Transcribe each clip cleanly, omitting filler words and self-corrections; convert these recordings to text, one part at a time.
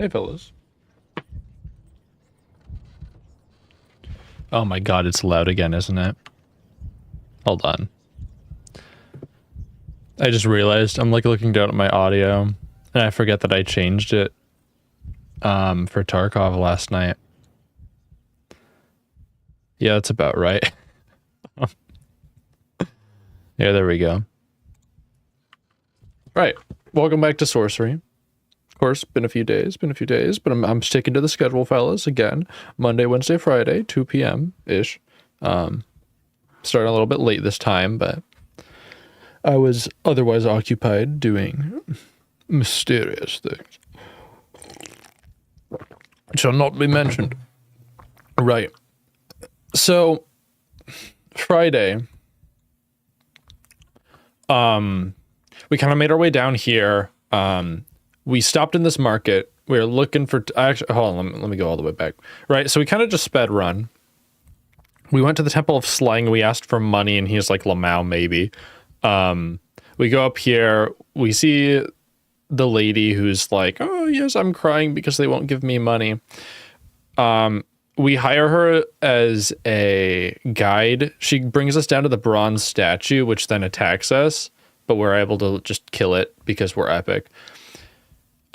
Hey, fellas. Oh my god, it's loud again, isn't it? Hold on. I just realized I'm like looking down at my audio and I forget that I changed it for Tarkov last night. Yeah, that's about right. Yeah, there we go. Right. Welcome back to Sorcery. Of course, been a few days, but I'm sticking to the schedule, fellas. Again, Monday, Wednesday, Friday, 2 p.m.-ish. Starting a little bit late this time, but I was otherwise occupied doing mysterious things. Shall not be mentioned. Right. So, Friday, we kind of made our way down here. We stopped in this market. We were looking for, actually, hold on, let me go all the way back. Right, so we kind of just sped run. We went to the Temple of Slang. We asked for money, and he's like, Lamau, maybe. We go up here. We see the lady who's like, oh, yes, I'm crying because they won't give me money. We hire her as a guide. She brings us down to the bronze statue, which then attacks us, but we're able to just kill it because we're epic.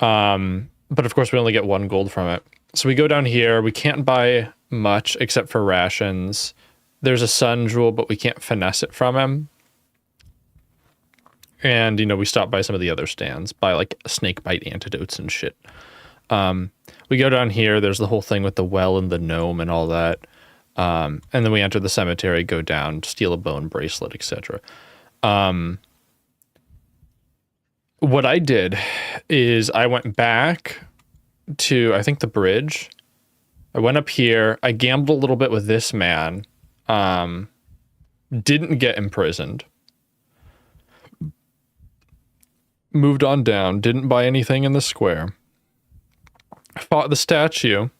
But of course we only get 1 gold from it. So we go down here. We can't buy much except for rations. There's a sun jewel, but we can't finesse it from him. And, you know, we stop by some of the other stands, buy like snake bite antidotes and shit. We go down here. There's the whole thing with the well and the gnome and all that. And then we enter the cemetery, go down, steal a bone bracelet, etc. What I did is I went back to, I think, the bridge. I went up here. I gambled a little bit with this man. Didn't get imprisoned. Moved on down. Didn't buy anything in the square. Fought the statue.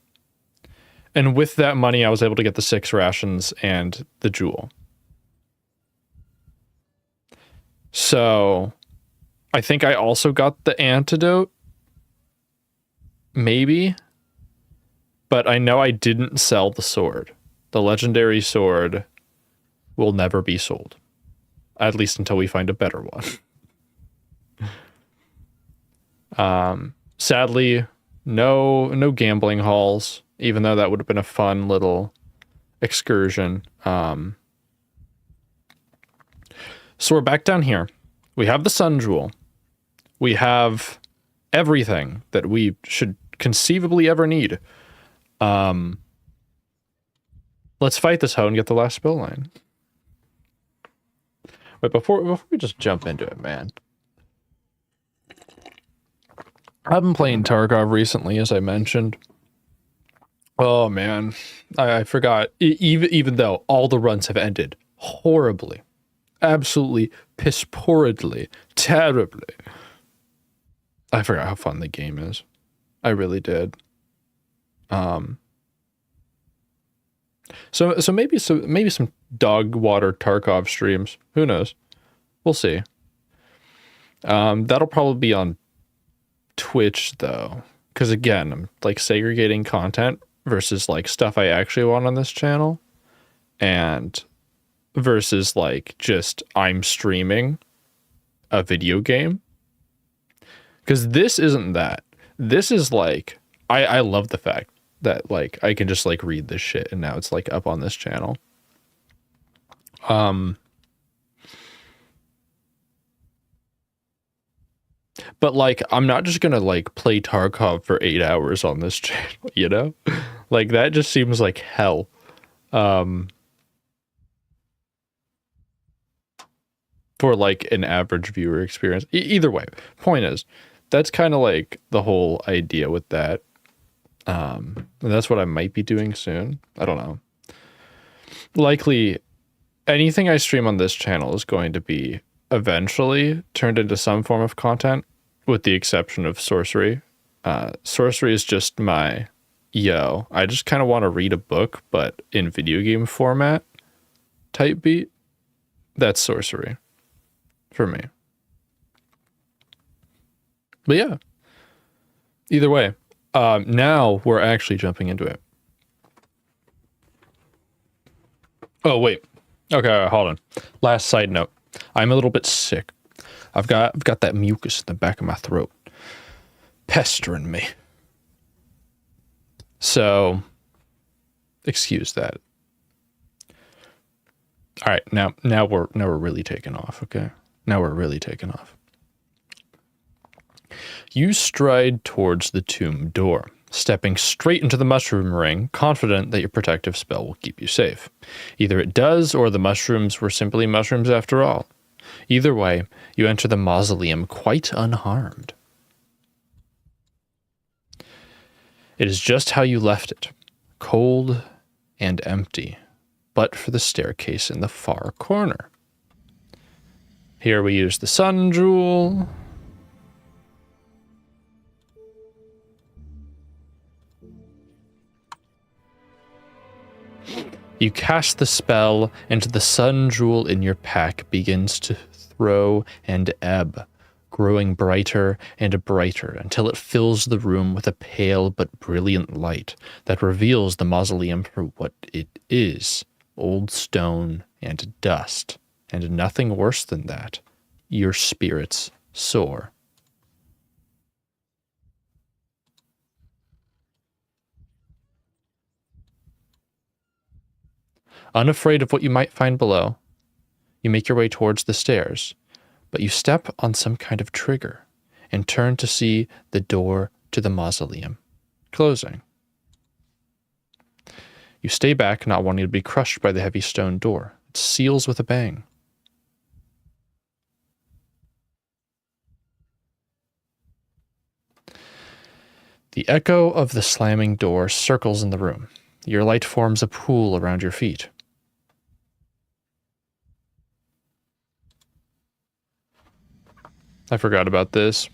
And with that money, I was able to get the 6 rations and the jewel. So I think I also got the antidote. Maybe. But I know I didn't sell the sword. The legendary sword will never be sold. At least until we find a better one. Sadly, no gambling halls, even though that would have been a fun little excursion. So we're back down here. We have the sun jewel. We have everything that we should conceivably ever need. Let's fight this hoe and get the last spill line. Wait, before we just jump into it, man. I've been playing Tarkov recently, as I mentioned. Oh man, I forgot. Even though all the runs have ended horribly, absolutely piss poorly, terribly. I forgot how fun the game is. I really did. So maybe some dog water Tarkov streams. Who knows? We'll see. That'll probably be on Twitch though, because again, I'm like segregating content versus like stuff I actually want on this channel, and versus like just I'm streaming a video game. Because this isn't that. This is like, I love the fact that like I can just like read this shit and now it's like up on this channel. But like I'm not just gonna like play Tarkov for 8 hours on this channel, you know? Like that just seems like hell. For like an average viewer experience. Either way, point is, that's kind of like the whole idea with that. And that's what I might be doing soon. I don't know. Likely anything I stream on this channel is going to be eventually turned into some form of content, with the exception of Sorcery. Sorcery is just my, I just kind of want to read a book, but in video game format type beat. That's Sorcery for me. But yeah, either way, Now we're actually jumping into it. Oh, wait. Okay, hold on. Last side note. I'm a little bit sick. I've got that mucus in the back of my throat pestering me. So, excuse that. All right, now we're really taking off, okay? Now we're really taking off. You stride towards the tomb door, stepping straight into the mushroom ring, confident that your protective spell will keep you safe. Either it does, or the mushrooms were simply mushrooms after all. Either way, you enter the mausoleum quite unharmed. It is just how you left it, cold and empty, but for the staircase in the far corner. Here we use the sun jewel. You cast the spell, and the sun jewel in your pack begins to throw and ebb, growing brighter and brighter until it fills the room with a pale but brilliant light that reveals the mausoleum for what it is: old stone and dust, and nothing worse than that. Your spirits soar. Unafraid of what you might find below, you make your way towards the stairs, but you step on some kind of trigger and turn to see the door to the mausoleum closing. You stay back, not wanting to be crushed by the heavy stone door. It seals with a bang. The echo of the slamming door circles in the room. Your light forms a pool around your feet. I forgot about this.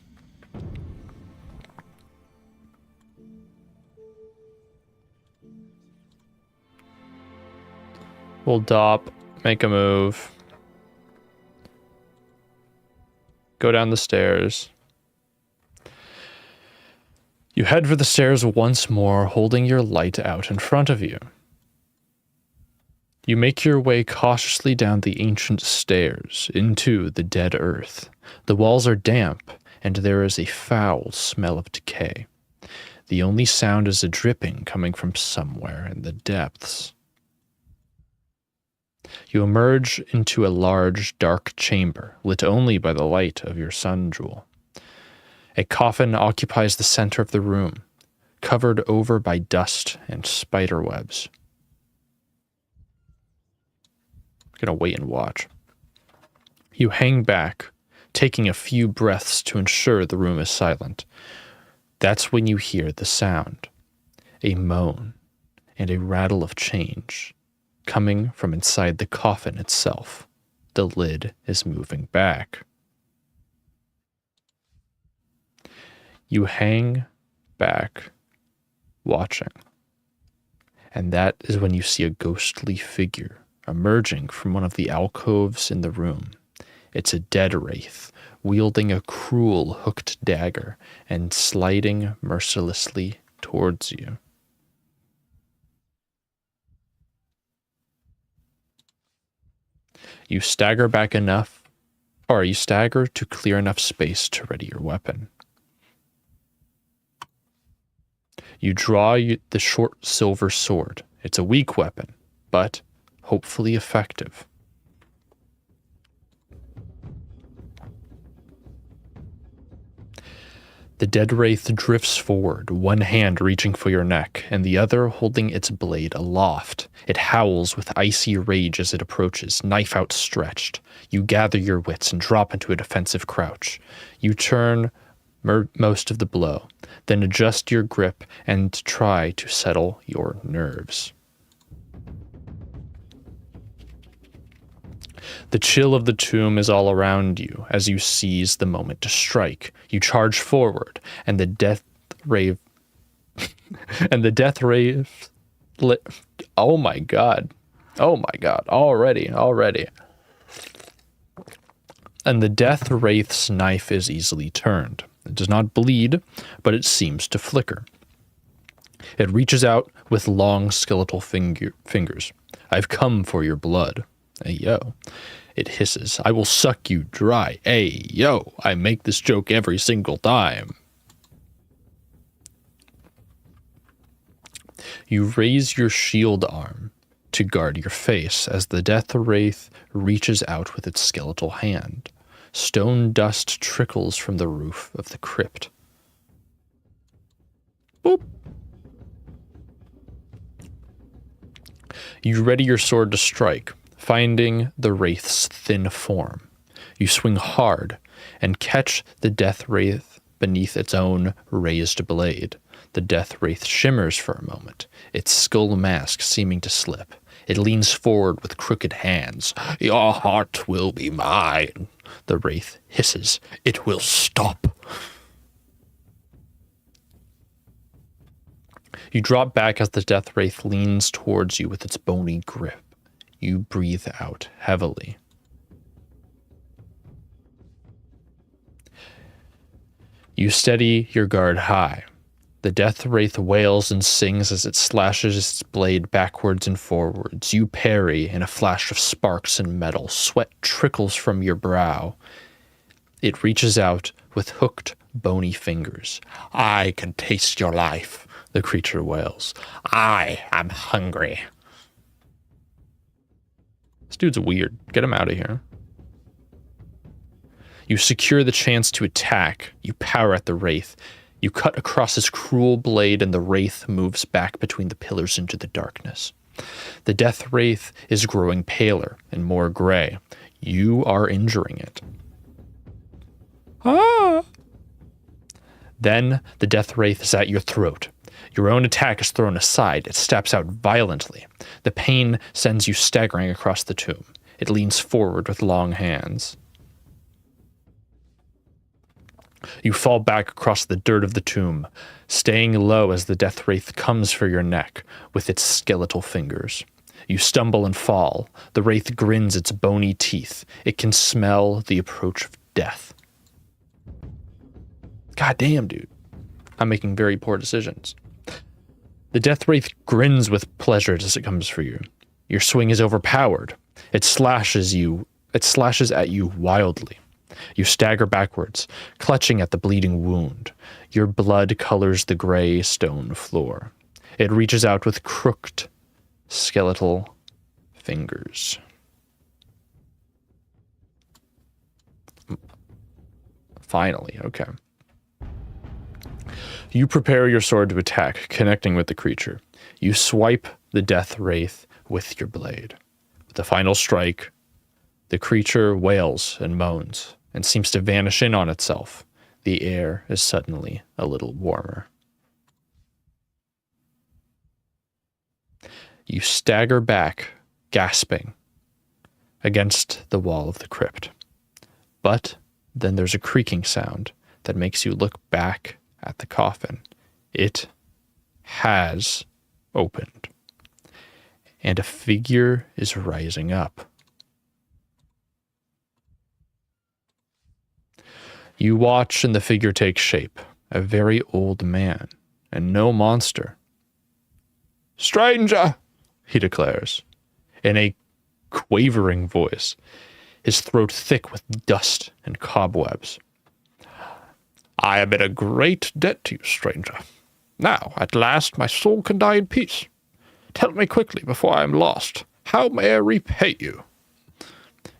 We'll dop, make a move. Go down the stairs. You head for the stairs once more, holding your light out in front of you. You make your way cautiously down the ancient stairs into the dead earth. The walls are damp, and there is a foul smell of decay. The only sound is a dripping coming from somewhere in the depths. You emerge into a large, dark chamber, lit only by the light of your sun jewel. A coffin occupies the center of the room, covered over by dust and spider webs. I'm gonna wait and watch. You hang back, taking a few breaths to ensure the room is silent. That's when you hear the sound, a moan and a rattle of change coming from inside the coffin itself. The lid is moving back. You hang back, watching, and that is when you see a ghostly figure emerging from one of the alcoves in the room. It's a dead wraith, wielding a cruel hooked dagger and sliding mercilessly towards you. You stagger to clear enough space to ready your weapon. You draw the short silver sword. It's a weak weapon, but hopefully effective. The dead wraith drifts forward, one hand reaching for your neck, and the other holding its blade aloft. It howls with icy rage as it approaches, knife outstretched. You gather your wits and drop into a defensive crouch. You turn most of the blow, then adjust your grip and try to settle your nerves. The chill of the tomb is all around you as you seize the moment to strike. You charge forward, and the death rave oh my god. Already. And the death wraith's knife is easily turned. It does not bleed, but it seems to flicker. It reaches out with long skeletal fingers. I've come for your blood. Hey, yo. It hisses. I will suck you dry. Hey, yo. I make this joke every single time. You raise your shield arm to guard your face as the death wraith reaches out with its skeletal hand. Stone dust trickles from the roof of the crypt. Boop. You ready your sword to strike, finding the wraith's thin form. You swing hard and catch the death wraith beneath its own raised blade. The death wraith shimmers for a moment, its skull mask seeming to slip. It leans forward with crooked hands. Your heart will be mine. The wraith hisses. It will stop. You drop back as the death wraith leans towards you with its bony grip. You breathe out heavily. You steady your guard high. The death wraith wails and sings as it slashes its blade backwards and forwards. You parry in a flash of sparks and metal. Sweat trickles from your brow. It reaches out with hooked, bony fingers. I can taste your life, the creature wails. I am hungry. This dude's weird. Get him out of here. You secure the chance to attack. You power at the wraith. You cut across his cruel blade, and the wraith moves back between the pillars into the darkness. The death wraith is growing paler and more gray. You are injuring it. Ah! Then the death wraith is at your throat. Your own attack is thrown aside. It steps out violently. The pain sends you staggering across the tomb. It leans forward with long hands. You fall back across the dirt of the tomb, staying low as the death wraith comes for your neck with its skeletal fingers. You stumble and fall. The wraith grins its bony teeth. It can smell the approach of death. God damn, dude. I'm making very poor decisions. The death wraith grins with pleasure as it comes for you. Your swing is overpowered. It slashes at you wildly. You stagger backwards, clutching at the bleeding wound. Your blood colors the gray stone floor. It reaches out with crooked, skeletal fingers. Finally, okay. You prepare your sword to attack, connecting with the creature. You swipe the death wraith with your blade. With the final strike, the creature wails and moans and seems to vanish in on itself. The air is suddenly a little warmer. You stagger back, gasping, against the wall of the crypt. But then there's a creaking sound that makes you look back at the coffin. It has opened, and a figure is rising up. You watch and the figure takes shape, a very old man, and no monster. Stranger, he declares, in a quavering voice, his throat thick with dust and cobwebs. I am in a great debt to you, stranger. Now, at last, my soul can die in peace. Tell me quickly before I am lost. How may I repay you?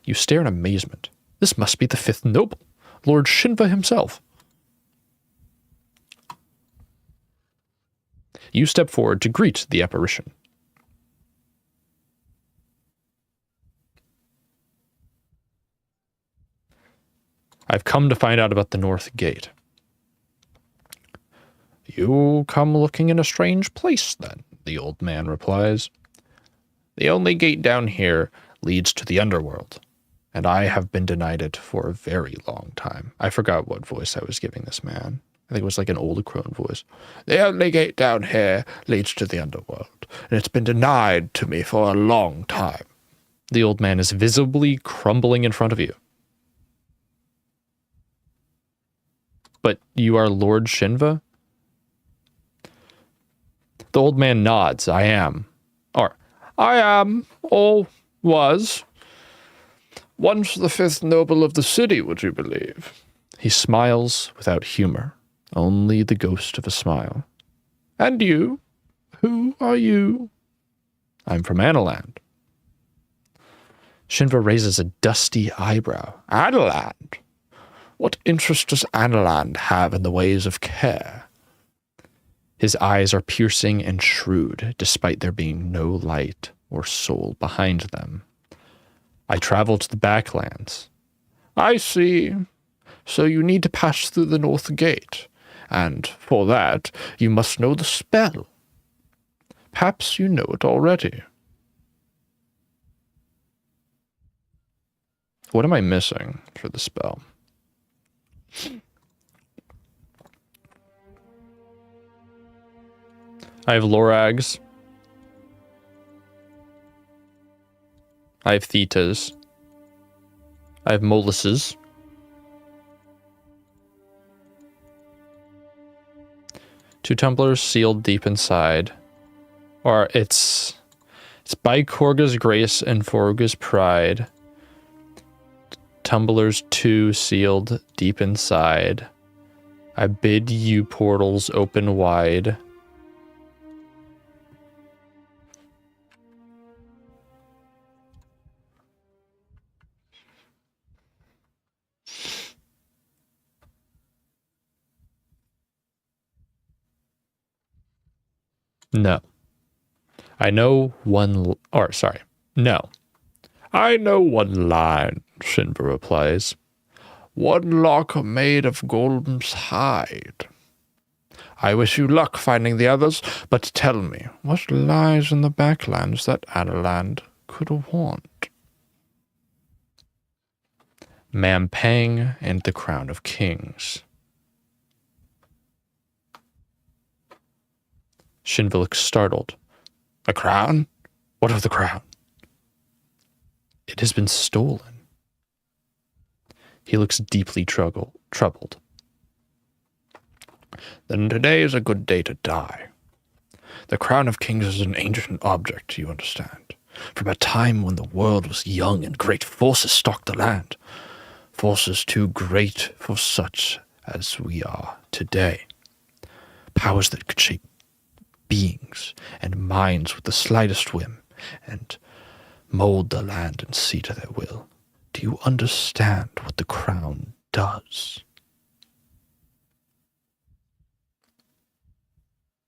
You stare in amazement. This must be the fifth noble, Lord Shinva himself. You step forward to greet the apparition. I've come to find out about the North Gate. You come looking in a strange place, then, the old man replies. The only gate down here leads to the underworld, and I have been denied it for a very long time. I forgot what voice I was giving this man. I think it was like an old crone voice. The only gate down here leads to the underworld, and it's been denied to me for a long time. The old man is visibly crumbling in front of you. But you are Lord Shinva? The old man nods. I am. Or, I am, or was, once the fifth noble of the city, would you believe? He smiles without humor, only the ghost of a smile. And you? Who are you? I'm from Analand. Shinva raises a dusty eyebrow. Analand? What interest does Analand have in the ways of care? His eyes are piercing and shrewd, despite there being no light or soul behind them. I travel to the backlands. I see. So you need to pass through the north gate, and for that you must know the spell. Perhaps you know it already. What am I missing for the spell? I have Lorags. I have Thetas. I have Moluses. Two tumblers sealed deep inside. Or it's by Korga's grace and Forga's pride. Tumblers 2 sealed deep inside. I bid you portals open wide. No. I know one, or sorry, no. I know one line, Shinva replies. One lock made of Golden's hide. I wish you luck finding the others, but tell me, what lies in the backlands that Analand could want? Mampang and the Crown of Kings. Shinva looks startled. A crown? What of the crown? It has been stolen. He looks deeply troubled. Then today is a good day to die. The Crown of Kings is an ancient object, you understand, from a time when the world was young and great forces stalked the land. Forces too great for such as we are today. Powers that could shape beings and minds with the slightest whim, and mold the land and sea to their will. Do you understand what the crown does?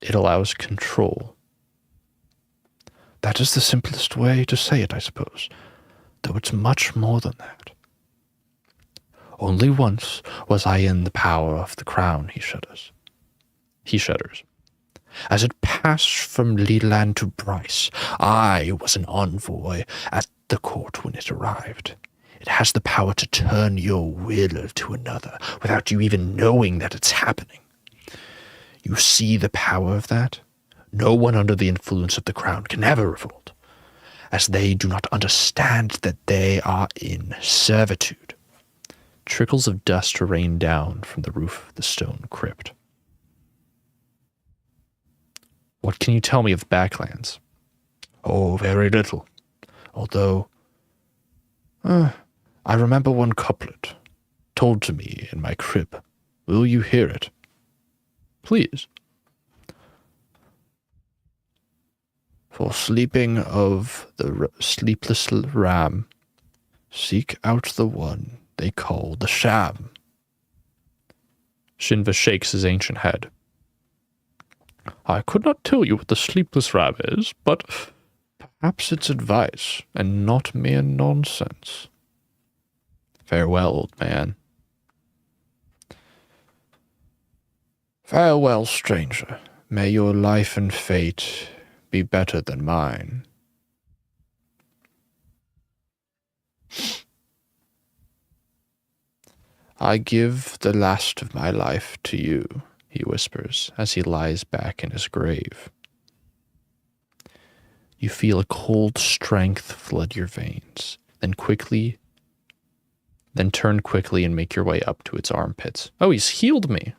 It allows control. That is the simplest way to say it, I suppose, though it's much more than that. Only once was I in the power of the crown, he shudders. As it passed from Leland to Bryce, I was an envoy at the court when it arrived. It has the power to turn your will to another without you even knowing that it's happening. You see the power of that? No one under the influence of the crown can ever revolt, as they do not understand that they are in servitude. Trickles of dust rain down from the roof of the stone crypt. What can you tell me of the backlands? Oh, very little. Although, I remember one couplet, told to me in my crib. Will you hear it? Please. For sleeping of the sleepless ram, seek out the one they call the sham. Shinva shakes his ancient head. I could not tell you what the sleepless ram is, but perhaps it's advice and not mere nonsense. Farewell, old man. Farewell, stranger. May your life and fate be better than mine. I give the last of my life to you, he whispers as he lies back in his grave. You feel a cold strength flood your veins, then turn quickly and make your way up to its armpits. Oh, he's healed me.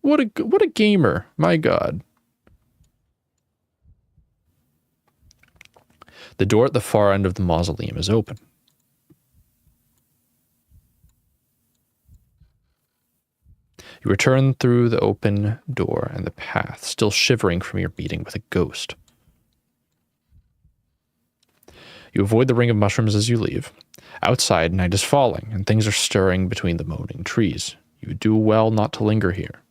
What a gamer, my god. The door at the far end of the mausoleum is open. You return through the open door and the path, still shivering from your meeting with a ghost. You avoid the ring of mushrooms as you leave. Outside, night is falling, and things are stirring between the moaning trees. You do well not to linger here.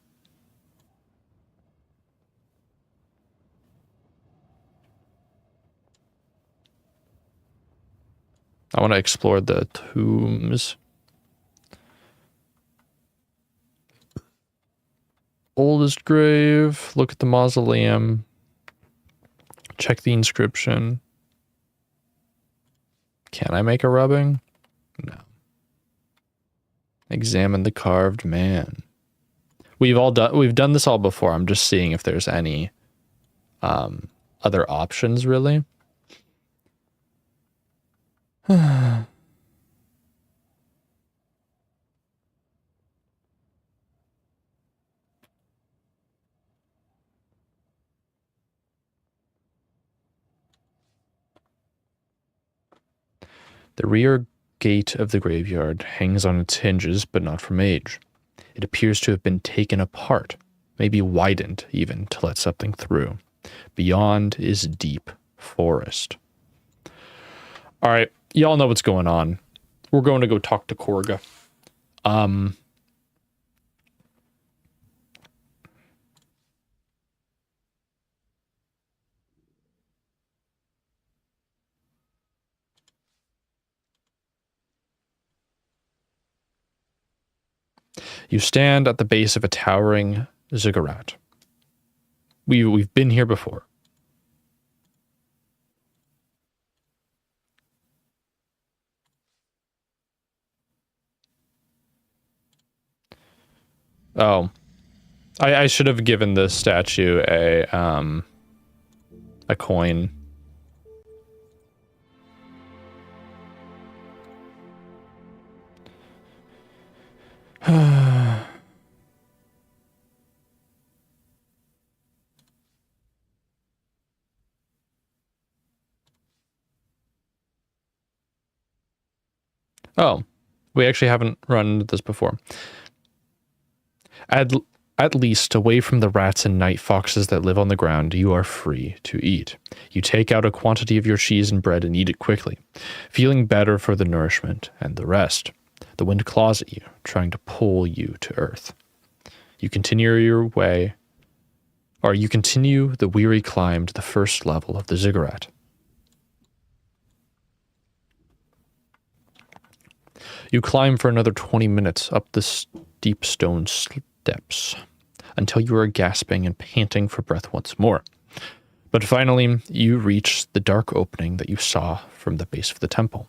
I want to explore the tombs. Oldest grave. Look at the mausoleum. Check the inscription. Can I make a rubbing? No. Examine the carved man. We've done this all before. I'm just seeing if there's any other options, really. The rear gate of the graveyard hangs on its hinges, but not from age. It appears to have been taken apart, maybe widened even, to let something through. Beyond is deep forest. All right, y'all know what's going on. We're going to go talk to Korga. You stand at the base of a towering ziggurat. We've been here before. Oh, I should have given this statue a coin. Oh, we actually haven't run into this before. At least, away from the rats and night foxes that live on the ground, you are free to eat. You take out a quantity of your cheese and bread and eat it quickly, feeling better for the nourishment and the rest. The wind claws at you, trying to pull you to earth. You continue the weary climb to the first level of the ziggurat. You climb for another 20 minutes up the steep stone steps until you are gasping and panting for breath once more. But finally, you reach the dark opening that you saw from the base of the temple.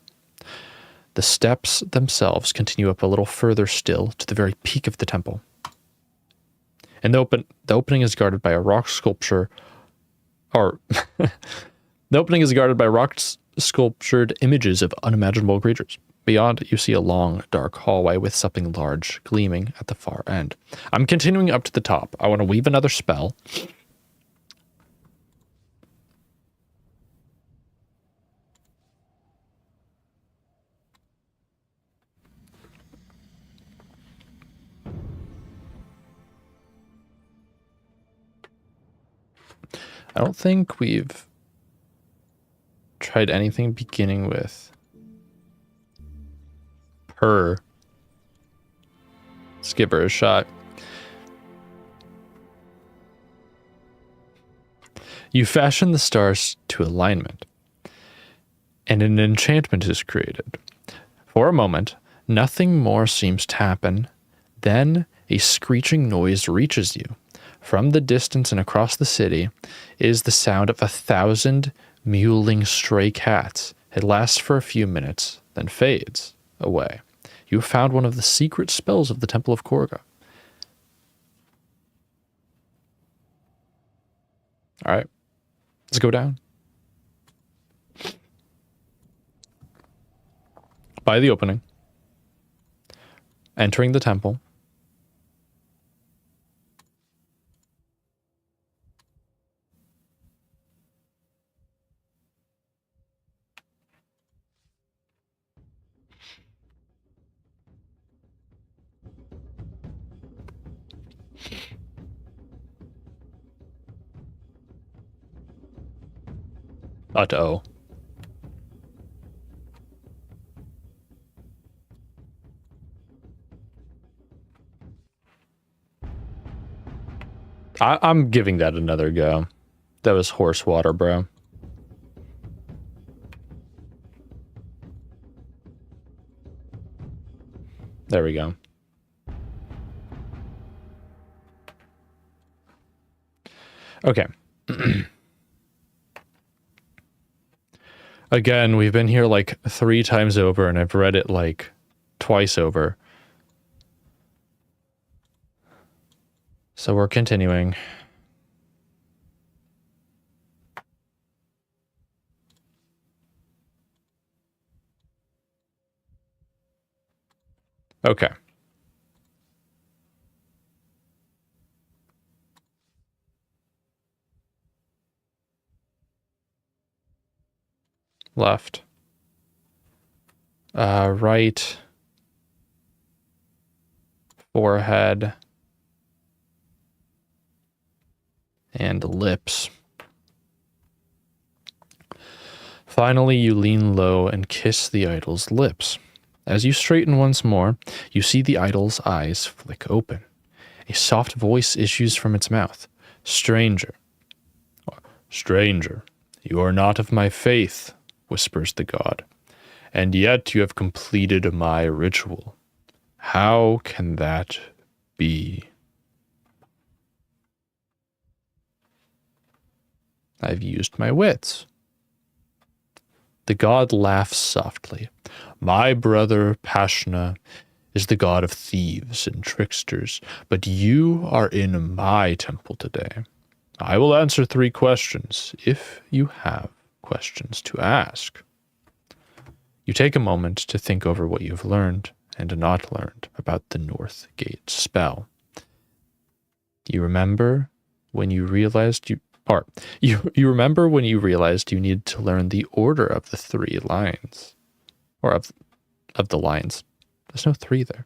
The steps themselves continue up a little further still to the very peak of the temple. And the opening is guarded by a rock sculpture, or the opening is guarded by sculptured images of unimaginable creatures. Beyond, you see a long, dark hallway with something large gleaming at the far end. I'm continuing up to the top. I want to weave another spell. I don't think we've tried anything beginning with her. Let's give her a shot. You fashion the stars to alignment, and an enchantment is created. For a moment, nothing more seems to happen. Then a screeching noise reaches you. From the distance and across the city is the sound of 1,000 mewling stray cats. It lasts for a few minutes, then fades away. You have found one of the secret spells of the Temple of Korga. All right, let's go down. By the opening, entering the temple. Uh-oh. I'm giving that another go. That was horse water, bro. There we go. Okay. Again, we've been here like 3 times over, and I've read it like twice over. So we're continuing. Okay. Left. Right. Forehead. And lips. Finally, you lean low and kiss the idol's lips. As you straighten once more, you see the idol's eyes flick open. A soft voice issues from its mouth. Stranger. Stranger, you are not of my faith, whispers the god, and yet you have completed my ritual. How can that be? I've used my wits. The god laughs softly. My brother Pashna is the god of thieves and tricksters, but you are in my temple today. I will answer 3 questions, if you have questions to ask. You take a moment to think over what you've learned and not learned about the North Gate spell. You remember when you realized you remember when you realized you needed to learn the order of the 3 lines, or of the lines. There's no 3 there.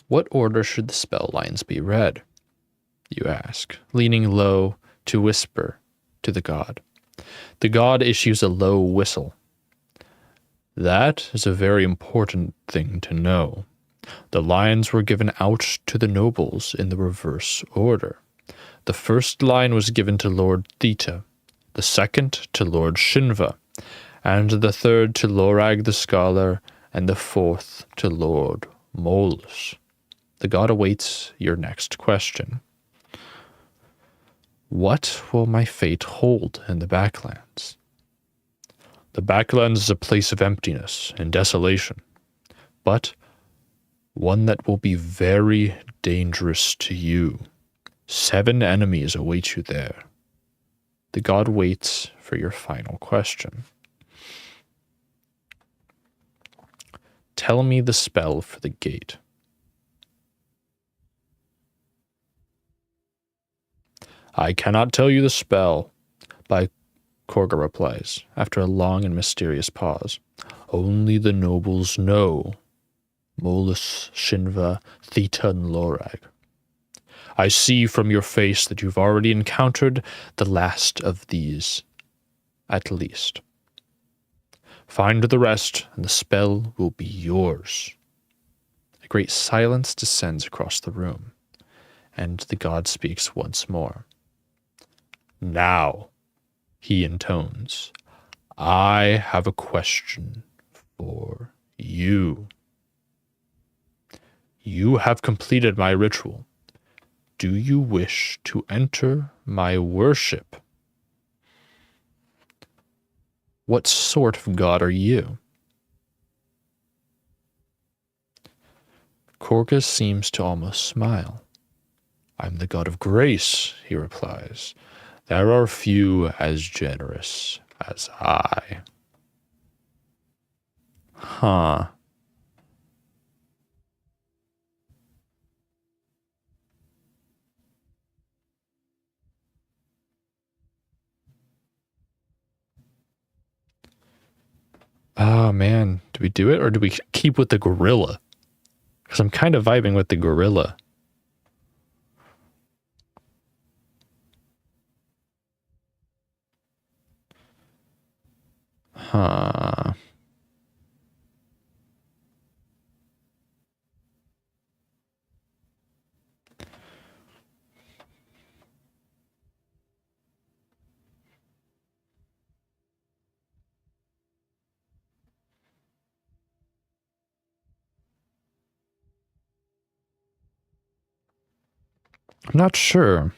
What order should the spell lines be read? You ask, leaning low to whisper to the god. The god issues a low whistle. That is a very important thing to know. The lines were given out to the nobles in the reverse order. The first line was given to Lord Theta, the second to Lord Shinva, and the third to Lorag the Scholar, and the fourth to Lord Molus. The god awaits your next question. What will my fate hold in the Backlands? The Backlands is a place of emptiness and desolation, but one that will be very dangerous to you. 7 enemies await you there. The god waits for your final question. Tell me the spell for the gate. I cannot tell you the spell, Korga replies, after a long and mysterious pause. Only the nobles know. Molus, Shinva, Theta, and Lorag. I see from your face that you've already encountered the last of these, at least. Find the rest, and the spell will be yours. A great silence descends across the room, and the god speaks once more. Now, he intones, I have a question for you. You have completed my ritual. Do you wish to enter my worship? What sort of god are you? Korga seems to almost smile. I'm the god of grace, he replies. There are few as generous as I. Huh. Oh man, do we do it or do we keep with the gorilla? Because I'm kind of vibing with the gorilla. Huh. I'm not sure.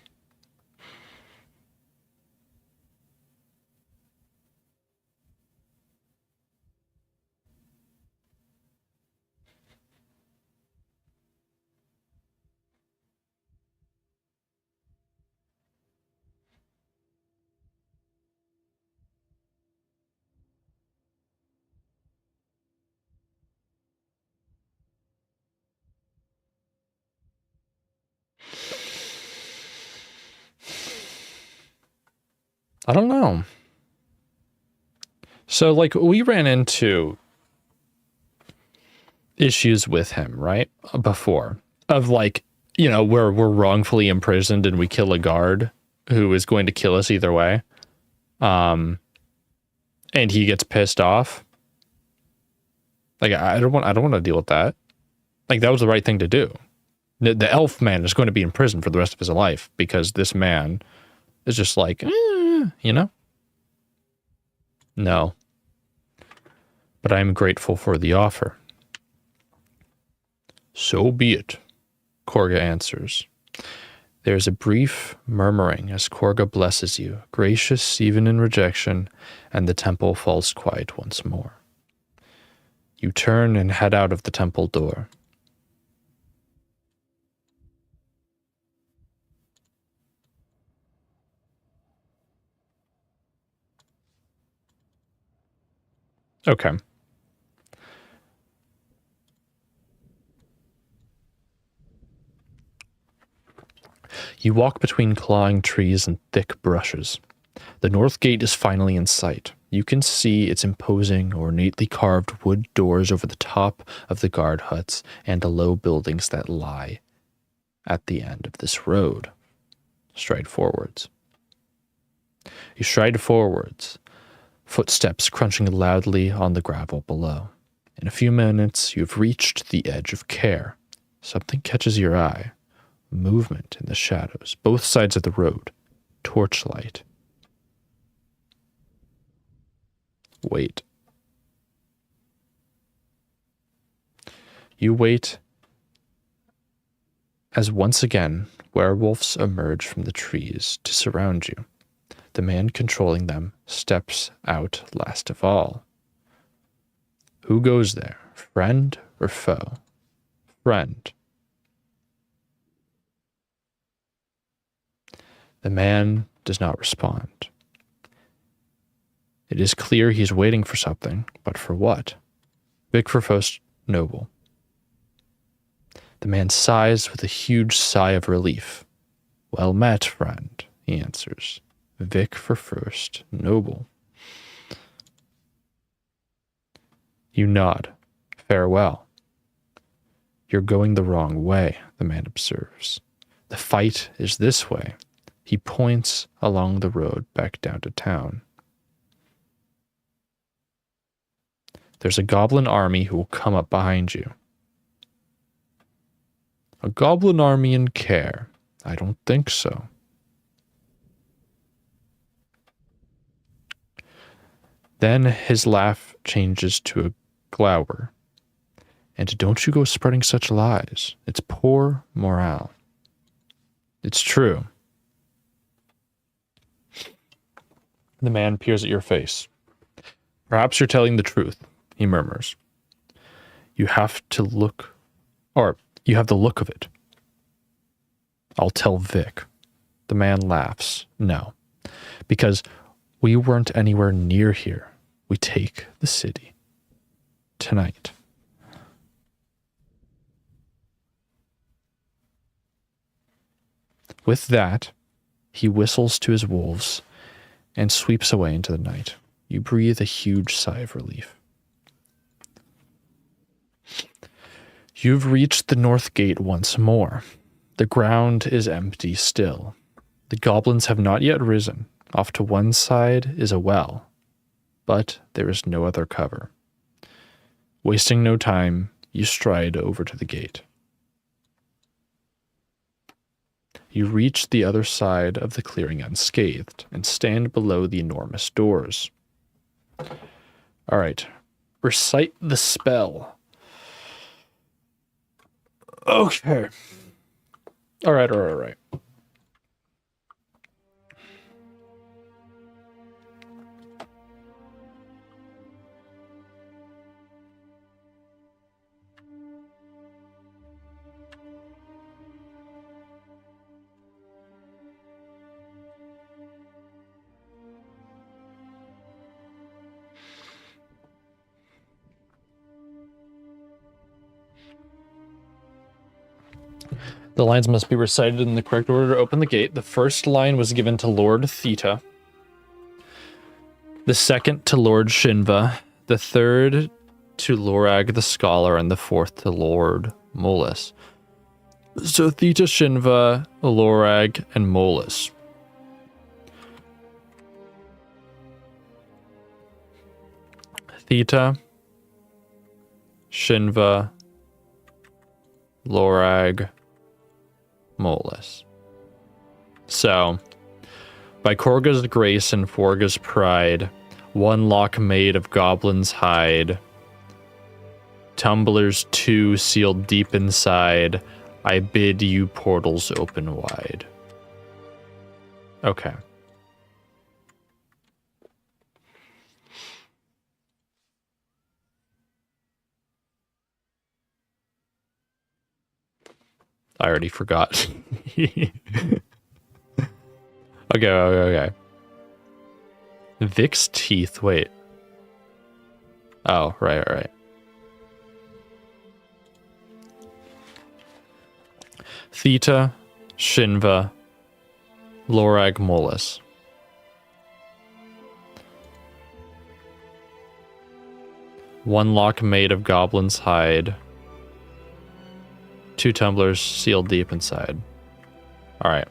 I don't know. So, like, we ran into issues with him, right? Before. Of, like, you know, where we're wrongfully imprisoned and we kill a guard who is going to kill us either way. And he gets pissed off. Like, I don't want to deal with that. Like, that was the right thing to do. The elf man is going to be in prison for the rest of his life because this man is just like, you know? No. But I am grateful for the offer. So be it, Korga answers. There is a brief murmuring as Korga blesses you, gracious even in rejection, and the temple falls quiet once more. You turn and head out of the temple door. Okay. You walk between clawing trees and thick brushes. The north gate is finally in sight. You can see its imposing, ornately carved wood doors over the top of the guard huts and the low buildings that lie at the end of this road. Stride forwards. You stride forwards, footsteps crunching loudly on the gravel below. In a few minutes, you've reached the edge of Care. Something catches your eye. Movement in the shadows, both sides of the road. Torchlight. Wait. You wait as once again werewolves emerge from the trees to surround you. The man controlling them steps out last of all. Who goes there, friend or foe? Friend. The man does not respond. It is clear he's waiting for something, but for what? Vic Verfost Noble. The man sighs with a huge sigh of relief. Well met, friend, he answers. Vic Verfost Noble. You nod. Farewell. You're going the wrong way, the man observes. The fight is this way. He points along the road back down to town. There's a goblin army who will come up behind you. A goblin army in Care? I don't think so. Then his laugh changes to a glower. And don't you go spreading such lies. It's poor morale. It's true. The man peers at your face. Perhaps you're telling the truth, he murmurs. You have the look of it. I'll tell Vic. The man laughs. No, because we weren't anywhere near here. We take the city. Tonight. With that, he whistles to his wolves and sweeps away into the night. You breathe a huge sigh of relief. You've reached the north gate once more. The ground is empty still. The goblins have not yet risen. Off to one side is a well, but there is no other cover. Wasting no time, you stride over to the gate. You reach the other side of the clearing unscathed and stand below the enormous doors. All right, recite the spell. Okay. All right. The lines must be recited in the correct order to open the gate. The first line was given to Lord Theta. The second to Lord Shinva. The third to Lorag the Scholar. And the fourth to Lord Molus. So Theta, Shinva, Lorag, and Molus. Theta, Shinva, Lorag, Molus. So, by Korga's grace and Forga's pride, one lock made of goblin's hide, tumblers two sealed deep inside, I bid you portals open wide. Okay. I already forgot. Okay. Vic's teeth, wait. Oh, right. Theta, Shinva, Lorag Molus. One lock made of goblin's hide. Two tumblers sealed deep inside. Alright.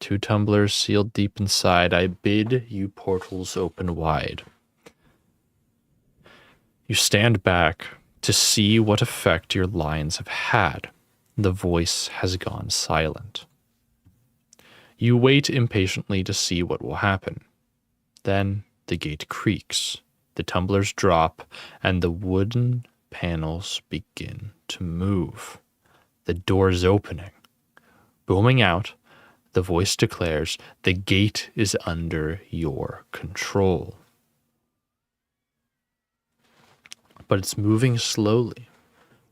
Two tumblers sealed deep inside. I bid you portals open wide. You stand back to see what effect your lines have had. The voice has gone silent. You wait impatiently to see what will happen. Then the gate creaks, the tumblers drop, and the wooden panels begin to move. The door's opening. Booming out, the voice declares, the gate is under your control. But it's moving slowly.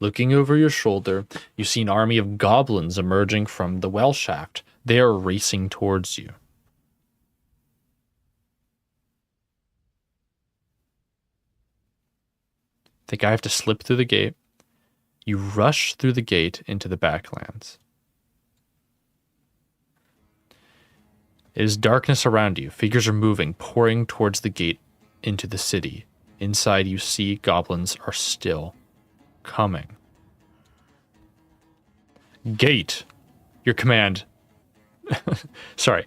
Looking over your shoulder, you see an army of goblins emerging from the well shaft. They are racing towards you. Think I have to slip through the gate. You rush through the gate into the backlands. It is darkness around you. Figures are moving, pouring towards the gate into the city. Inside you see goblins are still coming. Gate, your command. Sorry.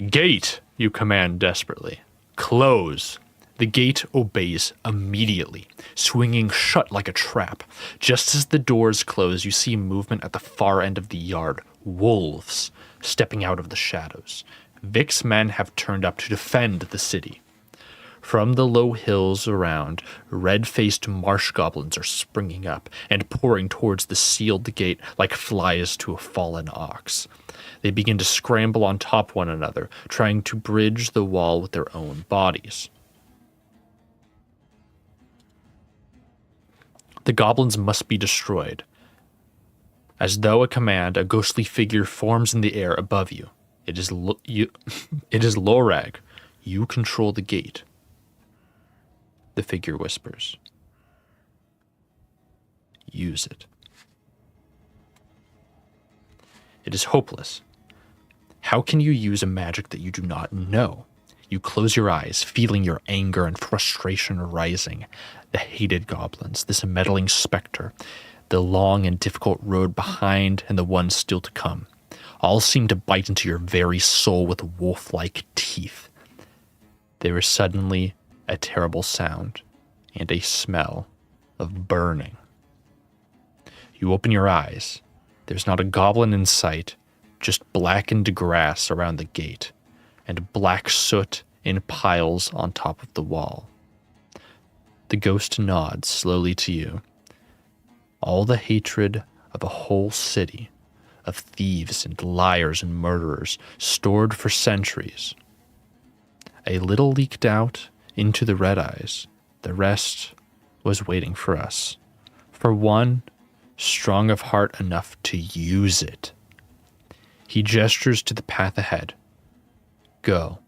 Gate, you command desperately. Close. The gate obeys immediately, swinging shut like a trap. Just as the doors close, you see movement at the far end of the yard. Wolves stepping out of the shadows. Vic's men have turned up to defend the city. From the low hills around, red-faced marsh goblins are springing up and pouring towards the sealed gate like flies to a fallen ox. They begin to scramble on top one another, trying to bridge the wall with their own bodies. The goblins must be destroyed. As though a command, a ghostly figure forms in the air above you. It is Lorag. You control the gate. The figure whispers. Use it. It is hopeless. How can you use a magic that you do not know? You close your eyes, feeling your anger and frustration rising. The hated goblins, this meddling specter, the long and difficult road behind, and the one still to come, all seem to bite into your very soul with wolf-like teeth. There is suddenly a terrible sound and a smell of burning. You open your eyes. There's not a goblin in sight, just blackened grass around the gate, and black soot in piles on top of the wall. The ghost nods slowly to you. All the hatred of a whole city, of thieves and liars and murderers, stored for centuries. A little leaked out into the red eyes. The rest was waiting for us. For one, strong of heart enough to use it. He gestures to the path ahead. Go.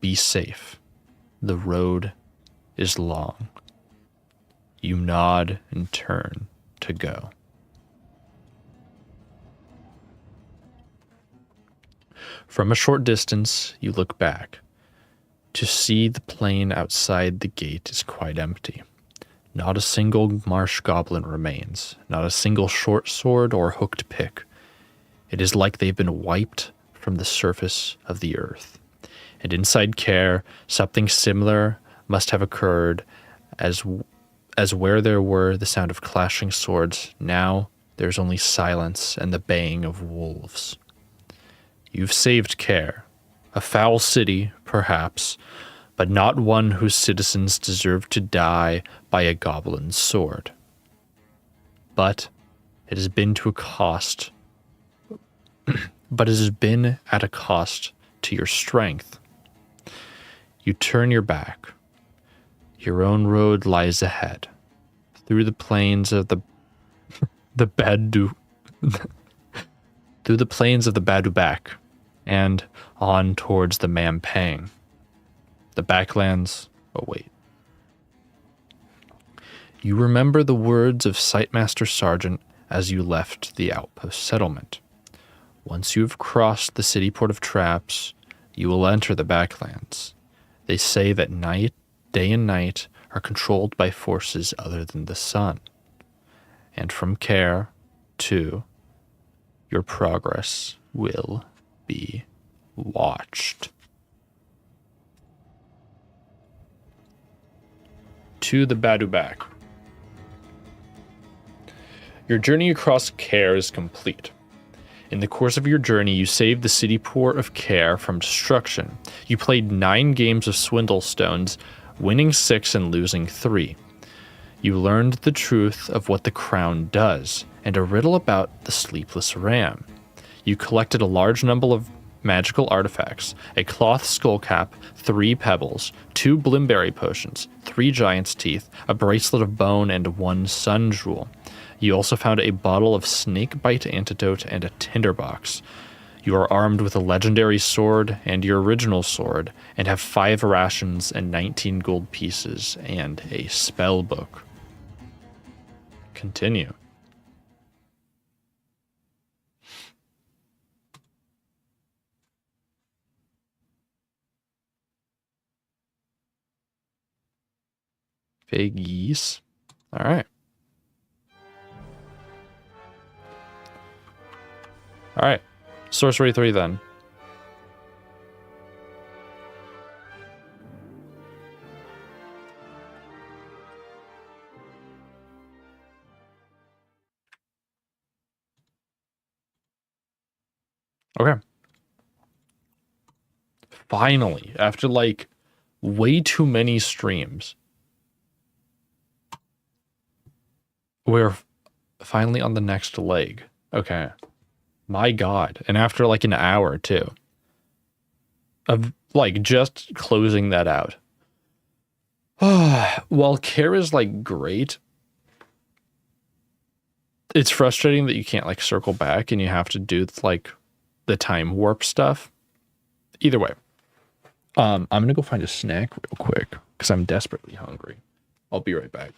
Be safe. The road is long. You nod and turn to go. From a short distance, you look back. To see the plain outside the gate is quite empty. Not a single marsh goblin remains, not a single short sword or hooked pick. It is like they've been wiped from the surface of the earth. And inside Care, something similar must have occurred, as where there were the sound of clashing swords, now there's only silence and the baying of wolves. You've saved Care, a foul city, perhaps, but not one whose citizens deserve to die by a goblin's sword. But it has been to a cost. But it has been at a cost to your strength. You turn your back. Your own road lies ahead, through the plains of the Badu, through the plains of the Badubak, and on towards the Mampang. The Backlands. Oh wait. You remember the words of Sightmaster Sergeant as you left the outpost settlement. Once you have crossed the city port of traps, you will enter the Backlands. They say that day and night are controlled by forces other than the sun. And from Care, too, your progress will be watched. To the Badubak. Your journey across Care is complete. In the course of your journey, you saved the city port of Care from destruction. You played 9 games of Swindle Stones, winning 6 and losing 3. You learned the truth of what the crown does, and a riddle about the sleepless ram. You collected a large number of magical artifacts, a cloth skullcap, 3 pebbles, 2 blimberry potions, 3 giant's teeth, a bracelet of bone, and 1 sun jewel. You also found a bottle of snake bite antidote and a tinderbox. You are armed with a legendary sword and your original sword, and have 5 rations and 19 gold pieces and a spell book. Continue. Fake geese. All right. All right. Sorcery 3 then. Okay. Finally, after like way too many streams, we're finally on the next leg. Okay. My God. And after like an hour too. Of like just closing that out. While Care is like great, it's frustrating that you can't like circle back and you have to do like the time warp stuff. Either way, I'm gonna go find a snack real quick because I'm desperately hungry. I'll be right back.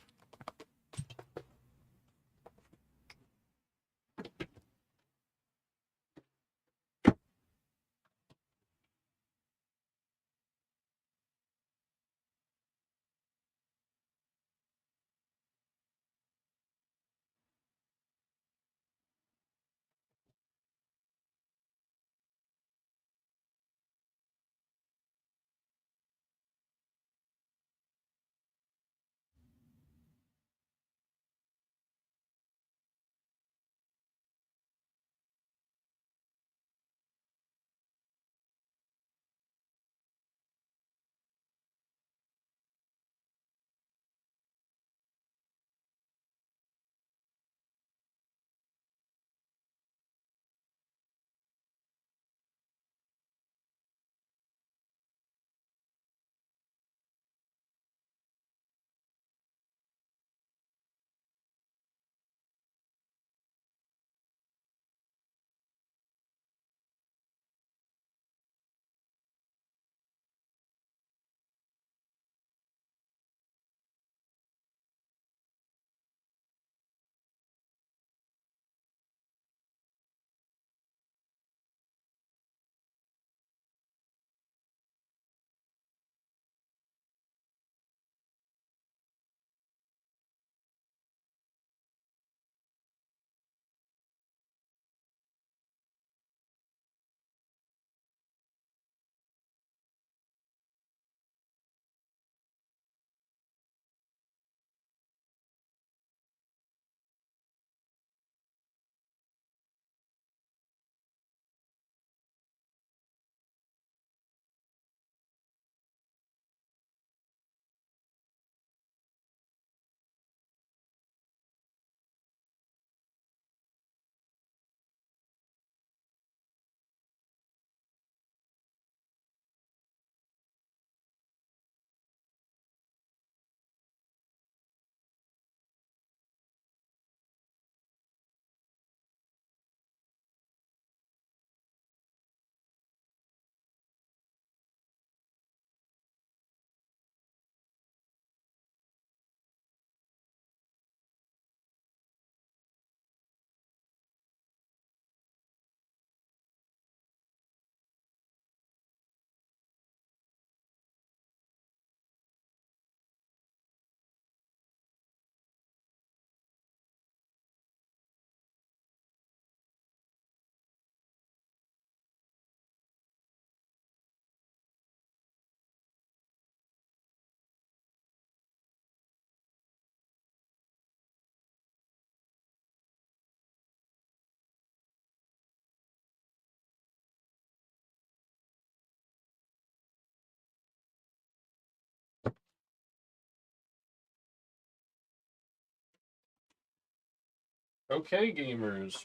Okay, gamers.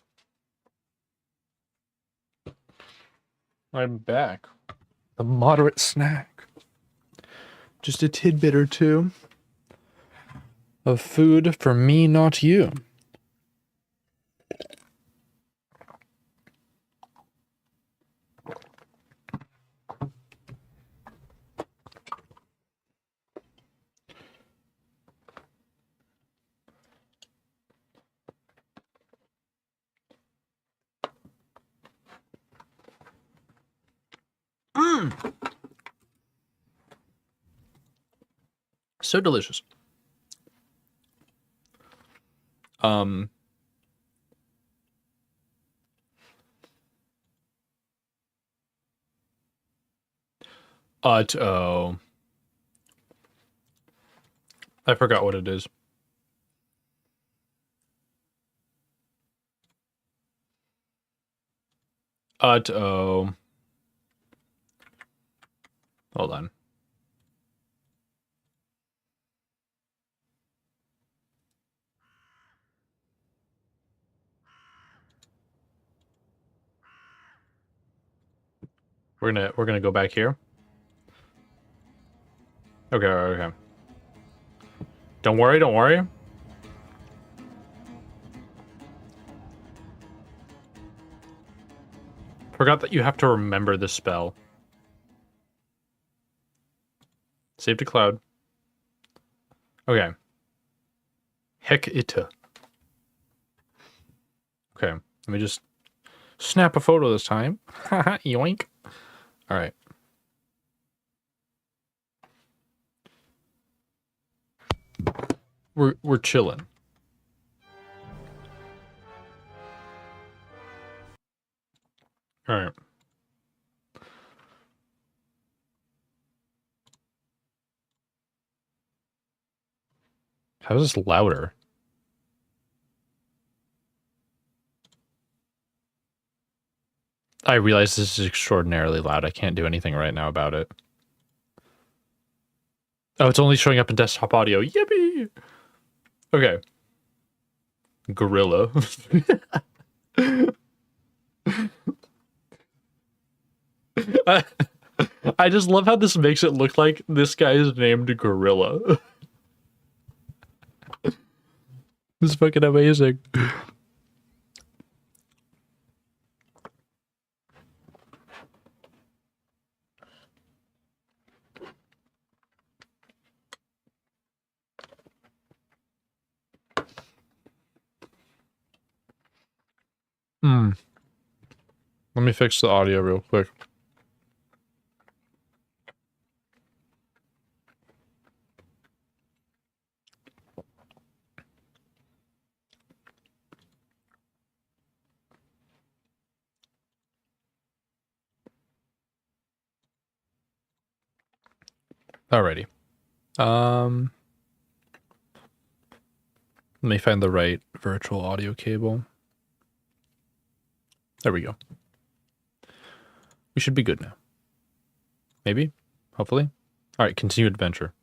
I'm back. A moderate snack. Just a tidbit or two of food for me, not you. So delicious. Um, oh. I forgot what it is. Oh. Hold on. We're gonna go back here. Okay, okay. Don't worry, don't worry. Forgot that you have to remember the spell. Save to cloud. Okay. Heck ita. Okay, let me just snap a photo this time. Haha, yoink. All right. We're chilling. All right. How is this louder? I realize this is extraordinarily loud. I can't do anything right now about it. Oh, it's only showing up in desktop audio. Yippee! Okay. Gorilla. I just love how this makes it look like this guy is named Gorilla. This is fucking amazing. Let me fix the audio real quick. Alrighty. Let me find the right virtual audio cable. There we go. We should be good now. Maybe? Hopefully? Alright, continue adventure.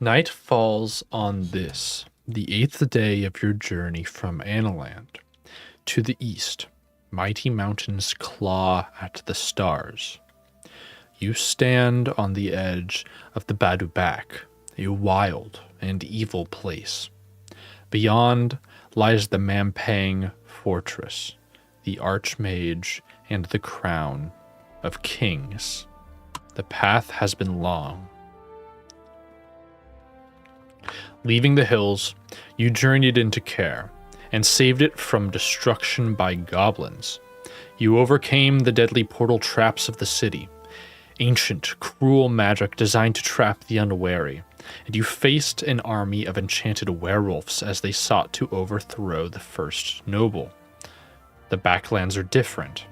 Night falls on this, the 8th day of your journey from Analand. To the east, mighty mountains claw at the stars. You stand on the edge of the Badubak, a wild and evil place. Beyond lies the Mampang Fortress, the Archmage, and the Crown of Kings. The path has been long. Leaving the hills, you journeyed into Care and saved it from destruction by goblins. You overcame the deadly portal traps of the city, ancient, cruel magic designed to trap the unwary, and you faced an army of enchanted werewolves as they sought to overthrow the first noble. The Backlands are different.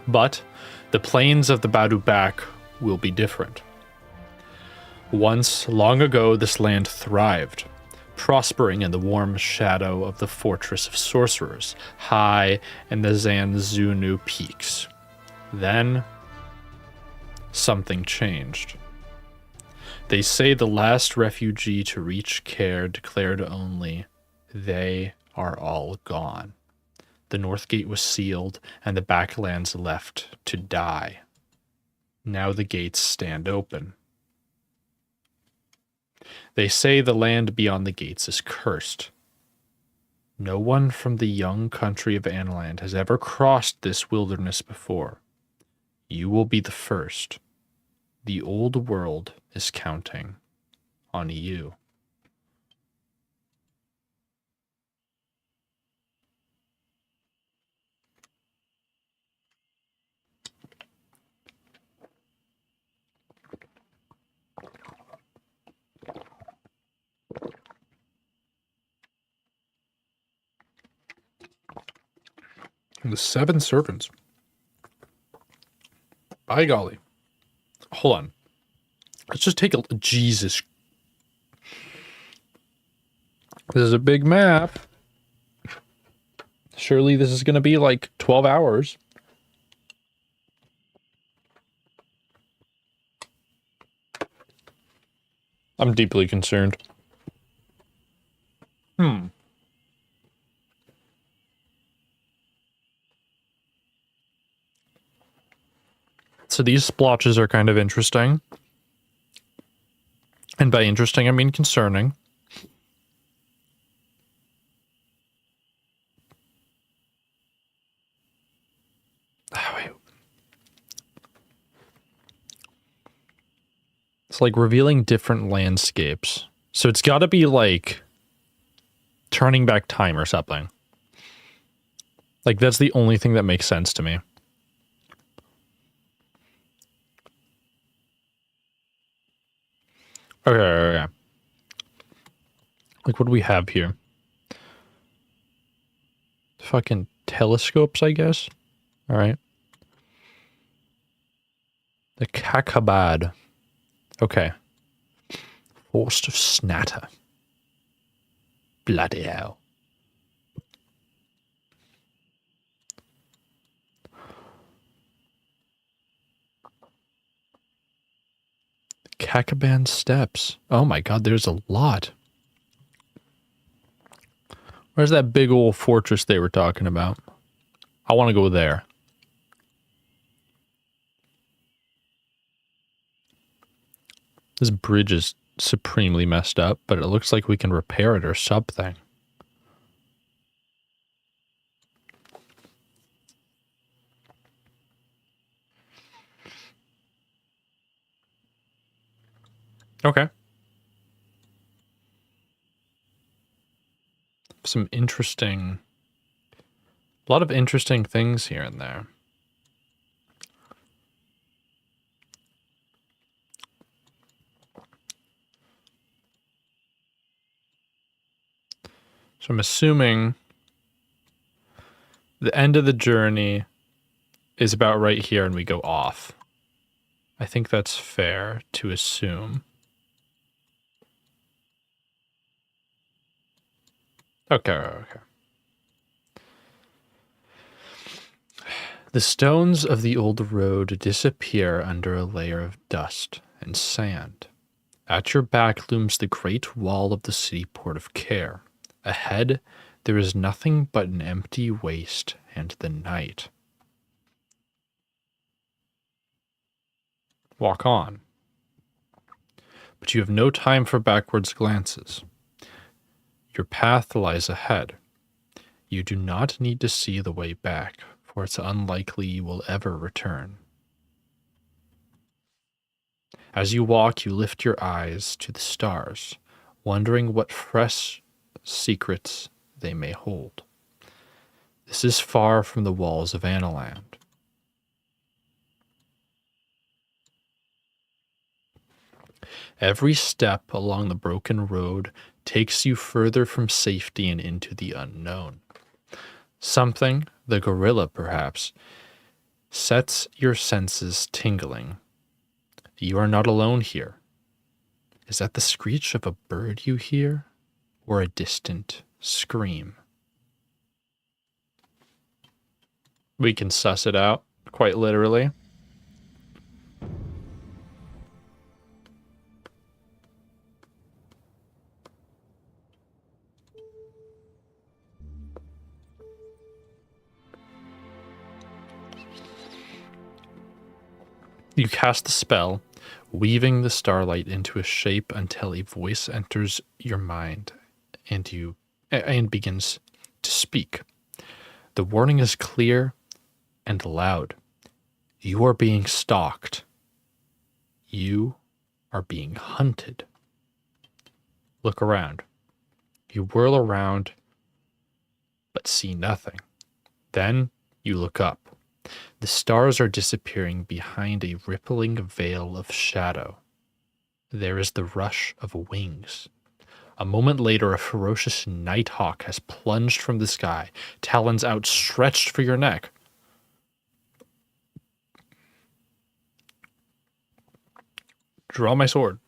But the plains of the Badubak will be different. Once, long ago, this land thrived, prospering in the warm shadow of the Fortress of Sorcerers, high in the Zanzunu peaks. Then, something changed. They say the last refugee to reach care declared only, they are all gone. The North Gate was sealed, and the backlands left to die. Now the gates stand open. They say the land beyond the gates is cursed. No one from the young country of Analand has ever crossed this wilderness before. You will be the first. The old world is counting on you. The 7 servants. By golly. Hold on. Let's just take a... Jesus. This is a big map. Surely this is going to be like 12 hours. I'm deeply concerned. So these splotches are kind of interesting. And by interesting, I mean concerning. Oh, wait. It's like revealing different landscapes. So it's got to be like turning back time or something. Like that's the only thing that makes sense to me. Okay. Like what do we have here? Fucking telescopes, I guess. All right. The Kakabad. Okay. Forced of Snatter. Bloody hell. Kakaban Steps. Oh my god, there's a lot. Where's that big old fortress they were talking about? I want to go there. This bridge is supremely messed up, but it looks like we can repair it or something. Okay. Some interesting... A lot of interesting things here and there. So I'm assuming the end of the journey is about right here and we go off. I think that's fair to assume. Okay. The stones of the old road disappear under a layer of dust and sand. At your back looms the great wall of the city port of Care. Ahead, there is nothing but an empty waste and the night. Walk on. But you have no time for backwards glances. Your path lies ahead. You do not need to see the way back, for it's unlikely you will ever return. As you walk, you lift your eyes to the stars, wondering what fresh secrets they may hold. This is far from the walls of Analand. Every step along the broken road takes you further from safety and into the unknown. Something, the gorilla perhaps, sets your senses tingling. You are not alone here. Is that the screech of a bird you hear, or a distant scream? We can suss it out, quite literally. You cast the spell, weaving the starlight into a shape until a voice enters your mind and begins to speak. The warning is clear and loud. You are being stalked. You are being hunted. Look around. You whirl around, but see nothing. Then you look up. The stars are disappearing behind a rippling veil of shadow. There is the rush of wings. A moment later, a ferocious nighthawk has plunged from the sky, talons outstretched for your neck. Draw my sword.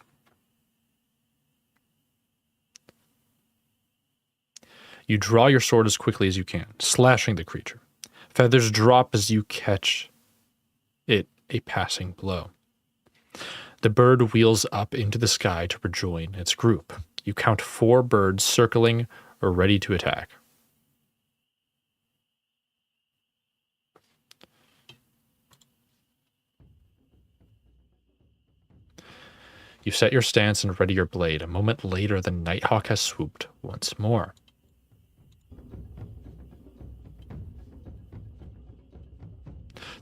You draw your sword as quickly as you can, slashing the creature. Feathers drop as you catch it a passing blow. The bird wheels up into the sky to rejoin its group. You count 4 birds circling or ready to attack. You set your stance and ready your blade. A moment later, the nighthawk has swooped once more.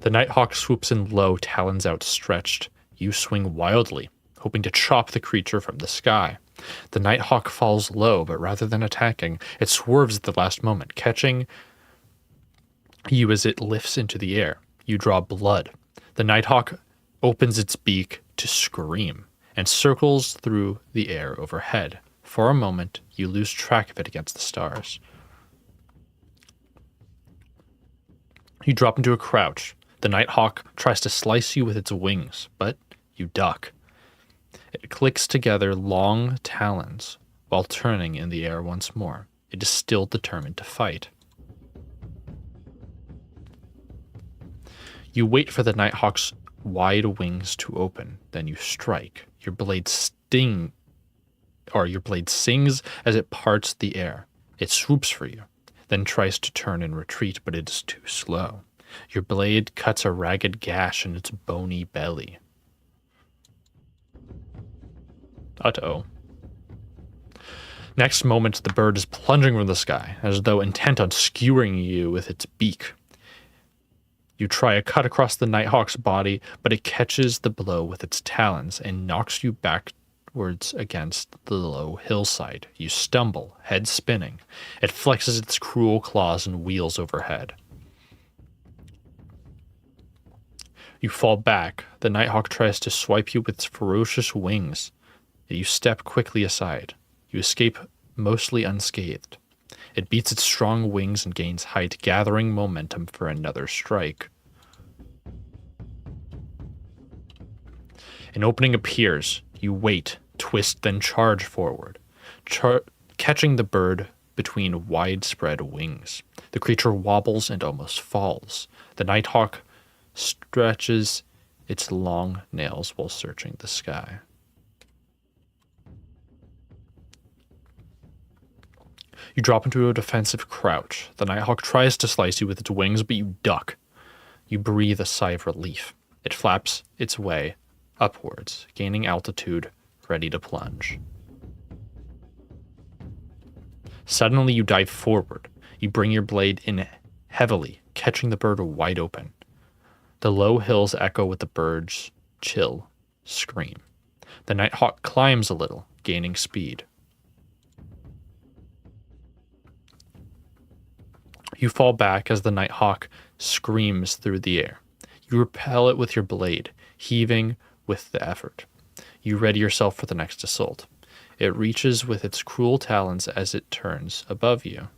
The nighthawk swoops in low, talons outstretched. You swing wildly, hoping to chop the creature from the sky. The nighthawk falls low, but rather than attacking, it swerves at the last moment, catching you as it lifts into the air. You draw blood. The nighthawk opens its beak to scream and circles through the air overhead. For a moment, you lose track of it against the stars. You drop into a crouch. The nighthawk tries to slice you with its wings, but you duck. It clicks together long talons while turning in the air once more. It is still determined to fight. You wait for the nighthawk's wide wings to open, then you strike. Your blade sings as it parts the air. It swoops for you, then tries to turn and retreat, but it is too slow. Your blade cuts a ragged gash in its bony belly. Uh-oh. Next moment, the bird is plunging from the sky, as though intent on skewering you with its beak. You try a cut across the nighthawk's body, but it catches the blow with its talons and knocks you backwards against the low hillside. You stumble, head spinning. It flexes its cruel claws and wheels overhead. You fall back. The nighthawk tries to swipe you with its ferocious wings. You step quickly aside. You escape mostly unscathed. It beats its strong wings and gains height, gathering momentum for another strike. An opening appears. You wait, twist, then charge forward, catching the bird between widespread wings. The creature wobbles and almost falls. The nighthawk stretches its long nails while searching the sky. You drop into a defensive crouch. The nighthawk tries to slice you with its wings, but you duck. You breathe a sigh of relief. It flaps its way upwards, gaining altitude, ready to plunge. Suddenly, you dive forward. You bring your blade in heavily, catching the bird wide open. The low hills echo with the bird's chill scream. The nighthawk climbs a little, gaining speed. You fall back as the nighthawk screams through the air. You repel it with your blade, heaving with the effort. You ready yourself for the next assault. It reaches with its cruel talons as it turns above you.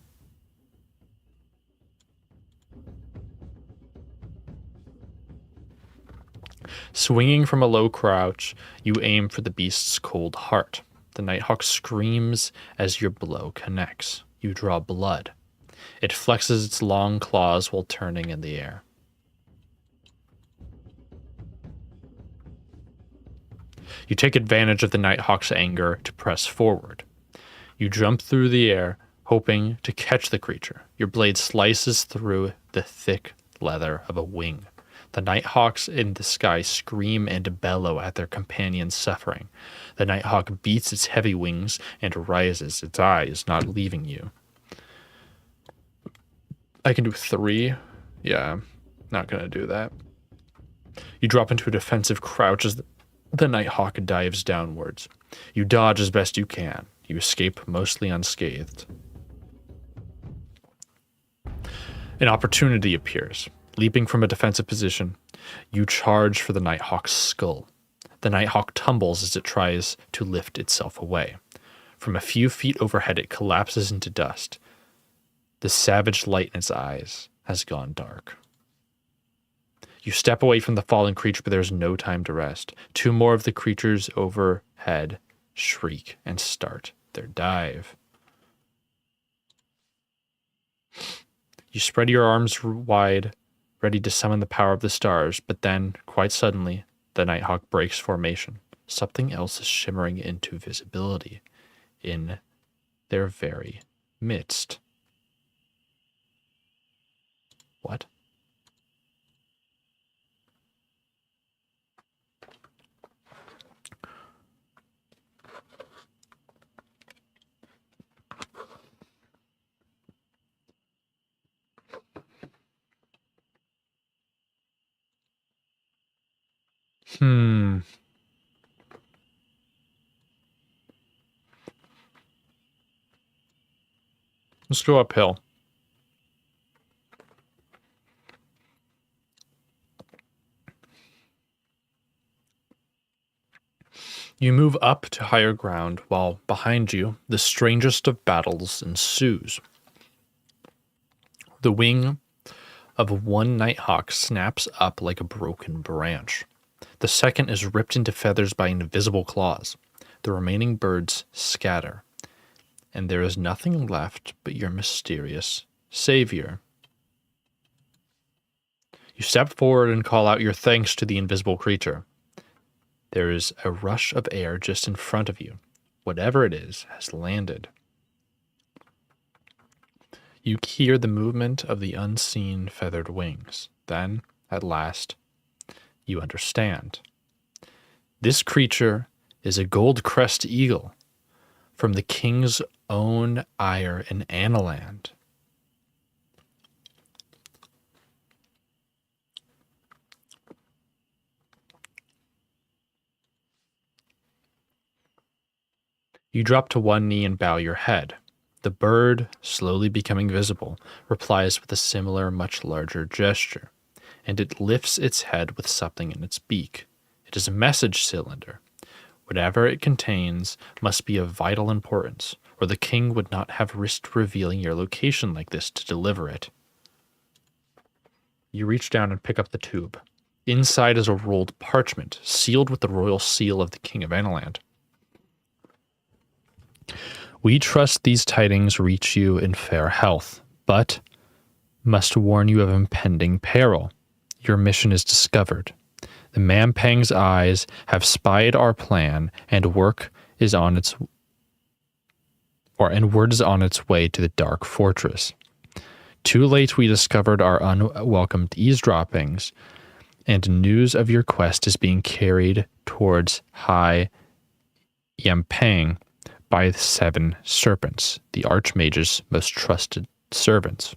Swinging from a low crouch, you aim for the beast's cold heart. The nighthawk screams as your blow connects. You draw blood. It flexes its long claws while turning in the air. You take advantage of the nighthawk's anger to press forward. You jump through the air, hoping to catch the creature. Your blade slices through the thick leather of a wing. The nighthawks in the sky scream and bellow at their companion's suffering. The nighthawk beats its heavy wings and rises, its eyes not leaving you. I can do 3. Yeah, not going to do that. You drop into a defensive crouch as the nighthawk dives downwards. You dodge as best you can. You escape mostly unscathed. An opportunity appears. Leaping from a defensive position, you charge for the nighthawk's skull. The nighthawk tumbles as it tries to lift itself away. From a few feet overhead, it collapses into dust. The savage light in its eyes has gone dark. You step away from the fallen creature, but there is no time to rest. 2 more of the creatures overhead shriek and start their dive. You spread your arms wide, ready to summon the power of the stars, but then, quite suddenly, the nighthawk breaks formation. Something else is shimmering into visibility in their very midst. What? Let's go uphill. You move up to higher ground while behind you the strangest of battles ensues. The wing of one nighthawk snaps up like a broken branch. The second is ripped into feathers by invisible claws. The remaining birds scatter, and there is nothing left but your mysterious savior. You step forward and call out your thanks to the invisible creature. There is a rush of air just in front of you. Whatever it is has landed. You hear the movement of the unseen feathered wings. Then, at last, you understand. This creature is a gold-crest eagle from the king's own ire in Analand. You drop to one knee and bow your head. The bird, slowly becoming visible, replies with a similar, much larger gesture, and it lifts its head with something in its beak. It is a message cylinder. Whatever it contains must be of vital importance, or the king would not have risked revealing your location like this to deliver it. You reach down and pick up the tube. Inside is a rolled parchment, sealed with the royal seal of the king of Analand. We trust these tidings reach you in fair health, but must warn you of impending peril. Your mission is discovered. The Mampang's eyes have spied our plan, and word is on its way to the dark fortress. Too late we discovered our unwelcomed eavesdroppings, and news of your quest is being carried towards High Yampang by the 7 serpents, the Archmage's most trusted servants.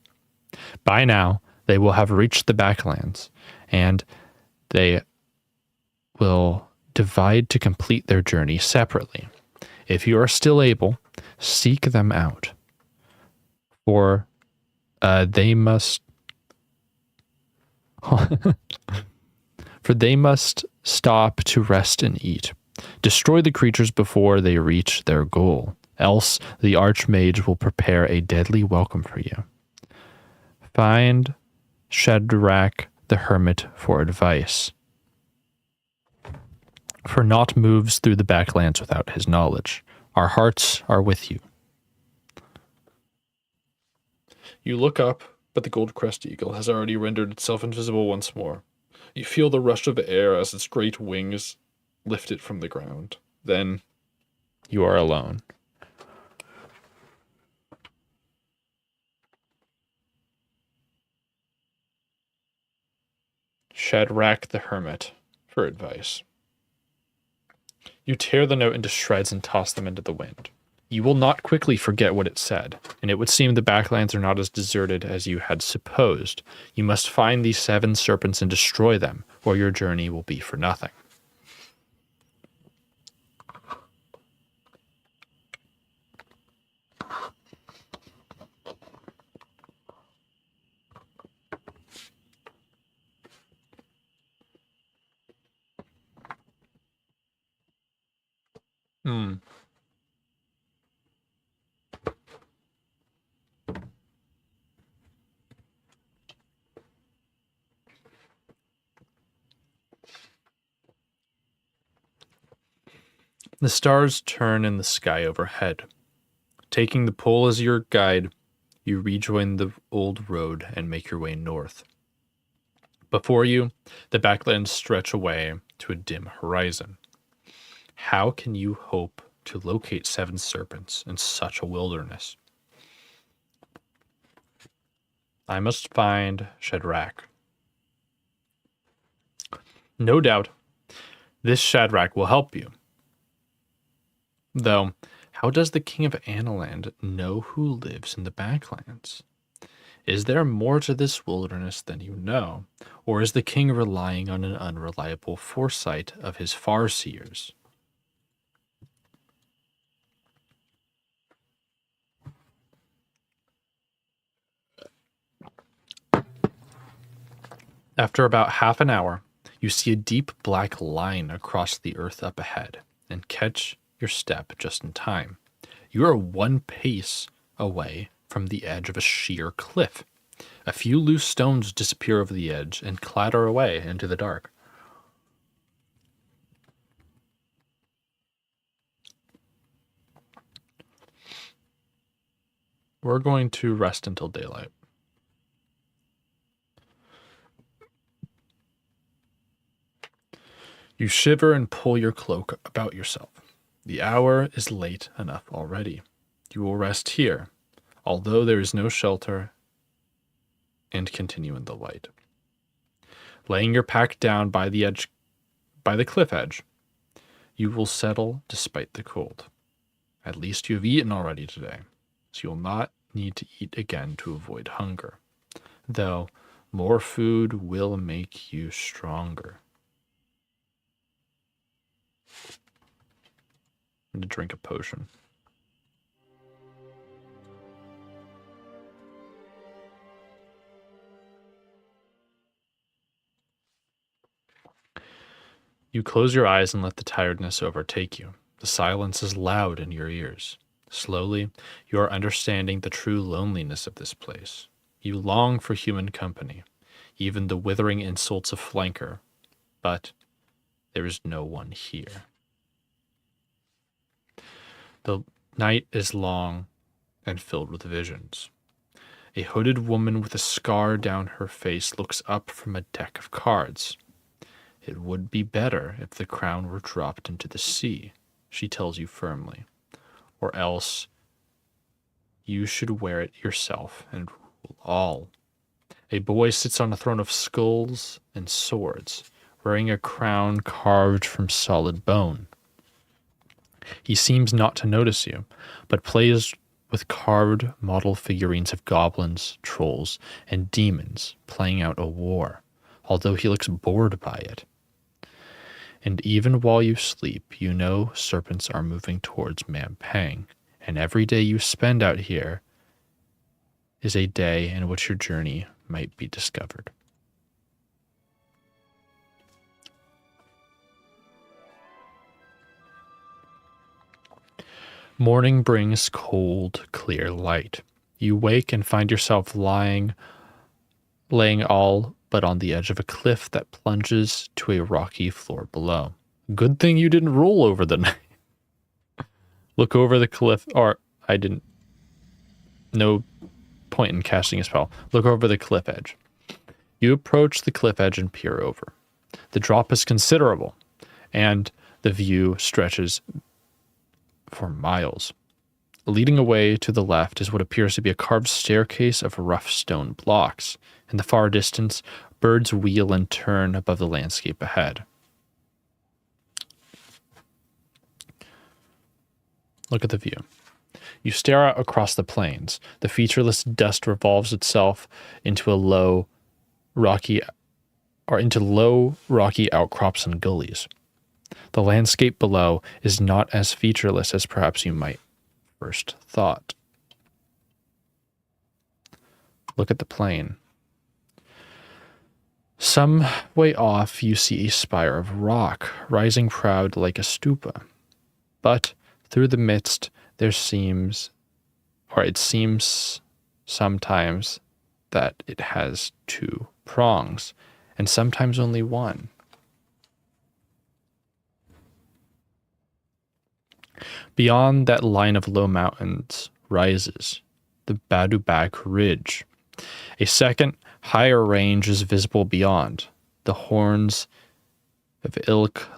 By now, they will have reached the backlands, and they will divide to complete their journey separately. If you are still able, seek them out, for they must stop to rest and eat. Destroy the creatures before they reach their goal, else the Archmage will prepare a deadly welcome for you. Find Shadrach the Hermit for advice, for naught moves through the backlands without his knowledge. Our hearts are with you. You look up, but the gold crest eagle has already rendered itself invisible once more. You feel the rush of air as its great wings lift it from the ground. Then you are alone. Shadrach the Hermit for advice. You tear the note into shreds and toss them into the wind. You will not quickly forget what it said, and it would seem the backlands are not as deserted as you had supposed. You must find these 7 serpents and destroy them, or your journey will be for nothing. The stars turn in the sky overhead. Taking the pole as your guide, you rejoin the old road and make your way north. Before you, the backlands stretch away to a dim horizon. How can you hope to locate 7 serpents in such a wilderness? I must find Shadrach. No doubt, this Shadrach will help you. Though, how does the king of Analand know who lives in the backlands? Is there more to this wilderness than you know, or is the king relying on an unreliable foresight of his farseers? After about half an hour, you see a deep black line across the earth up ahead and catch your step just in time. You are 1 pace away from the edge of a sheer cliff. A few loose stones disappear over the edge and clatter away into the dark. We're going to rest until daylight. You shiver and pull your cloak about yourself. The hour is late enough already. You will rest here, although there is no shelter, and continue in the light. Laying your pack down by the cliff edge, you will settle despite the cold. At least you have eaten already today, so you will not need to eat again to avoid hunger. Though more food will make you stronger. I'm going to drink a potion. You close your eyes and let the tiredness overtake you. The silence is loud in your ears. Slowly, you are understanding the true loneliness of this place. You long for human company, even the withering insults of flanker, but there is no one here. The night is long and filled with visions. A hooded woman with a scar down her face looks up from a deck of cards. It would be better if the crown were dropped into the sea, she tells you firmly, or else you should wear it yourself and rule all. A boy sits on a throne of skulls and swords, wearing a crown carved from solid bone. He seems not to notice you, but plays with carved model figurines of goblins, trolls, and demons playing out a war, although he looks bored by it. And even while you sleep, you know serpents are moving towards Mampang, and every day you spend out here is a day in which your journey might be discovered. Morning brings cold, clear light. You wake and find yourself laying all but on the edge of a cliff that plunges to a rocky floor below. Good thing you didn't roll over the night. Look over the cliff, or I didn't. No point in casting a spell. Look over the cliff edge. You approach the cliff edge and peer over. The drop is considerable, and the view stretches for miles. Leading away to the left is what appears to be a carved staircase of rough stone blocks. In the far distance, Birds wheel and turn above the landscape ahead. Look at the view. You stare out across the plains. The featureless dust revolves itself into low, rocky outcrops and gullies. The landscape below is not as featureless as perhaps you might first thought. Look at the plain. Some way off, you see a spire of rock, rising proud like a stupa. But through the midst, it seems sometimes that it has two prongs, and sometimes only one. Beyond that line of low mountains rises the Badubak Ridge. A second, higher range is visible beyond, the horns of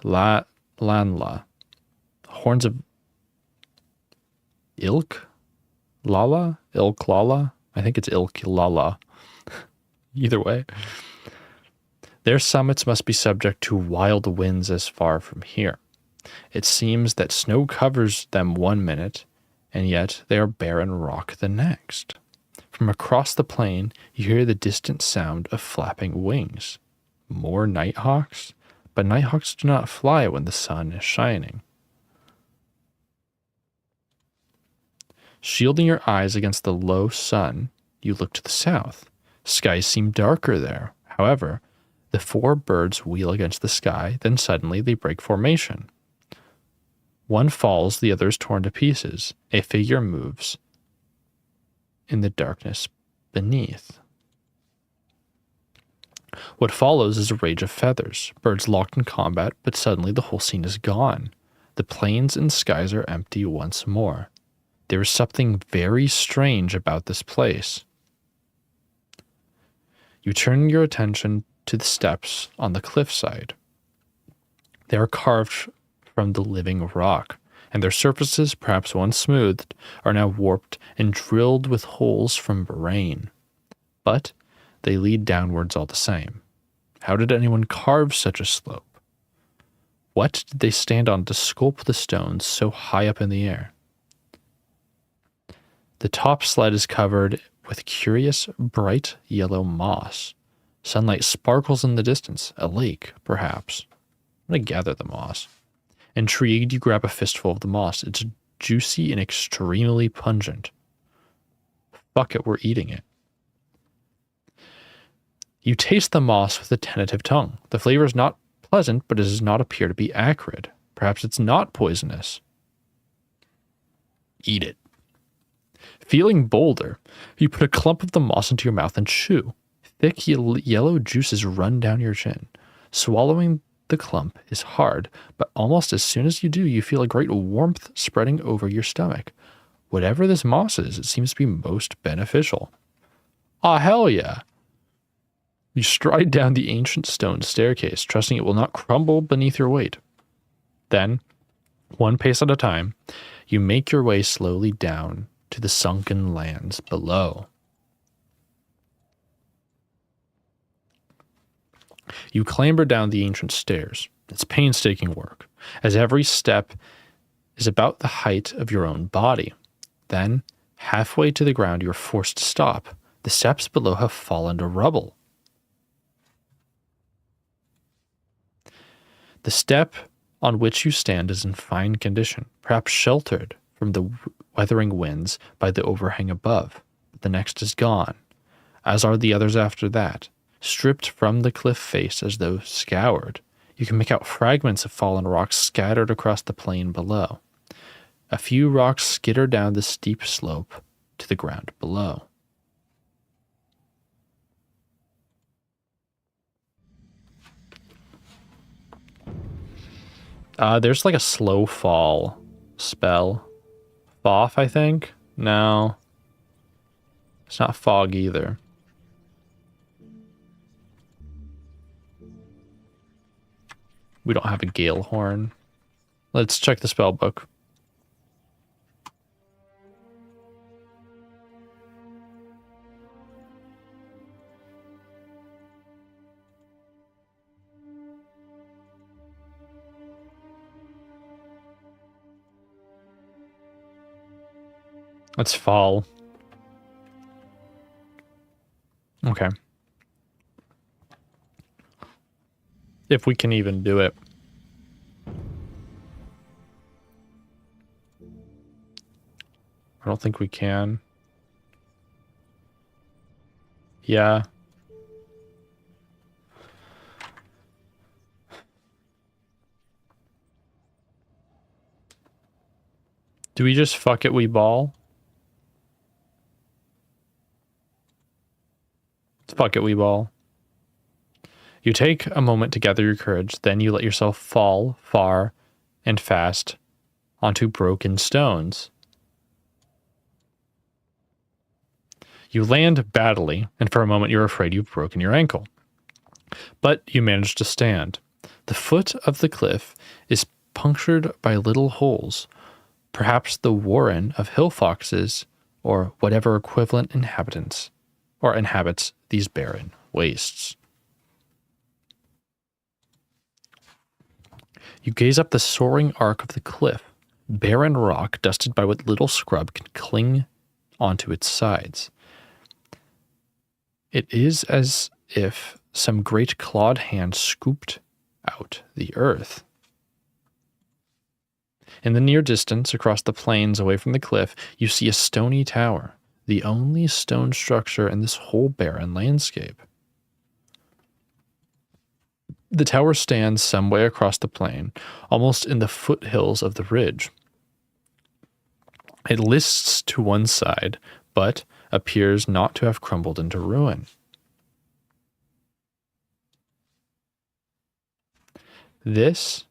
Lanla. Horns of Ilk Lala? I think it's Ilk Lala. Either way. Their summits must be subject to wild winds as far from here. It seems that snow covers them 1 minute, and yet they are barren rock the next. From across the plain, you hear the distant sound of flapping wings. More nighthawks? But nighthawks do not fly when the sun is shining. Shielding your eyes against the low sun, you look to the south. Skies seem darker there. However, the 4 birds wheel against the sky, then suddenly they break formation. One falls, the other is torn to pieces. A figure moves in the darkness beneath. What follows is a rage of feathers, birds locked in combat, but suddenly the whole scene is gone. The plains and skies are empty once more. There is something very strange about this place. You turn your attention to the steps on the cliffside. They are carved from the living rock, and their surfaces, perhaps once smoothed, are now warped and drilled with holes from rain. But they lead downwards all the same. How did anyone carve such a slope? What did they stand on to sculpt the stones so high up in the air? The top sled is covered with curious, bright yellow moss. Sunlight sparkles in the distance, a lake, perhaps. I'm going to gather the moss. Intrigued, you grab a fistful of the moss. It's juicy and extremely pungent. Fuck it, we're eating it. You taste the moss with a tentative tongue. The flavor is not pleasant, but it does not appear to be acrid. Perhaps it's not poisonous. Eat it. Feeling bolder, you put a clump of the moss into your mouth and chew. Thick yellow juices run down your chin. Swallowing the clump is hard, but almost as soon as you do, you feel a great warmth spreading over your stomach. Whatever this moss is, it seems to be most beneficial. Ah, hell yeah! You stride down the ancient stone staircase, trusting it will not crumble beneath your weight. Then, one pace at a time, you make your way slowly down to the sunken lands below. You clamber down the ancient stairs. It's painstaking work, as every step is about the height of your own body. Then, halfway to the ground, you are forced to stop. The steps below have fallen to rubble. The step on which you stand is in fine condition, perhaps sheltered from the weathering winds by the overhang above. But the next is gone, as are the others after that. Stripped from the cliff face as though scoured, you can make out fragments of fallen rocks scattered across the plain below. A few rocks skitter down the steep slope to the ground below. There's like a slow fall spell. Foff, I think? No. It's not fog either. We don't have a gale horn. Let's check the spell book. Let's fall. Okay. If we can even do it. I don't think we can. Yeah. Do we just fuck it, we ball? Fuck it, we ball. You take a moment to gather your courage, then you let yourself fall far and fast onto broken stones. You land badly, and for a moment you're afraid you've broken your ankle. But you manage to stand. The foot of the cliff is punctured by little holes, perhaps the warren of hill foxes or whatever equivalent inhabits these barren wastes. You gaze up the soaring arc of the cliff, barren rock dusted by what little scrub can cling onto its sides. It is as if some great clawed hand scooped out the earth. In the near distance, across the plains away from the cliff, you see a stony tower, the only stone structure in this whole barren landscape. The tower stands some way across the plain, almost in the foothills of the ridge. It lists to one side, but appears not to have crumbled into ruin. This,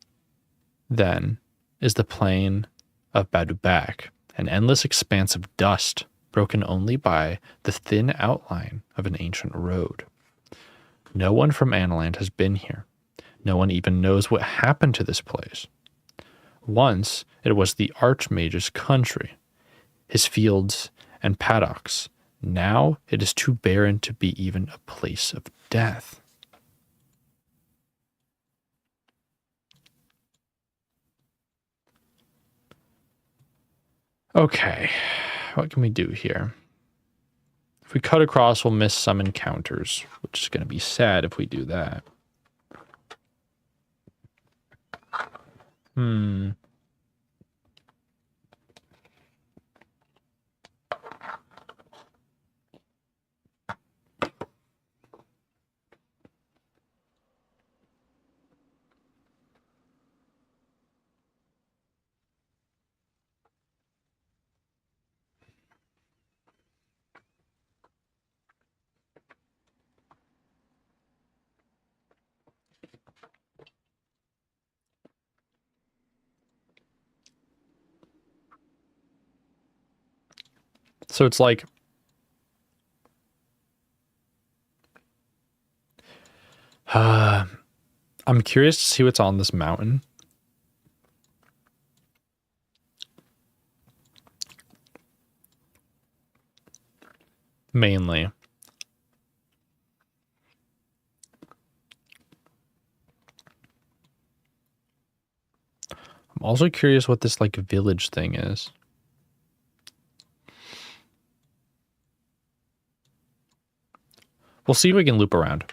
then, is the plain of Badubak, an endless expanse of dust, broken only by the thin outline of an ancient road. No one from Analand has been here. No one even knows what happened to this place. Once, it was the Archmage's country, his fields and paddocks. Now, it is too barren to be even a place of death. Okay, what can we do here? If we cut across, we'll miss some encounters, which is going to be sad if we do that. So it's like, I'm curious to see what's on this mountain. Mainly. I'm also curious what this like village thing is. We'll see if we can loop around.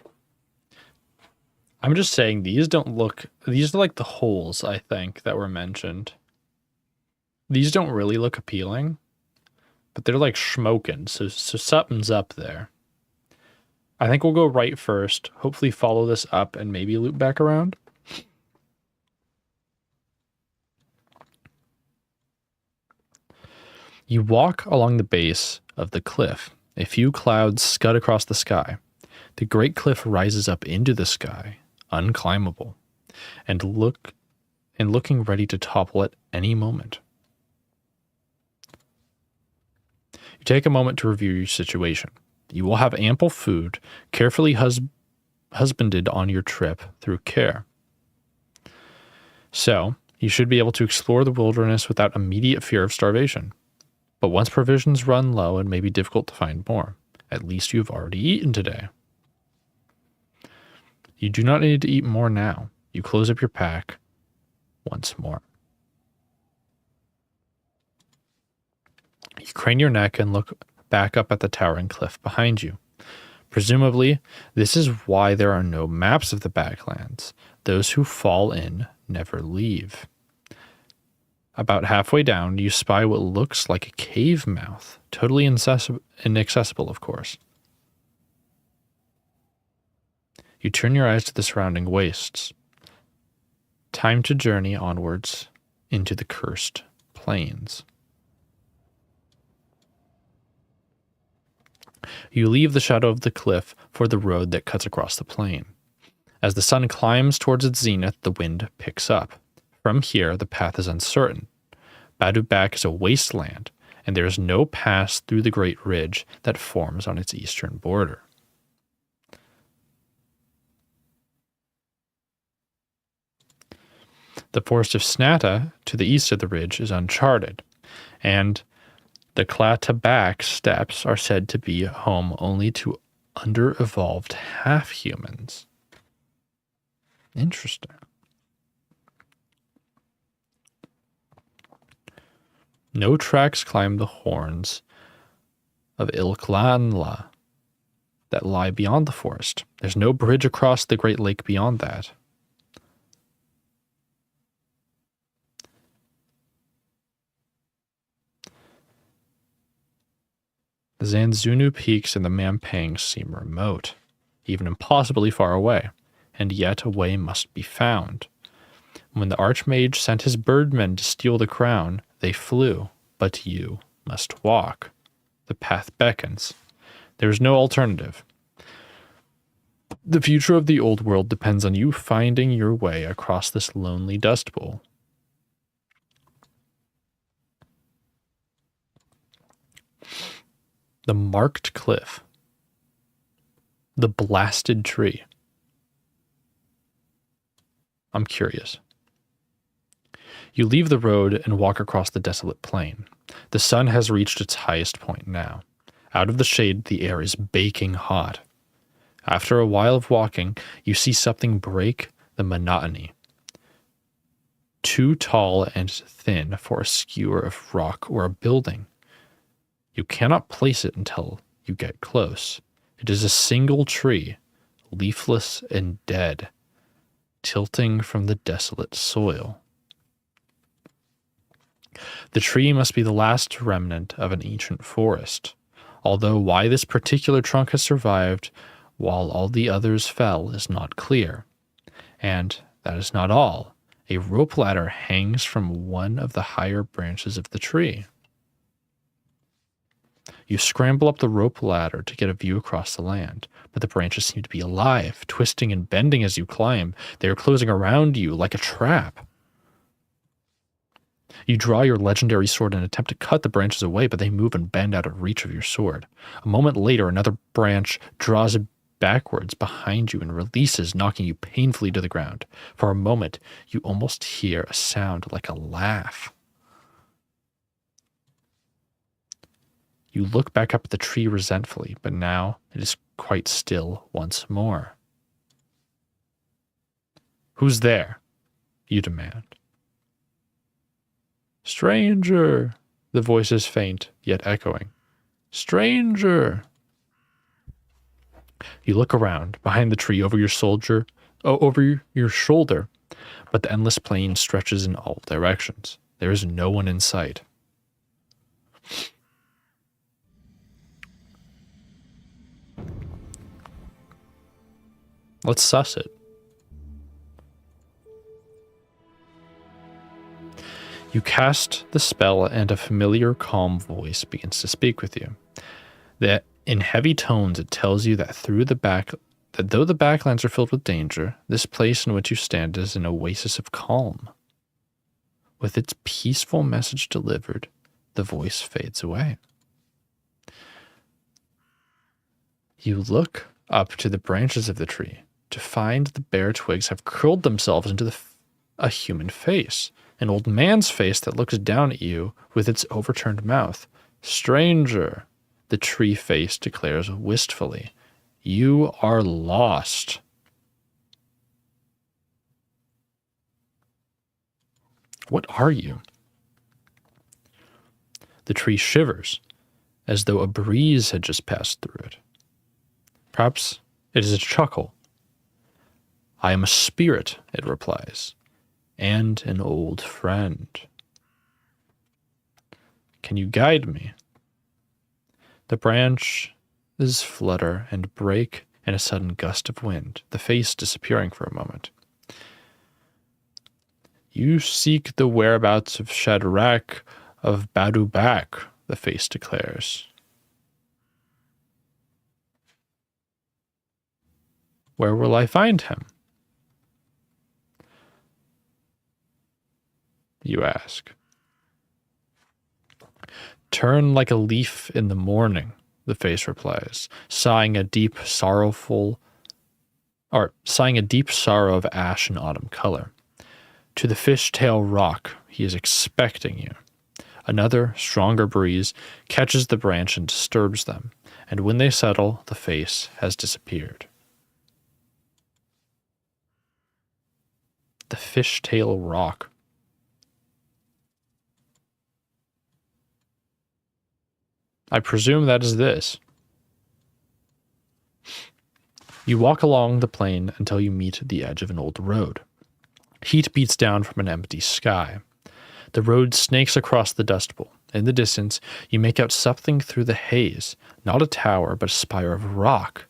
I'm just saying these don't look, these are like the holes, I think, that were mentioned. These don't really look appealing, but they're like smoking, so something's up there. I think we'll go right first, hopefully follow this up and maybe loop back around. You walk along the base of the cliff. A few clouds scud across the sky. The great cliff rises up into the sky, unclimbable, and looking ready to topple at any moment. You take a moment to review your situation. You will have ample food, carefully husbanded on your trip through care. So, you should be able to explore the wilderness without immediate fear of starvation. But once provisions run low, it may be difficult to find more. At least you've already eaten today. You do not need to eat more now. You close up your pack once more. You crane your neck and look back up at the towering cliff behind you. Presumably, this is why there are no maps of the Backlands. Those who fall in never leave. About halfway down, you spy what looks like a cave mouth, totally inaccessible, of course. You turn your eyes to the surrounding wastes. Time to journey onwards into the cursed plains. You leave the shadow of the cliff for the road that cuts across the plain. As the sun climbs towards its zenith, the wind picks up. From here, the path is uncertain. Badubak is a wasteland, and there is no pass through the great ridge that forms on its eastern border. The forest of Snatta, to the east of the ridge, is uncharted, and the Klatabak steppes are said to be home only to under-evolved half-humans. Interesting. No tracks climb the horns of Ilklanla that lie beyond the forest. There's no bridge across the Great Lake beyond that. The Zanzunu peaks and the Mampangs seem remote, even impossibly far away, and yet a way must be found. When the Archmage sent his birdmen to steal the crown, they flew, but you must walk. The path beckons. There is no alternative. The future of the old world depends on you finding your way across this lonely dust bowl. The marked cliff. The blasted tree. I'm curious. You leave the road and walk across the desolate plain. The sun has reached its highest point now. Out of the shade, the air is baking hot. After a while of walking, you see something break the monotony. Too tall and thin for a skewer of rock or a building. You cannot place it until you get close. It is a single tree, leafless and dead, tilting from the desolate soil. The tree must be the last remnant of an ancient forest, although why this particular trunk has survived while all the others fell is not clear. And that is not all. A rope ladder hangs from one of the higher branches of the tree. You scramble up the rope ladder to get a view across the land, but the branches seem to be alive, twisting and bending as you climb. They are closing around you like a trap. You draw your legendary sword and attempt to cut the branches away, but they move and bend out of reach of your sword. A moment later, another branch draws backwards behind you and releases, knocking you painfully to the ground. For a moment, you almost hear a sound like a laugh. You look back up at the tree resentfully, but now it is quite still once more. "Who's there?" you demand. "Stranger," the voice is faint, yet echoing. "Stranger." You look around, behind the tree, over your shoulder, but the endless plain stretches in all directions. There is no one in sight. Let's suss it. You cast the spell and a familiar, calm voice begins to speak with you. That in heavy tones it tells you that though the backlands are filled with danger, this place in which you stand is an oasis of calm. With its peaceful message delivered, the voice fades away. You look up to the branches of the tree to find the bare twigs have curled themselves into a human face, an old man's face that looks down at you with its overturned mouth. "Stranger," the tree face declares wistfully, "you are lost." What are you? The tree shivers, as though a breeze had just passed through it. Perhaps it is a chuckle. I am a spirit, it replies, and an old friend. Can you guide me? The branches flutter and break in a sudden gust of wind, the face disappearing for a moment. You seek the whereabouts of Shadrach of Badubak, the face declares. Where will I find him? You ask. Turn like a leaf in the morning, the face replies, sighing a deep sorrow of ash and autumn color. To the fishtail rock, he is expecting you. Another, stronger breeze catches the branch and disturbs them, and when they settle, the face has disappeared. The fishtail rock. I presume that is this. You walk along the plain until you meet the edge of an old road. Heat beats down from an empty sky. The road snakes across the dust bowl. In the distance, you make out something through the haze, not a tower, but a spire of rock.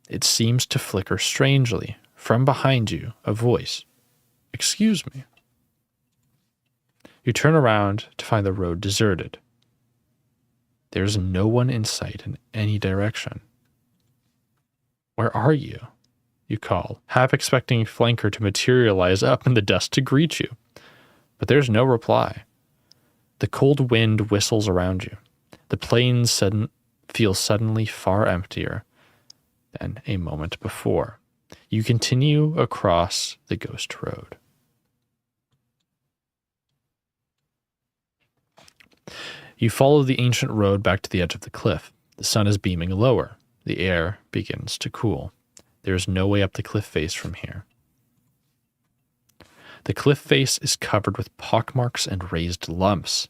It seems to flicker strangely. From behind you, a voice. Excuse me. You turn around to find the road deserted. There's no one in sight in any direction. Where are you? You call, half expecting flanker to materialize up in the dust to greet you. But there's no reply. The cold wind whistles around you. The plains feel suddenly far emptier than a moment before. You continue across the ghost road. You follow the ancient road back to the edge of the cliff. The sun is beaming lower. The air begins to cool. There is no way up the cliff face from here. The cliff face is covered with pockmarks and raised lumps,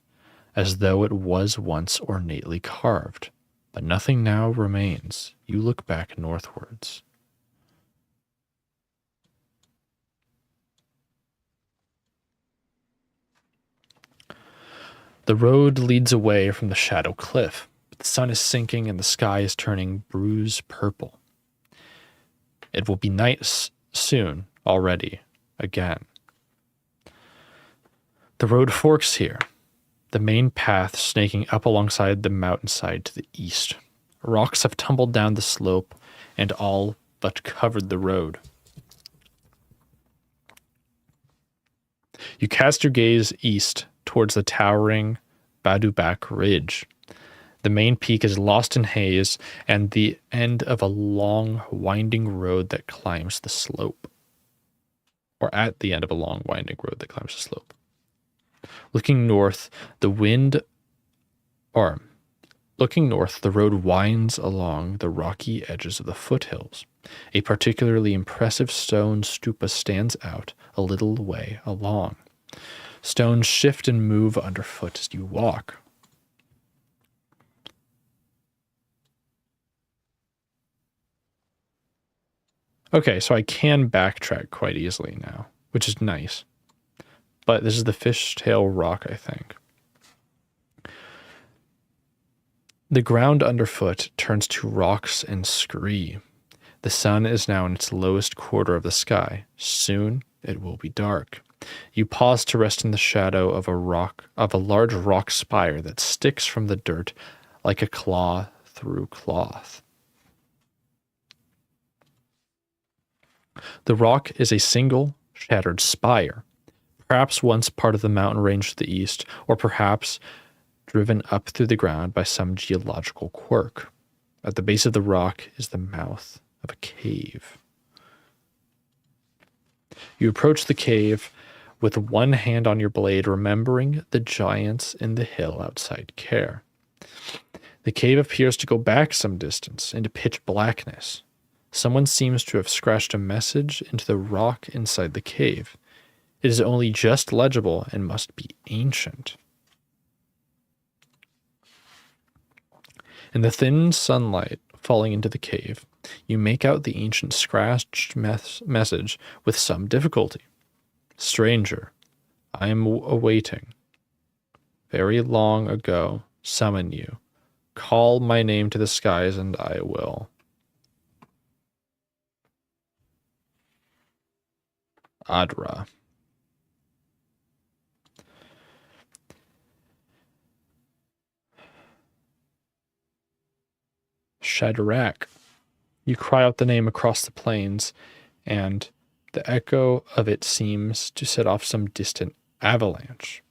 as though it was once ornately carved. But nothing now remains. You look back northwards. The road leads away from the shadow cliff. The sun is sinking and the sky is turning bruise purple. It will be night soon already again. The road forks here, the main path snaking up alongside the mountainside to the east. Rocks have tumbled down the slope and all but covered the road. You cast your gaze east towards the towering Badubak Ridge. The main peak is lost in haze and the end of a long, winding road that climbs the slope. Or at the end of a long, winding road that climbs the slope. Looking north, the road winds along the rocky edges of the foothills. A particularly impressive stone stupa stands out a little way along. Stones shift and move underfoot as you walk. Okay, so I can backtrack quite easily now, which is nice. But this is the fishtail rock, I think. The ground underfoot turns to rocks and scree. The sun is now in its lowest quarter of the sky. Soon it will be dark. You pause to rest in the shadow of a large rock spire that sticks from the dirt like a claw through cloth. The rock is a single shattered spire, perhaps once part of the mountain range to the east, or perhaps driven up through the ground by some geological quirk. At the base of the rock is the mouth of a cave. You approach the cave with one hand on your blade, remembering the giants in the hill outside Care. The cave appears to go back some distance into pitch blackness. Someone seems to have scratched a message into the rock inside the cave. It is only just legible and must be ancient. In the thin sunlight falling into the cave, you make out the ancient scratched message with some difficulty. Stranger, I am awaiting. Very long ago, summon you. Call my name to the skies and I will. Adra. Shadrach. You cry out the name across the plains, and the echo of it seems to set off some distant avalanche.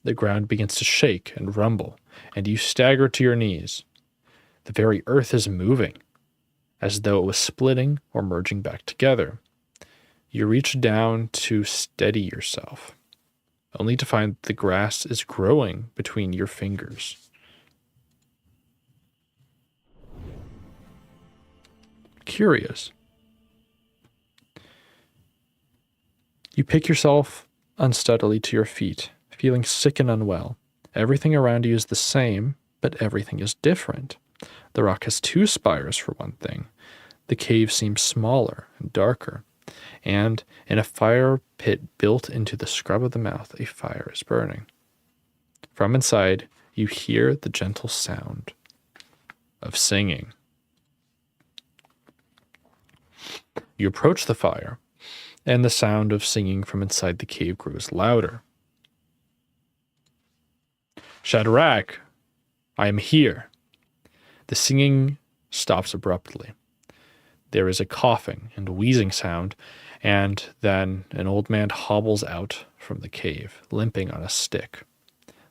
The ground begins to shake and rumble, and you stagger to your knees. The very earth is moving, as though it was splitting or merging back together. You reach down to steady yourself, only to find the grass is growing between your fingers. Curious. You pick yourself unsteadily to your feet, feeling sick and unwell. Everything around you is the same, but everything is different. The rock has two spires, for one thing. The cave seems smaller and darker, and in a fire pit built into the scrub of the mouth, a fire is burning. From inside, you hear the gentle sound of singing. You approach the fire, and the sound of singing from inside the cave grows louder. Shadrach, I am here. The singing stops abruptly. There is a coughing and wheezing sound, and then an old man hobbles out from the cave, limping on a stick.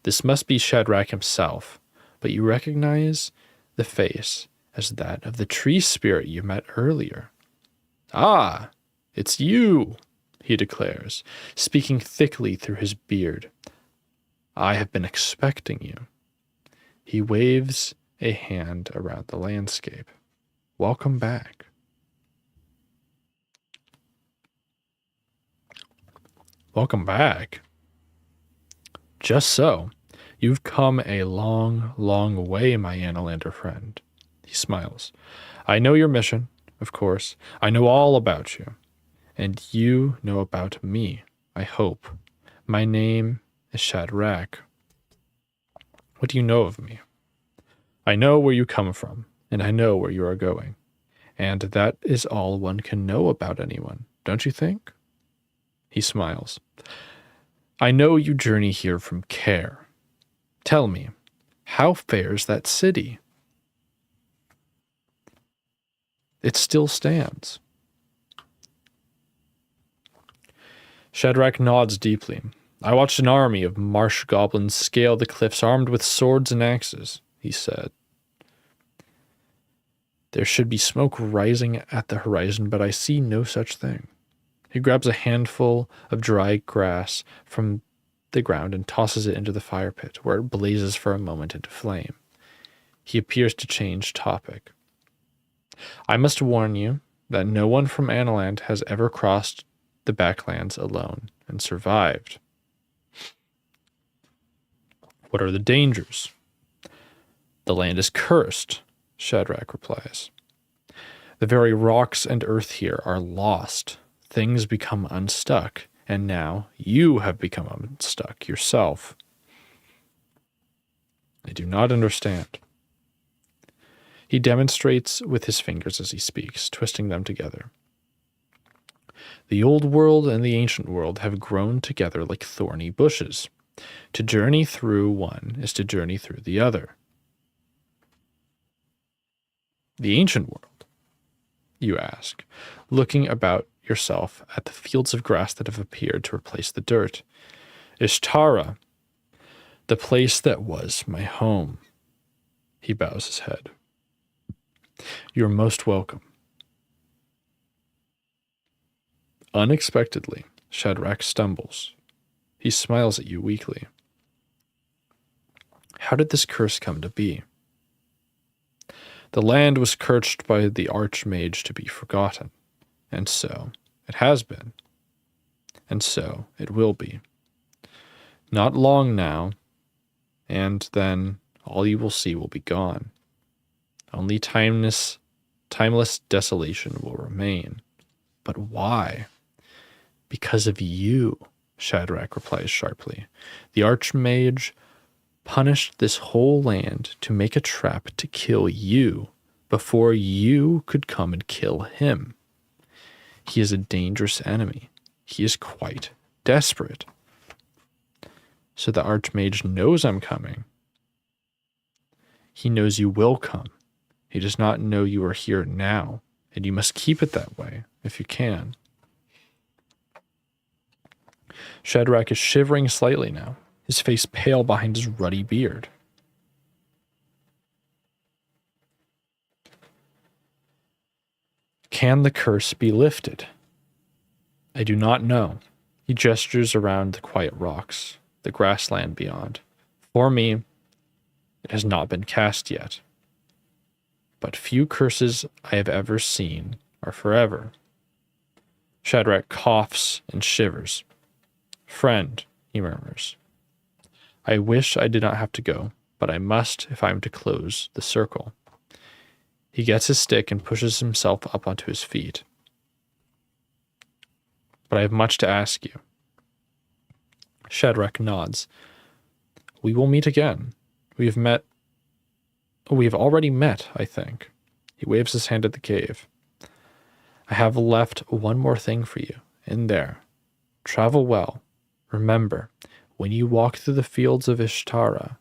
This must be Shadrach himself, but you recognize the face as that of the tree spirit you met earlier. Ah, it's you, he declares, speaking thickly through his beard. I have been expecting you. He waves a hand around the landscape. Welcome back. Welcome back. Just so. You've come a long, long way, my Analander friend. He smiles. I know your mission, of course. I know all about you. And you know about me, I hope. My name is Shadrach. What do you know of me? I know where you come from, and I know where you are going. And that is all one can know about anyone, don't you think? He smiles. I know you journey here from Care. Tell me, how fares that city? It still stands. Shadrach nods deeply. I watched an army of marsh goblins scale the cliffs armed with swords and axes, he said. There should be smoke rising at the horizon, but I see no such thing. He grabs a handful of dry grass from the ground and tosses it into the fire pit, where it blazes for a moment into flame. He appears to change topic. I must warn you that no one from Analand has ever crossed the backlands alone and survived. What are the dangers? The land is cursed, Shadrach replies. The very rocks and earth here are lost. Things become unstuck, and now you have become unstuck yourself. I do not understand. He demonstrates with his fingers as he speaks, twisting them together. The old world and the ancient world have grown together like thorny bushes. To journey through one is to journey through the other. The ancient world, you ask, looking about yourself at the fields of grass that have appeared to replace the dirt. Ishtara, the place that was my home. He bows his head. You're most welcome. Unexpectedly, Shadrach stumbles. He smiles at you weakly. How did this curse come to be? The land was cursed by the Archmage to be forgotten, and so it has been, and so it will be. Not long now, and then all you will see will be gone. Only timeless desolation will remain. But why? Because of you, Shadrach replies sharply. The Archmage punished this whole land to make a trap to kill you before you could come and kill him. He is a dangerous enemy. He is quite desperate. So the Archmage knows I'm coming. He knows you will come. He does not know you are here now, and you must keep it that way if you can. Shadrach is shivering slightly now, his face pale behind his ruddy beard. Can the curse be lifted? I do not know. He gestures around the quiet rocks, the grassland beyond. For me, it has not been cast yet. But few curses I have ever seen are forever. Shadrach coughs and shivers. Friend, he murmurs, I wish I did not have to go, but I must if I am to close the circle. He gets his stick and pushes himself up onto his feet. But I have much to ask you. Shadrach nods. We will meet again. We have already met, I think. He waves his hand at the cave. I have left one more thing for you, in there. Travel well. Remember, when you walk through the fields of Ishtara,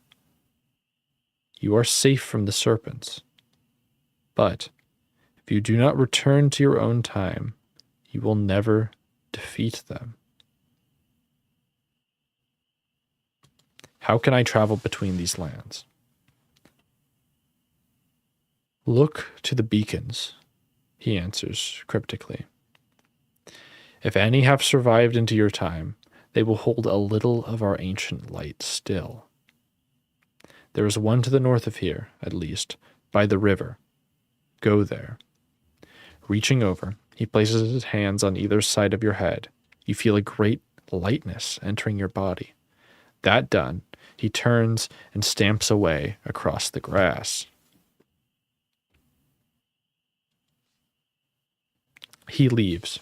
you are safe from the serpents. But if you do not return to your own time, you will never defeat them. How can I travel between these lands? Look to the beacons, he answers cryptically. If any have survived into your time, they will hold a little of our ancient light still. There is one to the north of here, at least, by the river. Go there. Reaching over, he places his hands on either side of your head. You feel a great lightness entering your body. That done, he turns and stamps away across the grass. He leaves.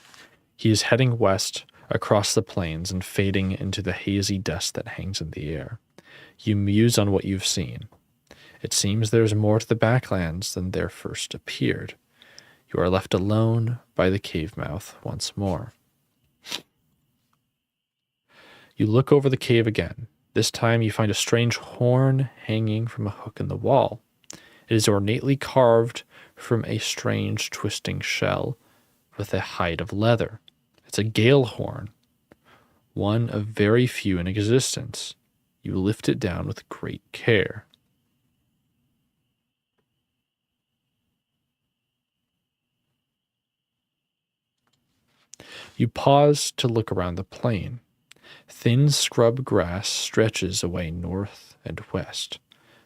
He is heading west across the plains and fading into the hazy dust that hangs in the air. You muse on what you've seen. It seems there's more to the backlands than there first appeared. You are left alone by the cave mouth once more. You look over the cave again. This time you find a strange horn hanging from a hook in the wall. It is ornately carved from a strange twisting shell with a hide of leather. It's a gale horn, one of very few in existence. You lift it down with great care. You pause to look around the plain. Thin scrub grass stretches away north and west.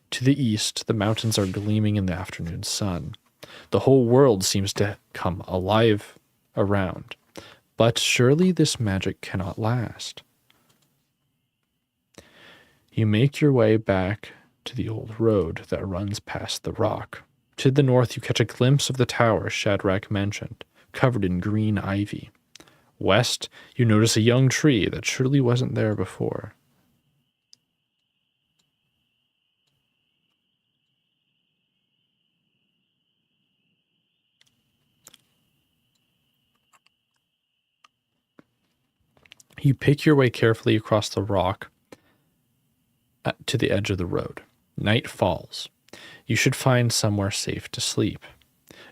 To the east, the mountains are gleaming in the afternoon sun. The whole world seems to come alive around. But surely this magic cannot last. You make your way back to the old road that runs past the rock. To the north, you catch a glimpse of the tower Shadrach mentioned, covered in green ivy. West, you notice a young tree that surely wasn't there before. You pick your way carefully across the rock to the edge of the road. Night falls. You should find somewhere safe to sleep.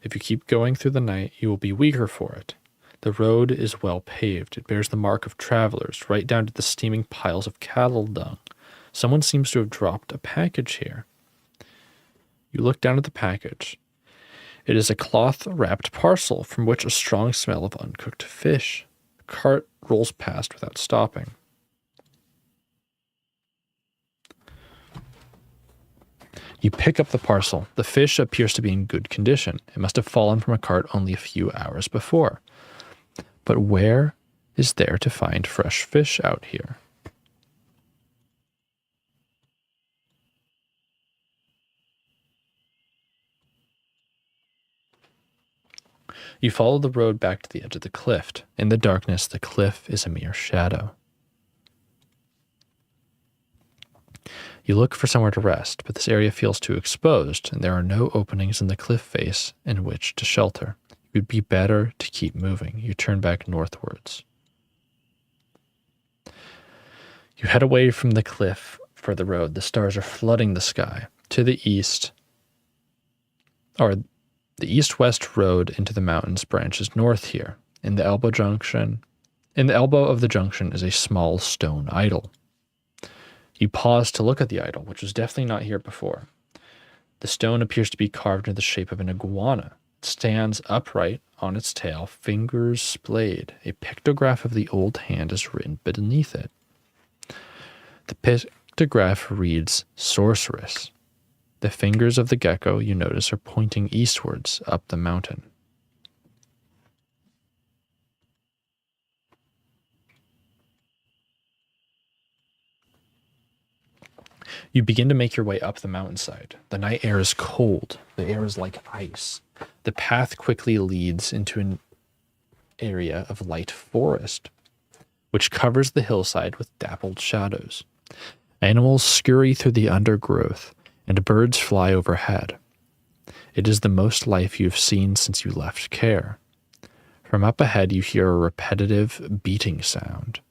If you keep going through the night, you will be weaker for it. The road is well paved. It bears the mark of travelers, right down to the steaming piles of cattle dung. Someone seems to have dropped a package here. You look down at the package. It is a cloth-wrapped parcel from which a strong smell of uncooked fish. The cart rolls past without stopping. You pick up the parcel. The fish appears to be in good condition. It must have fallen from a cart only a few hours before. But where is there to find fresh fish out here? You follow the road back to the edge of the cliff. In the darkness, the cliff is a mere shadow. You look for somewhere to rest, but this area feels too exposed, and there are no openings in the cliff face in which to shelter. It would be better to keep moving. You turn back northwards. You head away from the cliff for the road. The stars are flooding the sky. To the east, or the east-west road into the mountains branches north here. In the elbow of the junction is a small stone idol. You pause to look at the idol, which was definitely not here before. The stone appears to be carved into the shape of an iguana. It stands upright on its tail, fingers splayed. A pictograph of the old hand is written beneath it. The pictograph reads Sorceress. The fingers of the gecko, you notice, are pointing eastwards up the mountain. You begin to make your way up the mountainside. The night air is cold. The air is like ice. The path quickly leads into an area of light forest, which covers the hillside with dappled shadows. Animals scurry through the undergrowth, and birds fly overhead. It is the most life you have seen since you left Care. From up ahead, you hear a repetitive beating sound.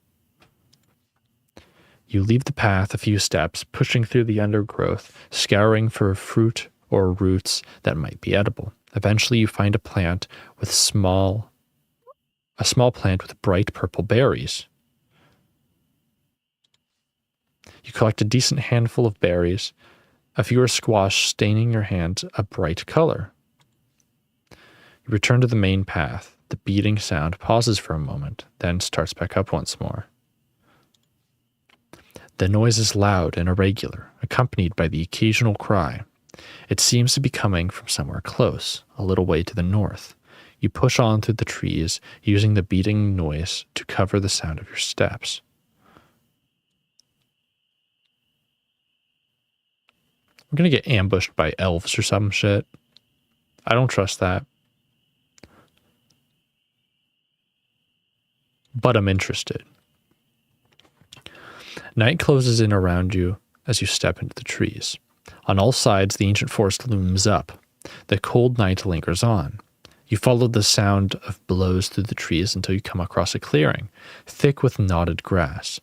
You leave the path a few steps, pushing through the undergrowth, scouring for fruit or roots that might be edible. Eventually, you find a small plant with bright purple berries. You collect a decent handful of berries. A few are squashed, staining your hands a bright color. You return to the main path. The beating sound pauses for a moment, then starts back up once more. The noise is loud and irregular, accompanied by the occasional cry. It seems to be coming from somewhere close, a little way to the north. You push on through the trees, using the beating noise to cover the sound of your steps. We're going to get ambushed by elves or some shit. I don't trust that. But I'm interested. Night closes in around you as you step into the trees. On all sides, the ancient forest looms up. The cold night lingers on. You follow the sound of blows through the trees until you come across a clearing, thick with knotted grass.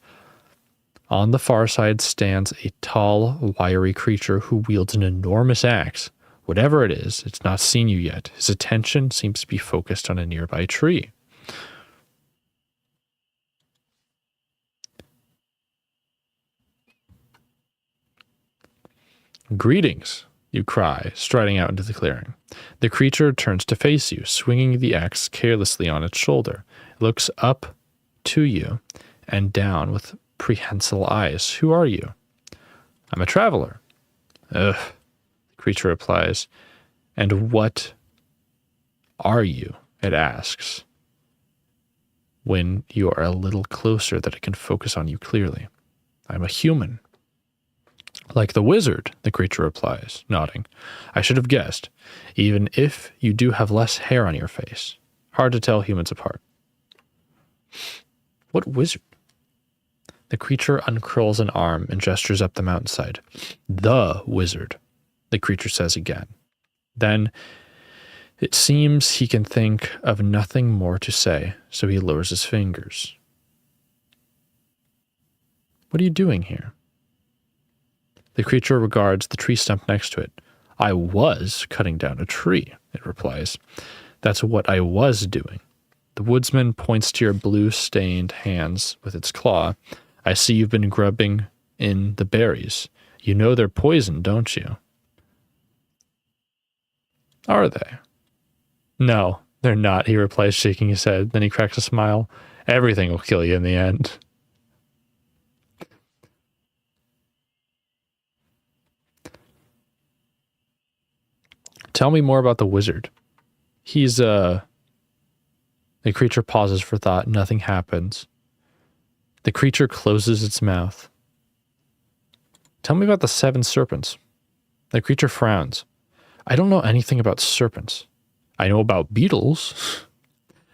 On the far side stands a tall, wiry creature who wields an enormous axe. Whatever it is, it's not seen you yet. His attention seems to be focused on a nearby tree. Greetings, you cry, striding out into the clearing. The creature turns to face you, swinging the axe carelessly on its shoulder. It looks up to you and down with prehensile eyes. Who are you? I'm a traveler. Ugh, the creature replies. And what are you? It asks, when you are a little closer that it can focus on you clearly. I'm a human. Like the wizard, the creature replies, nodding. I should have guessed, even if you do have less hair on your face. Hard to tell humans apart. What wizard? The creature uncurls an arm and gestures up the mountainside. The wizard, the creature says again. Then it seems he can think of nothing more to say, so he lowers his fingers. What are you doing here? The creature regards the tree stump next to it. I was cutting down a tree, it replies. That's what I was doing. The woodsman points to your blue-stained hands with its claw. I see you've been grubbing in the berries. You know they're poison, don't you? Are they? No, they're not, he replies, shaking his head. Then he cracks a smile. Everything will kill you in the end. Tell me more about the wizard. He's, The creature pauses for thought. Nothing happens. The creature closes its mouth. Tell me about the 7 serpents. The creature frowns. I don't know anything about serpents. I know about beetles.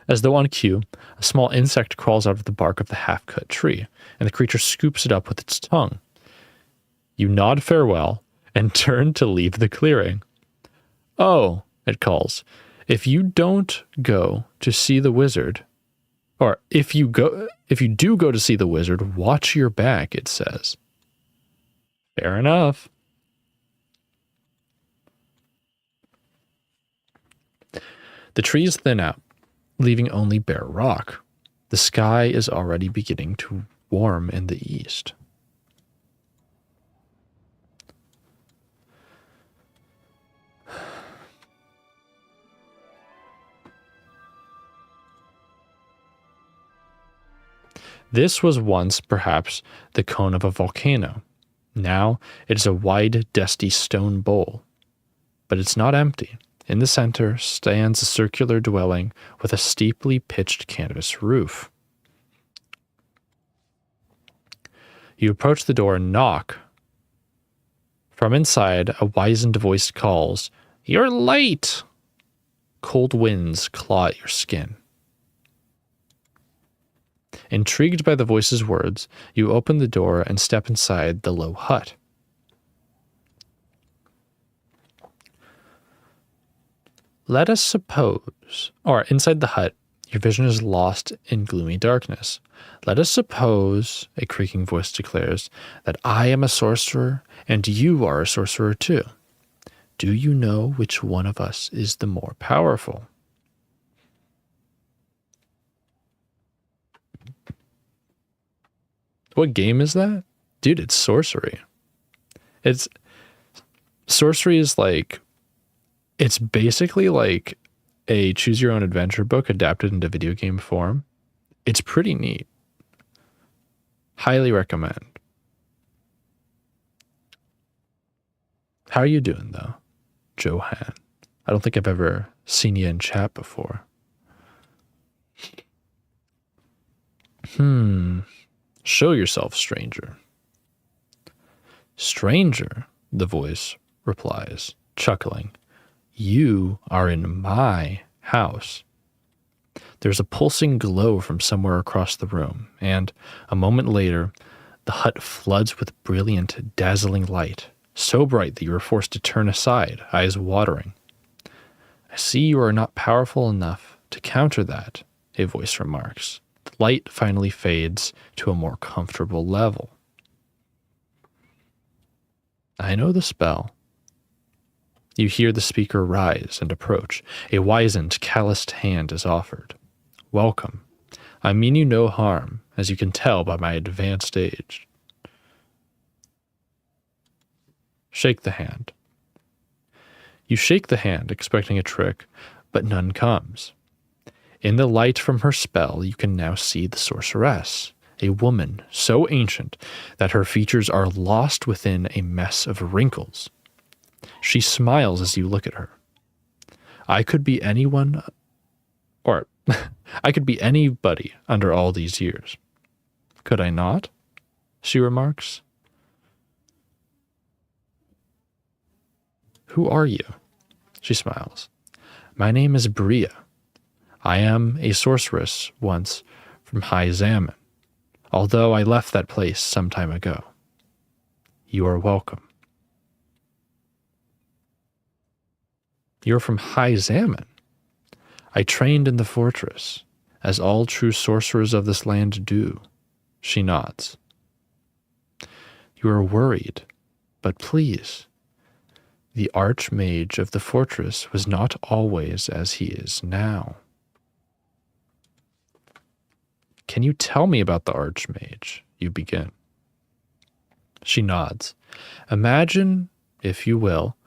As though on cue, a small insect crawls out of the bark of the half-cut tree, and the creature scoops it up with its tongue. You nod farewell and turn to leave the clearing. Oh, it calls. If you don't go to see the wizard, or if you do go to see the wizard, watch your back, it says. Fair enough. The trees thin out, leaving only bare rock. The sky is already beginning to warm in the east. This was once, perhaps, the cone of a volcano. Now it is a wide, dusty stone bowl. But it's not empty. In the center stands a circular dwelling with a steeply pitched canvas roof. You approach the door and knock. From inside, a wizened voice calls, "You're late!" Cold winds claw at your skin. Intrigued by the voice's words, you open the door and step inside the low hut. Let us suppose, or inside the hut, your vision is lost in gloomy darkness. Let us suppose, a creaking voice declares, that I am a sorcerer and you are a sorcerer too. Do you know which one of us is the more powerful? What game is that? Dude, it's Sorcery. Sorcery is like, it's basically like a choose your own adventure book adapted into video game form. It's pretty neat. Highly recommend. How are you doing though, Johan? I don't think I've ever seen you in chat before. Show yourself, stranger. Stranger, the voice replies, chuckling. You are in my house. There's a pulsing glow from somewhere across the room, and a moment later, the hut floods with brilliant, dazzling light, so bright that you are forced to turn aside, eyes watering. I see you are not powerful enough to counter that, a voice remarks. The light finally fades to a more comfortable level. I know the spell. You hear the speaker rise and approach. A wizened, calloused hand is offered. Welcome. I mean you no harm, as you can tell by my advanced age. Shake the hand. You shake the hand, expecting a trick, but none comes. In the light from her spell, you can now see the sorceress, a woman so ancient that her features are lost within a mess of wrinkles. She smiles as you look at her. I could be anyone, or I could be anybody under all these years. Could I not? She remarks. Who are you? She smiles. My name is Bria. I am a sorceress once from High Zaman, although I left that place some time ago. You are welcome. You're from High Zaman. I trained in the fortress, as all true sorcerers of this land do. She nods. You are worried, but please. The archmage of the fortress was not always as he is now. Can you tell me about the archmage? You begin. She nods. Imagine, if you will,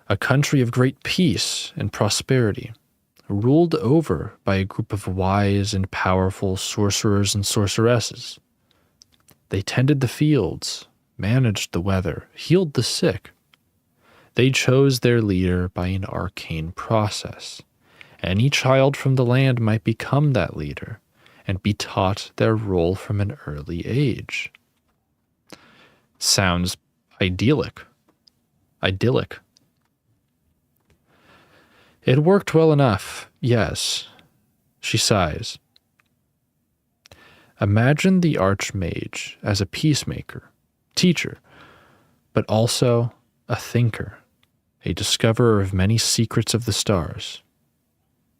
a country of great peace and prosperity, ruled over by a group of wise and powerful sorcerers and sorceresses. They tended the fields, managed the weather, healed the sick. They chose their leader by an arcane process. Any child from the land might become that leader and be taught their role from an early age. Sounds idyllic. It worked well enough, yes. She sighs. Imagine the Archmage as a peacemaker, teacher, but also a thinker, a discoverer of many secrets of the stars.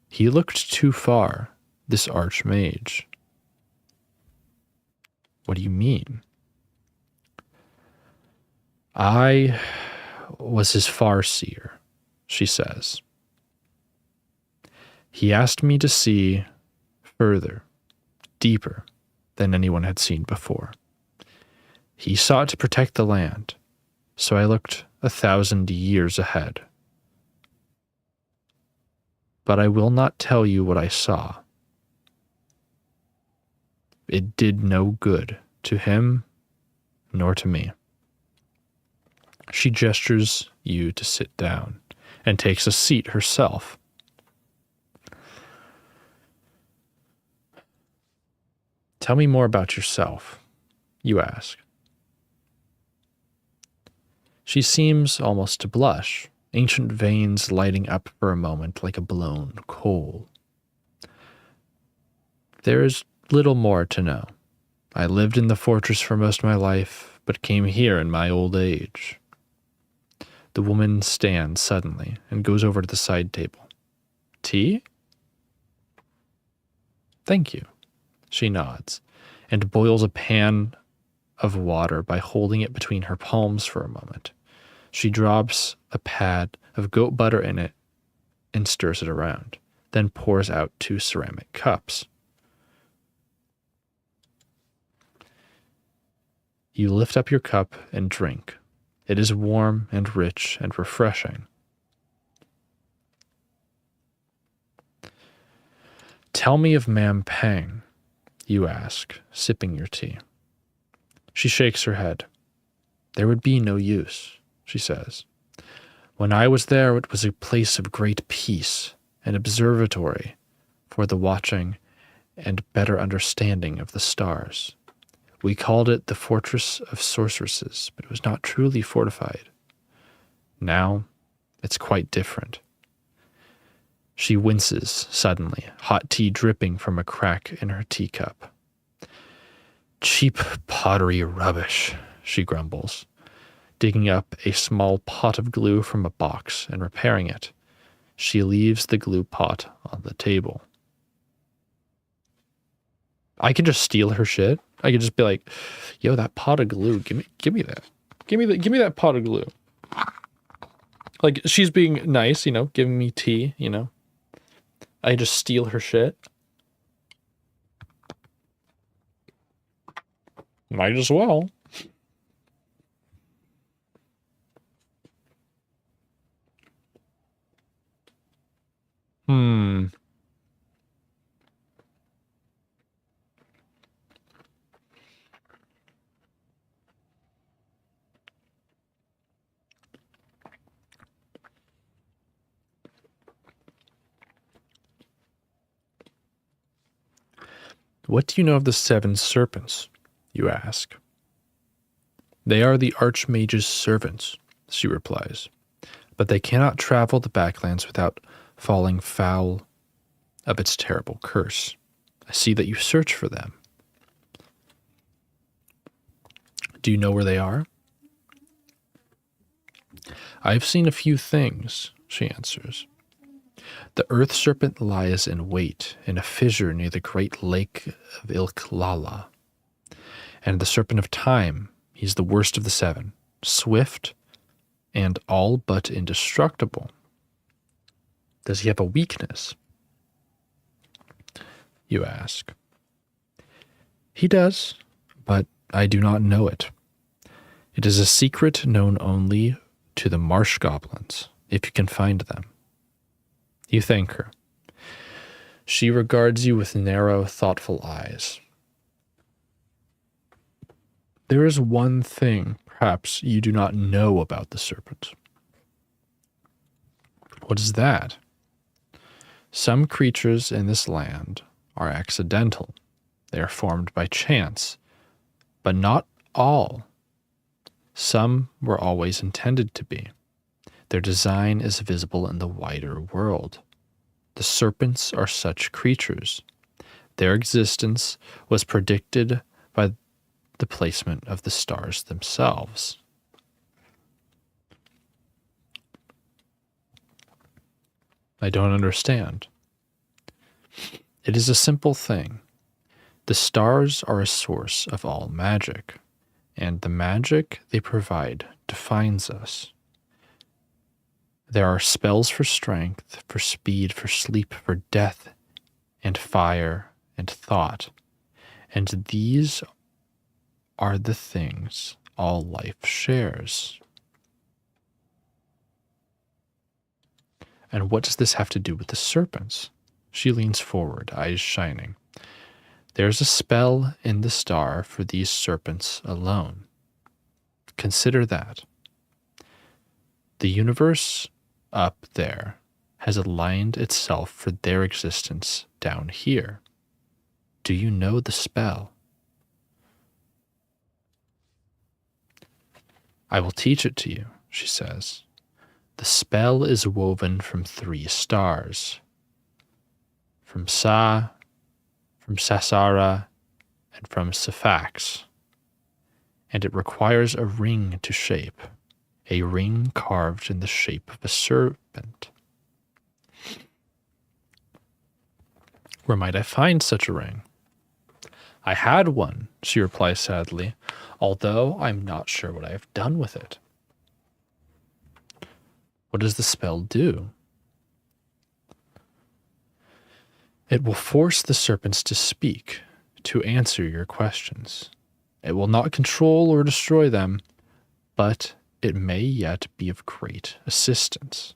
He looked too far, this Archmage. What do you mean? I was his farseer, she says. He asked me to see further, deeper than anyone had seen before. He sought to protect the land, so I looked 1,000 years ahead. But I will not tell you what I saw. It did no good to him nor to me. She gestures you to sit down and takes a seat herself. Tell me more about yourself, you ask. She seems almost to blush, ancient veins lighting up for a moment like a blown coal. There is little more to know. I lived in the fortress for most of my life, but came here in my old age. The woman stands suddenly and goes over to the side table. Tea? Thank you. She nods and boils a pan of water by holding it between her palms for a moment. She drops a pad of goat butter in it and stirs it around, then pours out 2 ceramic cups. You lift up your cup and drink. It is warm and rich and refreshing. Tell me of Mam Pang, you ask, sipping your tea. She shakes her head. There would be no use, she says. When I was there, it was a place of great peace, an observatory for the watching and better understanding of the stars. We called it the Fortress of Sorceresses, but it was not truly fortified. Now, it's quite different. She winces suddenly, hot tea dripping from a crack in her teacup. Cheap pottery rubbish, she grumbles, digging up a small pot of glue from a box and repairing it. She leaves the glue pot on the table. I could just steal her shit. I could just be like, yo, that pot of glue, give me that. Give me that pot of glue. Like, she's being nice, giving me tea, I just steal her shit. Might as well. What do you know of the 7 serpents, you ask? They are the Archmage's servants, she replies, but they cannot travel the backlands without falling foul of its terrible curse. I see that you search for them. Do you know where they are? I've seen a few things, she answers. The earth serpent lies in wait in a fissure near the great lake of Ilklala. And the serpent of time, he's the worst of the 7, swift and all but indestructible. Does he have a weakness? You ask. He does, but I do not know it. It is a secret known only to the marsh goblins, if you can find them. You thank her. She regards you with narrow, thoughtful eyes. There is one thing, perhaps, you do not know about the serpent. What is that? Some creatures in this land are accidental. They are formed by chance, but not all. Some were always intended to be. Their design is visible in the wider world. The serpents are such creatures. Their existence was predicted by the placement of the stars themselves. I don't understand. It is a simple thing. The stars are a source of all magic, and the magic they provide defines us. There are spells for strength, for speed, for sleep, for death, and fire, and thought. And these are the things all life shares. And what does this have to do with the serpents? She leans forward, eyes shining. There's a spell in the star for these serpents alone. Consider that. The universe up there has aligned itself for their existence down here. Do you know the spell? I will teach it to you, she says. The spell is woven from 3 stars. From Sa, from Sassara, and from Sephax. And it requires a ring to shape, a ring carved in the shape of a serpent. Where might I find such a ring? I had one, she replies sadly, although I'm not sure what I have done with it. What does the spell do? It will force the serpents to speak, to answer your questions. It will not control or destroy them, but it may yet be of great assistance.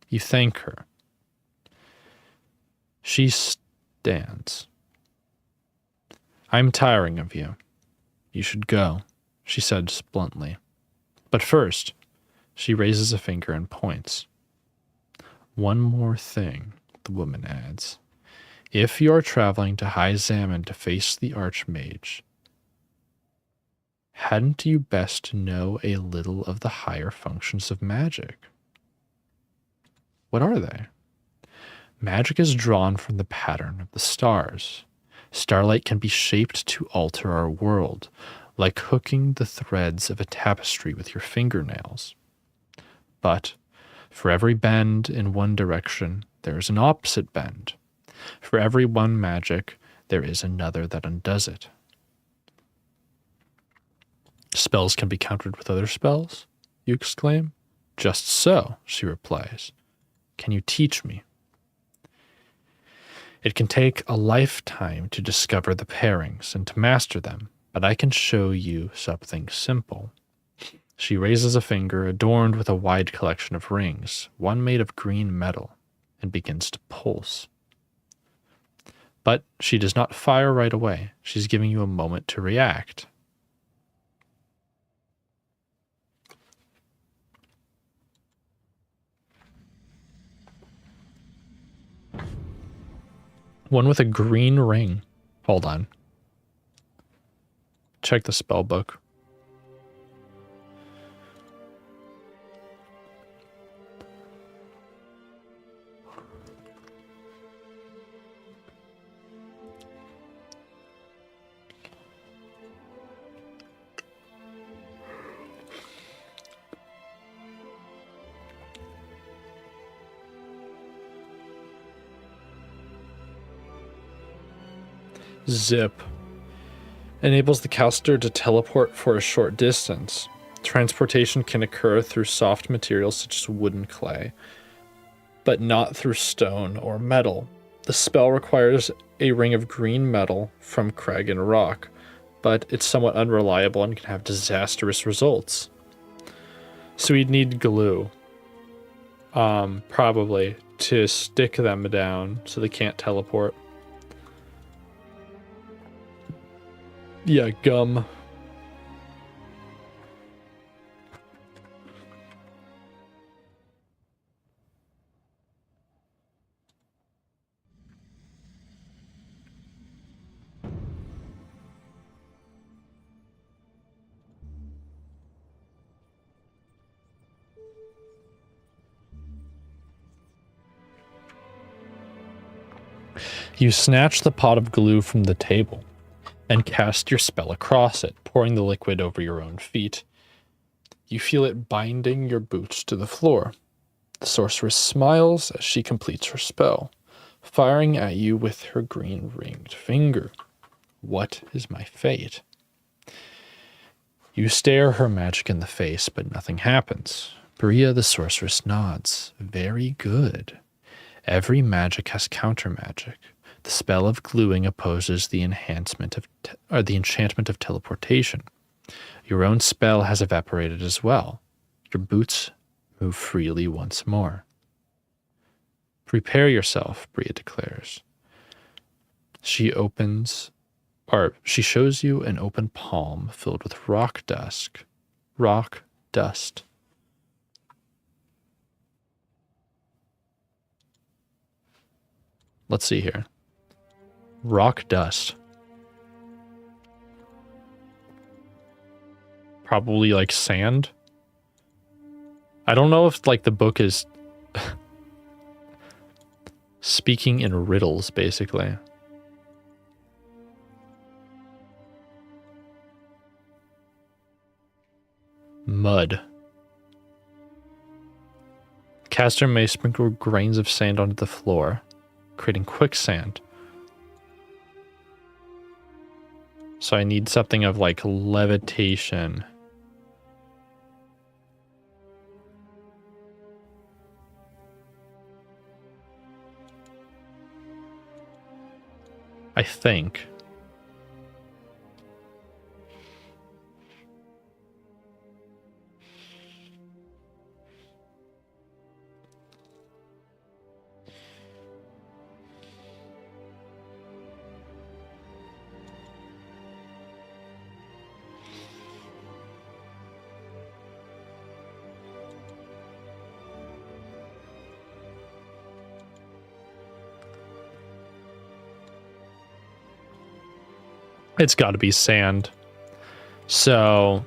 You thank her. She stands. I'm tiring of you. You should go, she says bluntly. But first, she raises a finger and points. One more thing, the woman adds. If you are traveling to High Zaman to face the Archmage, hadn't you best know a little of the higher functions of magic? What are they? Magic is drawn from the pattern of the stars. Starlight can be shaped to alter our world, like hooking the threads of a tapestry with your fingernails. But for every bend in one direction, there is an opposite bend. For every one magic, there is another that undoes it. Spells can be countered with other spells, you exclaim. Just so, she replies. Can you teach me? It can take a lifetime to discover the pairings and to master them, but I can show you something simple. She raises a finger adorned with a wide collection of rings, one made of green metal, and begins to pulse. But she does not fire right away. She's giving you a moment to react. One with a green ring. Hold on. Check the spell book. Zip. Enables the caster to teleport for a short distance. Transportation can occur through soft materials such as wood and clay, but not through stone or metal. The spell requires a ring of green metal from crag and rock, but it's somewhat unreliable and can have disastrous results. So we'd need glue, probably, to stick them down so they can't teleport. Yeah, gum. You snatch the pot of glue from the table and cast your spell across it, pouring the liquid over your own feet. You feel it binding your boots to the floor. The sorceress smiles as she completes her spell, firing at you with her green ringed finger. What is my fate? You stare her magic in the face, but nothing happens. Bria the sorceress nods. Very good. Every magic has counter magic. The spell of gluing opposes the enchantment of teleportation. Your own spell has evaporated as well. Your boots move freely once more. Prepare yourself, Bria declares. She shows you an open palm filled with rock dust. Rock dust. Let's see here. Rock dust. Probably like sand. I don't know if like the book is speaking in riddles, basically. Mud. Caster may sprinkle grains of sand onto the floor, creating quicksand. So I need something of like levitation. I think. It's got to be sand. So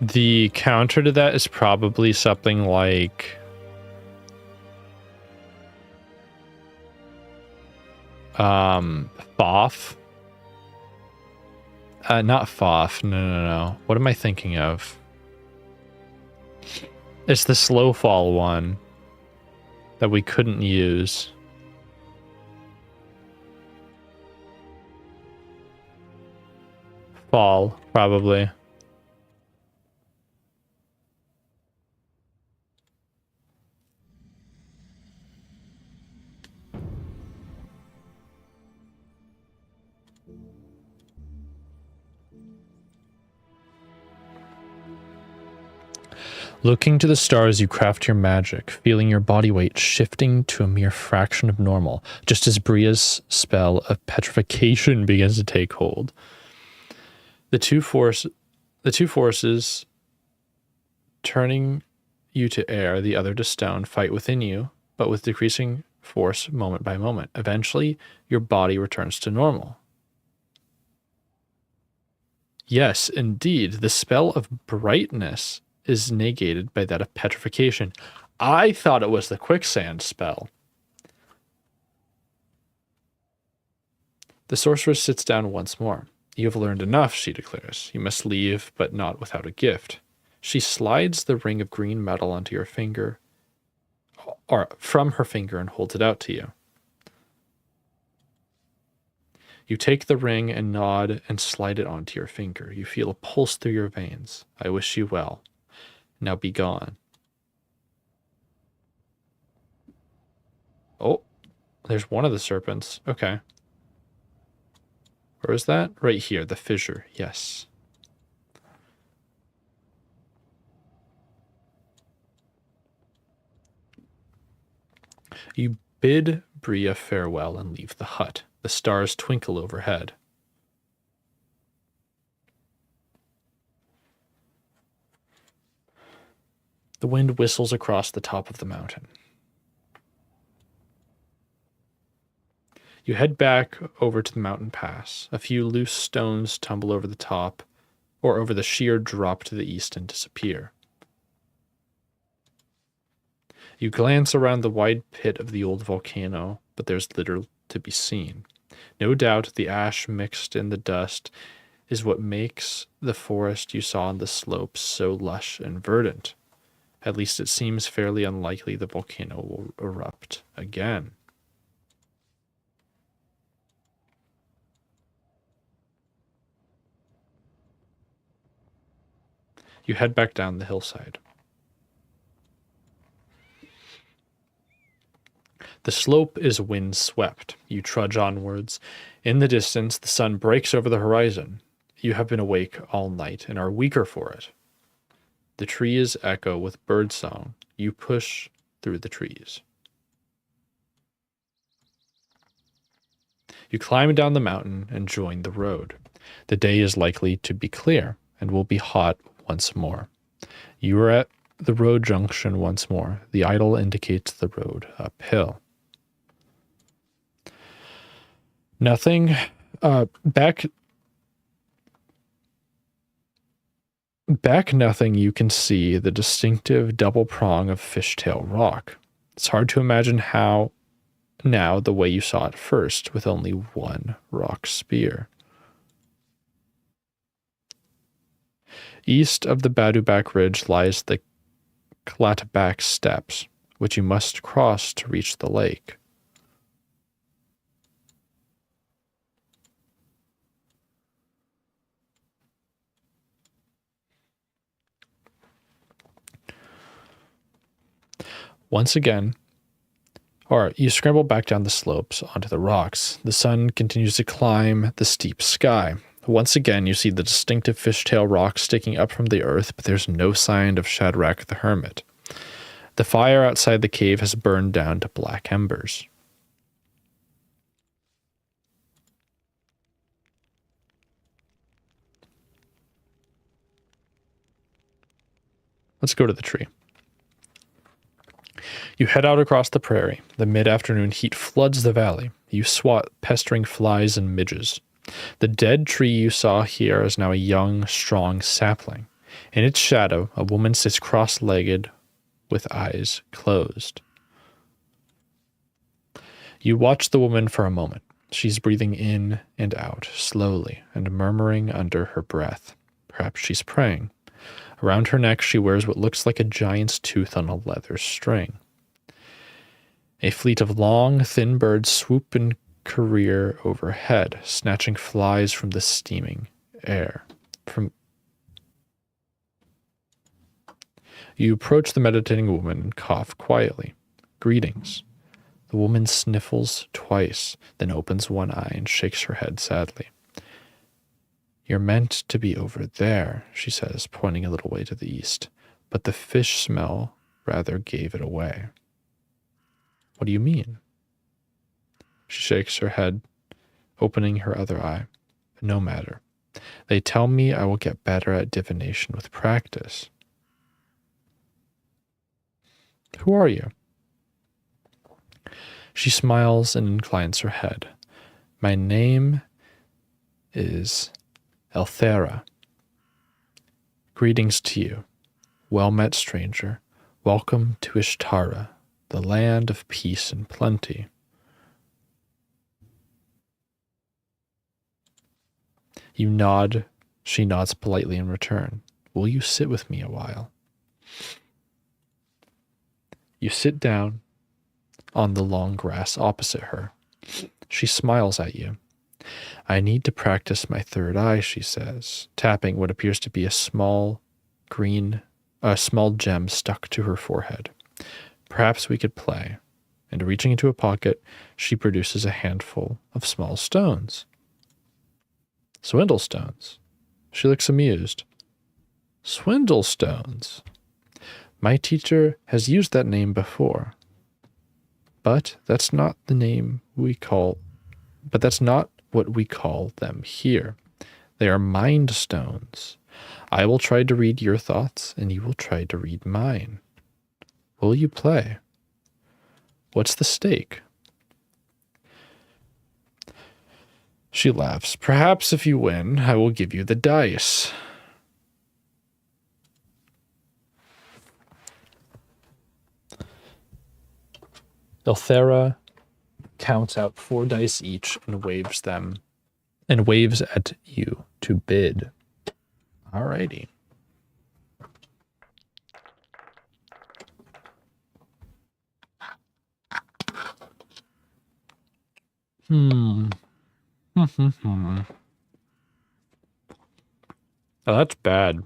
the counter to that is probably something like Foff. Not Foff. No. What am I thinking of? It's the slow fall one that we couldn't use. Fall, probably. Looking to the stars, you craft your magic, feeling your body weight shifting to a mere fraction of normal, just as Bria's spell of petrification begins to take hold. The two forces, turning you to air, the other to stone, fight within you, but with decreasing force moment by moment. Eventually, your body returns to normal. Yes, indeed, the spell of brightness is negated by that of petrification. I thought it was the quicksand spell. The sorceress sits down once more. You have learned enough, she declares. You must leave, but not without a gift. She slides the ring of green metal onto your finger, or from her finger, and holds it out to you. You take the ring and nod and slide it onto your finger. You feel a pulse through your veins. I wish you well. Now be gone. Oh, there's one of the serpents. Okay. Where is that? Right here, the fissure. Yes. You bid Bria farewell and leave the hut. The stars twinkle overhead. The wind whistles across the top of the mountain. You head back over to the mountain pass. A few loose stones tumble over the top, or over the sheer drop to the east and disappear. You glance around the wide pit of the old volcano, but there's little to be seen. No doubt the ash mixed in the dust is what makes the forest you saw on the slopes so lush and verdant. At least it seems fairly unlikely the volcano will erupt again. You head back down the hillside. The slope is wind-swept. You trudge onwards. In the distance, the sun breaks over the horizon. You have been awake all night and are weaker for it. The trees echo with birdsong. You push through the trees. You climb down the mountain and join the road. The day is likely to be clear and will be hot once more. You are at the road junction once more. The idol indicates the road uphill. Nothing. Back nothing, you can see the distinctive double prong of fishtail rock. It's hard to imagine how now the way you saw it first, with only one rock spear. East of the Badubak Ridge lies the Klatbak Steppes, which you must cross to reach the lake. Once again, you scramble back down the slopes onto the rocks. The sun continues to climb the steep sky. Once again, you see the distinctive fishtail rock sticking up from the earth, but there's no sign of Shadrach the Hermit. The fire outside the cave has burned down to black embers. Let's go to the tree. You head out across the prairie. The mid-afternoon heat floods the valley. You swat pestering flies and midges. The dead tree you saw here is now a young, strong sapling. In its shadow, a woman sits cross-legged with eyes closed. You watch the woman for a moment. She's breathing in and out, slowly, and murmuring under her breath. Perhaps she's praying. Around her neck, she wears what looks like a giant's tooth on a leather string. A fleet of long, thin birds swoop and career overhead, snatching flies from the steaming air. You approach the meditating woman and cough quietly. Greetings. The woman sniffles twice, then opens one eye and shakes her head sadly. You're meant to be over there, she says, pointing a little way to the east, but the fish smell rather gave it away. What do you mean? She shakes her head, opening her other eye. No matter. They tell me I will get better at divination with practice. Who are you? She smiles and inclines her head. My name is Elthera. Greetings to you. Well met, stranger. Welcome to Ishtara, the land of peace and plenty. You nod. She nods politely in return. Will you sit with me a while? You sit down on the long grass opposite her. She smiles at you. I need to practice my third eye, she says, tapping what appears to be a small gem stuck to her forehead. Perhaps we could play. And reaching into a pocket, she produces a handful of small stones. Swindle stones. She looks amused. Swindle stones. My teacher has used that name before. But that's not what we call them here. They are mind stones. I will try to read your thoughts, and you will try to read mine. Will you play? What's the stake? She laughs. Perhaps if you win, I will give you the dice. Elthera counts out 4 dice each and waves at you to bid. Alrighty. Oh, that's bad.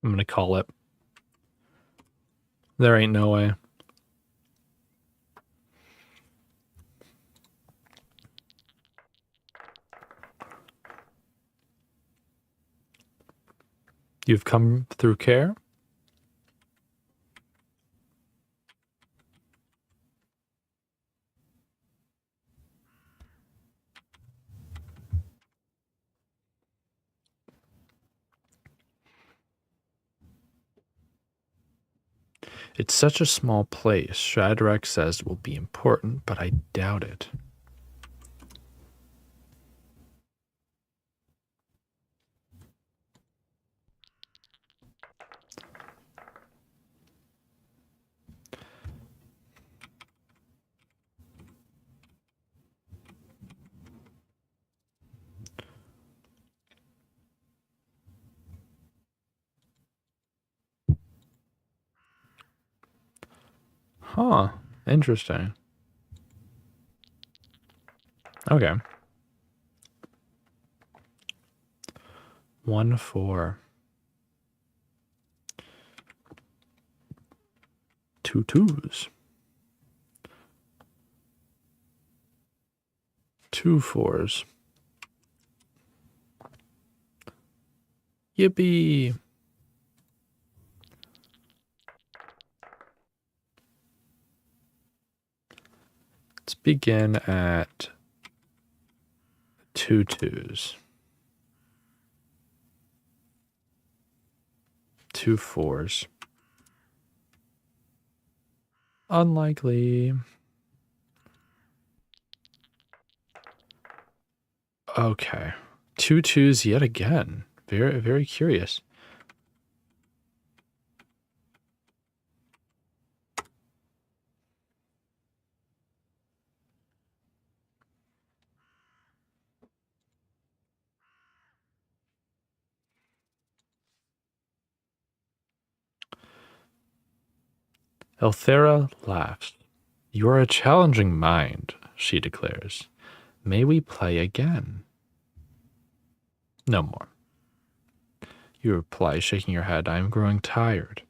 I'm going to call it. There ain't no way. You've come through care? It's such a small place. Shadrach says it will be important, but I doubt it. Huh. Interesting. Okay. 1-4. 2 2s. 2 4s. Yippee. Let's begin at 2 2s. 2 4s. Unlikely. Okay. 2 2s yet again. Very, very curious. Elthera laughs. You are a challenging mind, she declares. May we play again? No more. You reply, shaking your head. I am growing tired.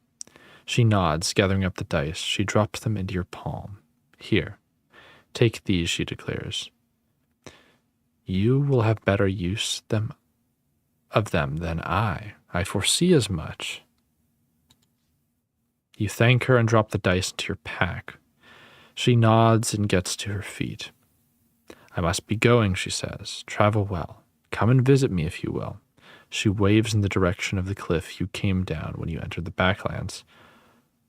She nods, gathering up the dice. She drops them into your palm. Here, take these, she declares. You will have better use of them than I. I foresee as much. You thank her and drop the dice into your pack. She nods and gets to her feet. I must be going, she says. Travel well. Come and visit me if you will. She waves in the direction of the cliff you came down when you entered the backlands,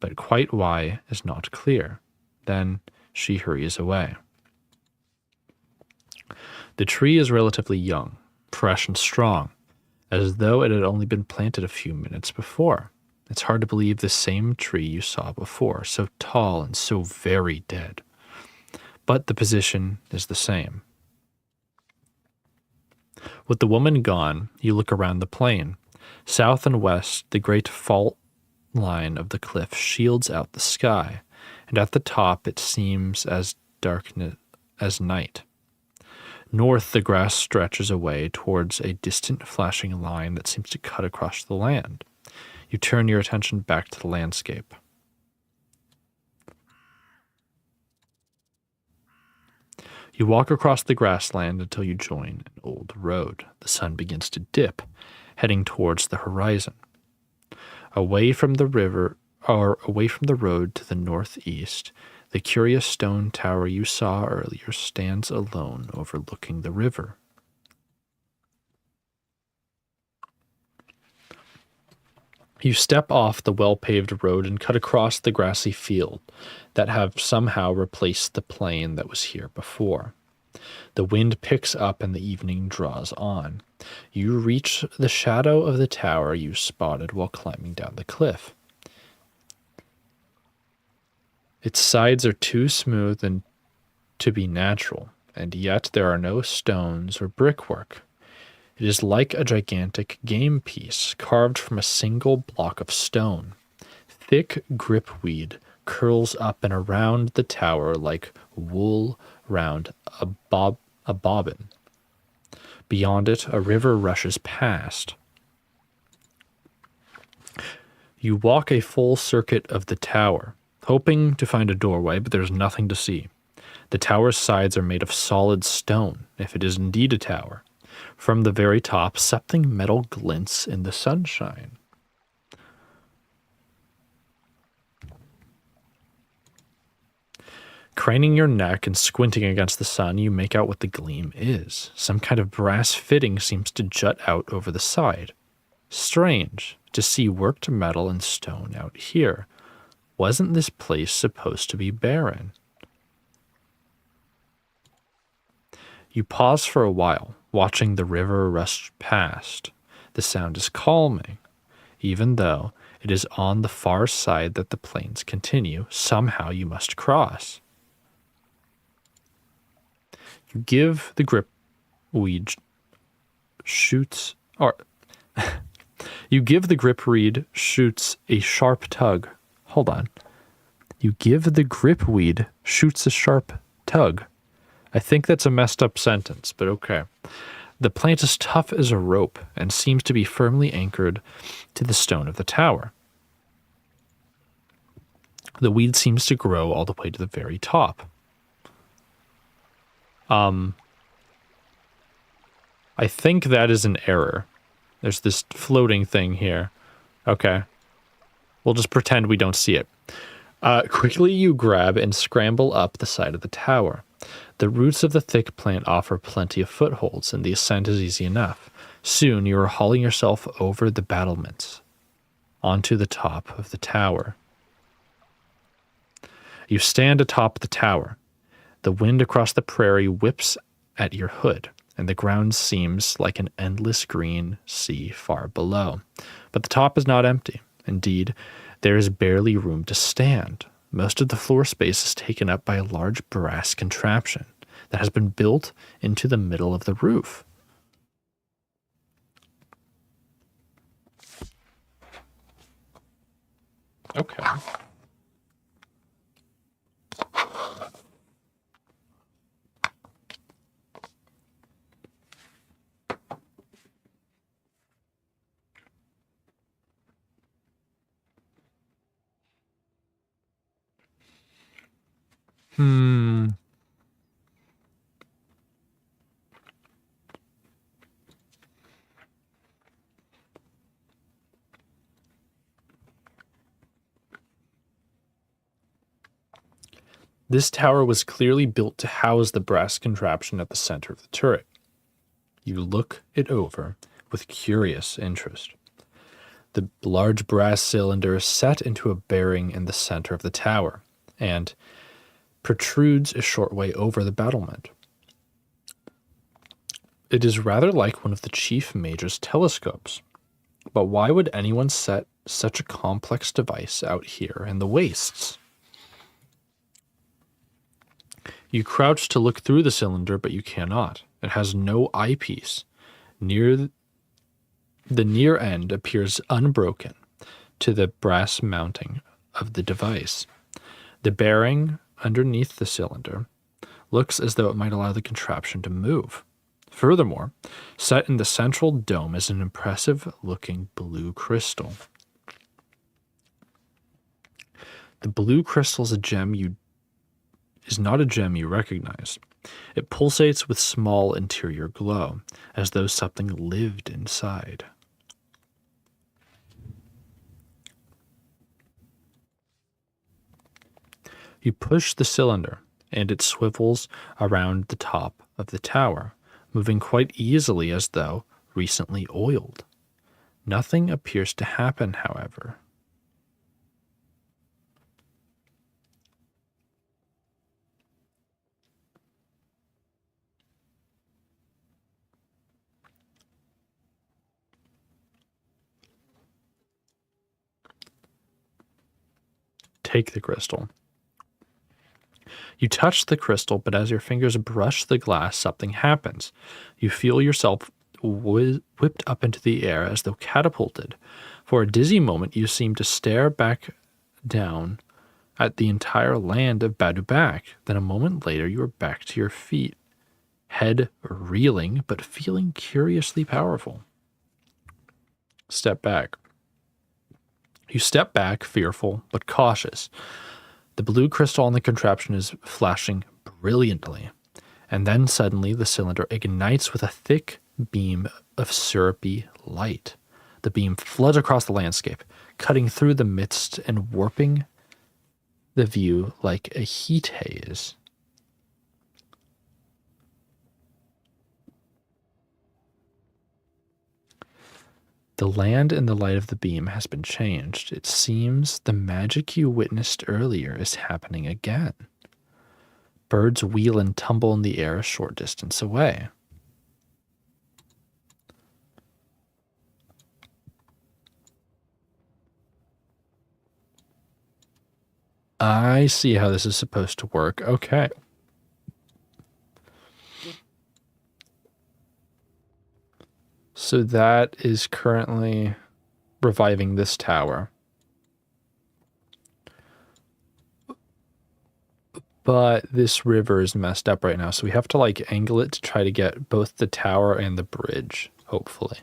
but quite why is not clear. Then she hurries away. The tree is relatively young, fresh and strong, as though it had only been planted a few minutes before. It's hard to believe the same tree you saw before, so tall and so very dead. But the position is the same. With the woman gone, you look around the plain. South and west, the great fault line of the cliff shields out the sky, and at the top it seems as dark as night. North, the grass stretches away towards a distant flashing line that seems to cut across the land. You turn your attention back to the landscape. You walk across the grassland until you join an old road. The sun begins to dip, heading towards the horizon. Away from the road to the northeast, The curious stone tower you saw earlier stands alone overlooking the river. You step off the well-paved road and cut across the grassy field that have somehow replaced the plain that was here before. The wind picks up and the evening draws on. You reach the shadow of the tower you spotted while climbing down the cliff. Its sides are too smooth and to be natural, and yet there are no stones or brickwork. It is like a gigantic game piece carved from a single block of stone. Thick gripweed curls up and around the tower like wool round a bobbin. Beyond it, a river rushes past. You walk a full circuit of the tower, hoping to find a doorway, but there's nothing to see. The tower's sides are made of solid stone, if it is indeed a tower. From the very top, something metal glints in the sunshine. Craning your neck and squinting against the sun, you make out what the gleam is. Some kind of brass fitting seems to jut out over the side. Strange to see worked metal and stone out here. Wasn't this place supposed to be barren? You pause for a while, watching the river rush past. The sound is calming, even though it is on the far side that the plains continue. Somehow you must cross. You give the gripweed shoots, or you give the gripweed shoots a sharp tug. Hold on. You give the gripweed shoots a sharp tug. I think that's a messed up sentence, but okay. The plant is tough as a rope and seems to be firmly anchored to the stone of the tower. The weed seems to grow all the way to the very top. I think that is an error. There's this floating thing here. Okay. We'll just pretend we don't see it. Quickly you grab and scramble up the side of the tower. The roots of the thick plant offer plenty of footholds, and the ascent is easy enough. Soon you are hauling yourself over the battlements onto the top of the tower. You stand atop the tower. The wind across the prairie whips at your hood, and the ground seems like an endless green sea far below. But the top is not empty. Indeed, there is barely room to stand. Most of the floor space is taken up by a large brass contraption that has been built into the middle of the roof. Okay. This tower was clearly built to house the brass contraption at the center of the turret. You look it over with curious interest. The large brass cylinder is set into a bearing in the center of the tower and protrudes a short way over the battlement. It is rather like one of the Chief Mage's telescopes. But why would anyone set such a complex device out here in the wastes? You crouch to look through the cylinder, but you cannot. It has no eyepiece. The near end appears unbroken to the brass mounting of the device. The bearing underneath the cylinder looks as though it might allow the contraption to move. Furthermore, set in the central dome is an impressive-looking blue crystal. The blue crystal is not a gem you recognize. It pulsates with small interior glow, as though something lived inside. You push the cylinder, and it swivels around the top of the tower, moving quite easily as though recently oiled. Nothing appears to happen, however. Take the crystal. You touch the crystal, but as your fingers brush the glass, something happens. You feel yourself whipped up into the air as though catapulted. For a dizzy moment, you seem to stare back down at the entire land of Badubak. Then a moment later, you are back to your feet, head reeling, but feeling curiously powerful. Step back. You step back, fearful but cautious. The blue crystal on the contraption is flashing brilliantly, and then suddenly the cylinder ignites with a thick beam of syrupy light. The beam floods across the landscape, cutting through the mist and warping the view like a heat haze. The land in the light of the beam has been changed. It seems the magic you witnessed earlier is happening again. Birds wheel and tumble in the air a short distance away. I see how this is supposed to work. Okay. So that is currently reviving this tower. But this river is messed up right now, so we have to like angle it to try to get both the tower and the bridge, hopefully.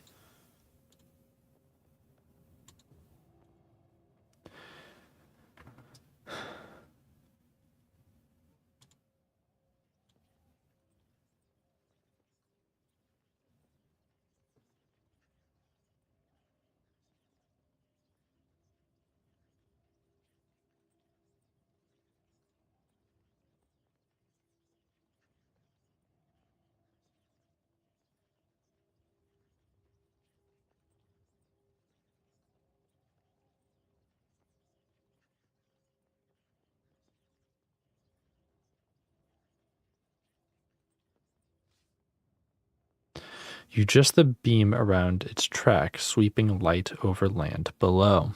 You just the beam around its track, sweeping light over land below.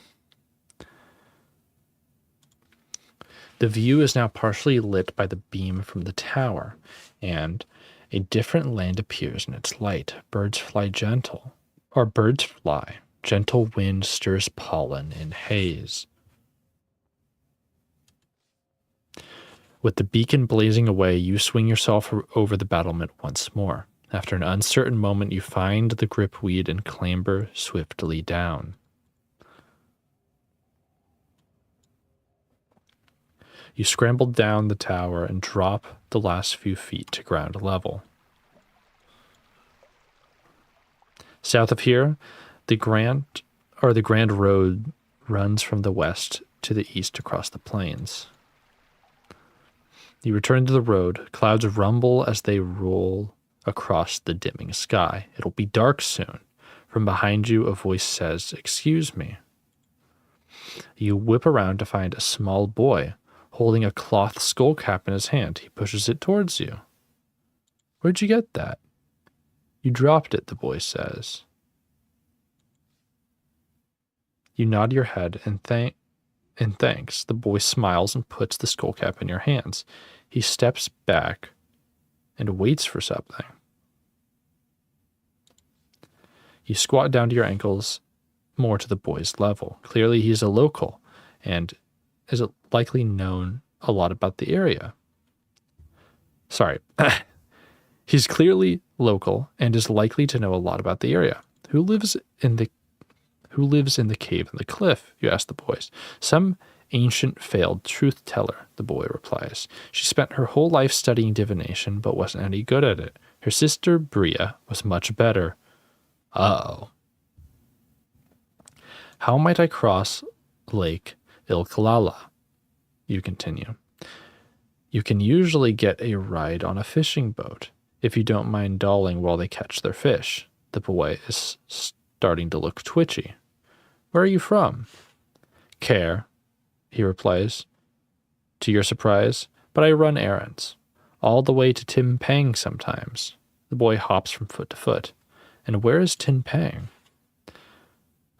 The view is now partially lit by the beam from the tower, and a different land appears in its light. Birds fly. Gentle wind stirs pollen in haze. With the beacon blazing away, you swing yourself over the battlement once more. After an uncertain moment, you find the gripweed and clamber swiftly down. You scramble down the tower and drop the last few feet to ground level. South of here, the Grand Road runs from the west to the east across the plains. You return to the road. Clouds rumble as they roll across the dimming sky. It'll be dark soon. From behind you, a voice says, "Excuse me." You whip around to find a small boy holding a cloth skull cap in his hand. He pushes it towards you. "Where'd you get that?" "You dropped it," the boy says. You nod your head and thanks. The boy smiles and puts the skull cap in your hands. He steps back and waits for something. You squat down to your ankles, more to the boy's level. Clearly he's a local and is likely known a lot about the area. Sorry. He's clearly local and is likely to know a lot about the area. Who lives in the cave in the cliff? You ask the boys. Some ancient failed truth teller, the boy replies. She spent her whole life studying divination, but wasn't any good at it. Her sister Bria was much better. Uh-oh. How might I cross Lake Ilkalala? You continue. You can usually get a ride on a fishing boat if you don't mind dolling while they catch their fish. The boy is starting to look twitchy. Where are you from? Care, he replies, to your surprise, but I run errands. All the way to Tim Pang sometimes. The boy hops from foot to foot. And where is Tin Pang?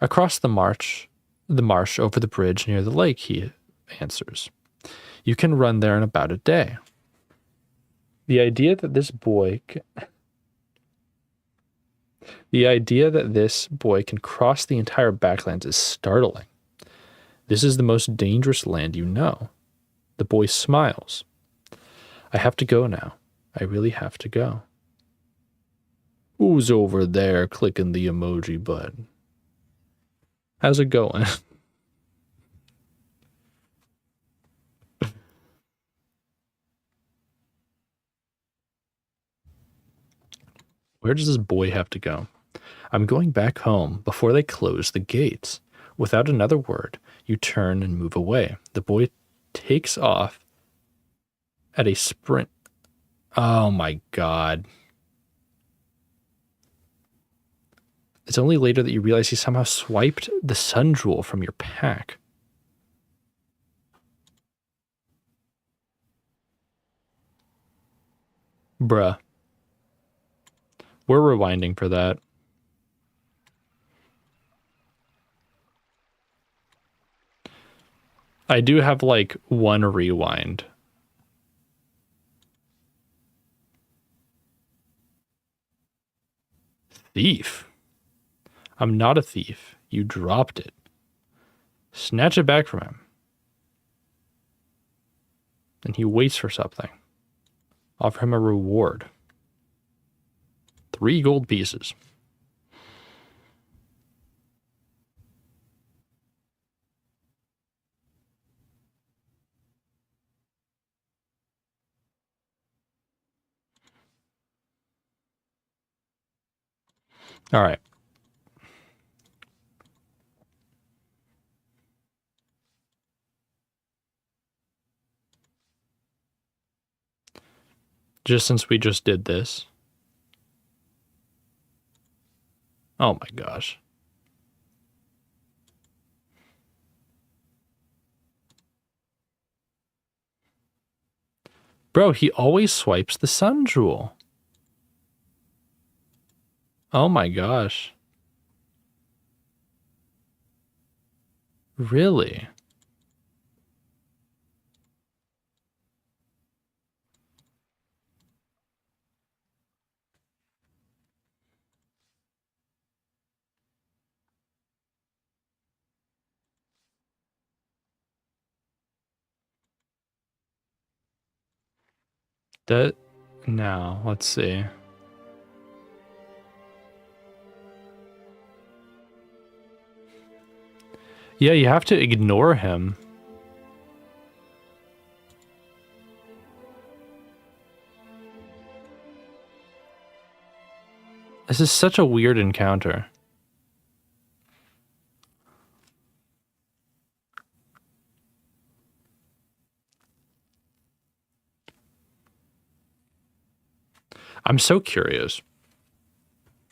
Across the marsh over the bridge near the lake, he answers. You can run there in about a day. The idea that this boy can cross the entire backlands is startling. This is the most dangerous land you know. The boy smiles. I have to go now. I really have to go. Who's over there clicking the emoji button? How's it going? Where does this boy have to go? I'm going back home before they close the gates. Without another word, you turn and move away. The boy takes off at a sprint. Oh my god. It's only later that you realize he somehow swiped the sun jewel from your pack. Bruh. We're rewinding for that. I do have like one rewind. Thief. I'm not a thief. You dropped it. Snatch it back from him. And he waits for something. Offer him a reward. 3 gold pieces. All right. Just since we just did this. Oh my gosh. Bro, he always swipes the sun jewel. Oh my gosh. Really? That now, let's see. Yeah, you have to ignore him. This is such a weird encounter. I'm so curious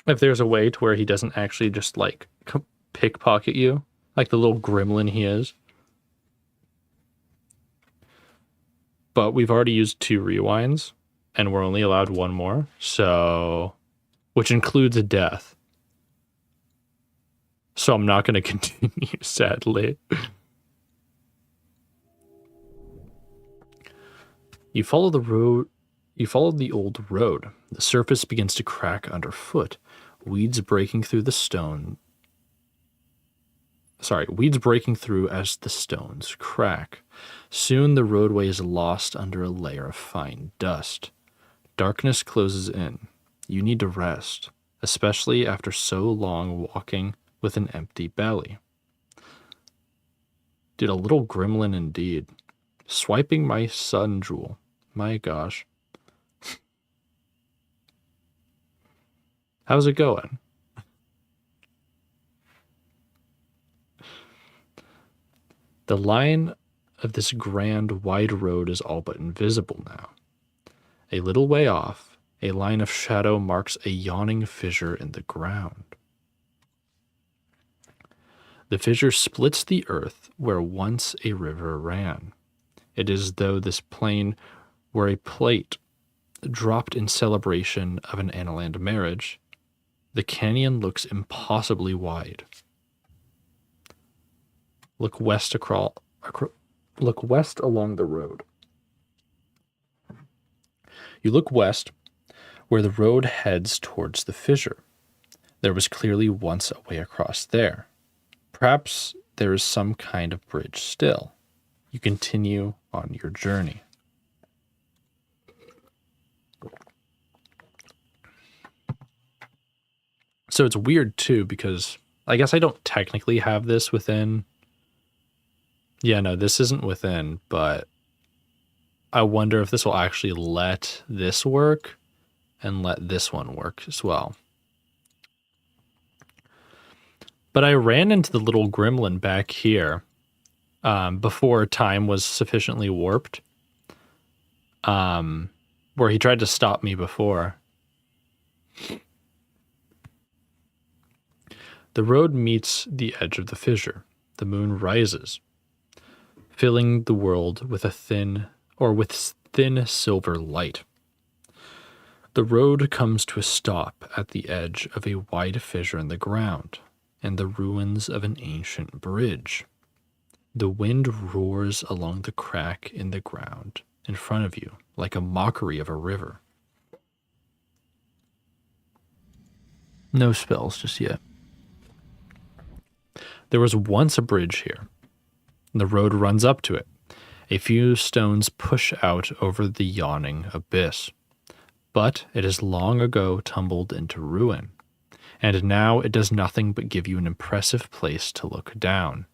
if there's a way to where he doesn't actually just like pickpocket you, like the little gremlin he is. But we've already used 2 rewinds, and we're only allowed 1 more, so which includes a death. So I'm not going to continue, sadly. You follow the road. You follow the old road. The surface begins to crack underfoot. Weeds breaking through the stone. Weeds breaking through as the stones crack. Soon the roadway is lost under a layer of fine dust. Darkness closes in. You need to rest, especially after so long walking with an empty belly. Dude, a little gremlin indeed. Swiping my sun jewel. My gosh. How's it going? The line of this grand, wide road is all but invisible now. A little way off, a line of shadow marks a yawning fissure in the ground. The fissure splits the earth where once a river ran. It is as though this plain were a plate dropped in celebration of an Analand marriage. The canyon looks impossibly wide. Look west look west along the road. You look west where the road heads towards the fissure. There was clearly once a way across there. Perhaps there is some kind of bridge still. You continue on your journey. So it's weird too, because I guess I don't technically have this within. Yeah, no, this isn't within, but I wonder if this will actually let this work and let this one work as well. But I ran into the little gremlin back here before time was sufficiently warped, where he tried to stop me before. The road meets the edge of the fissure. The moon rises, filling the world with thin silver light. The road comes to a stop at the edge of a wide fissure in the ground and the ruins of an ancient bridge. The wind roars along the crack in the ground in front of you like a mockery of a river. No spells just yet. There was once a bridge here. The road runs up to it. A few stones push out over the yawning abyss. But it has long ago tumbled into ruin, and now it does nothing but give you an impressive place to look down.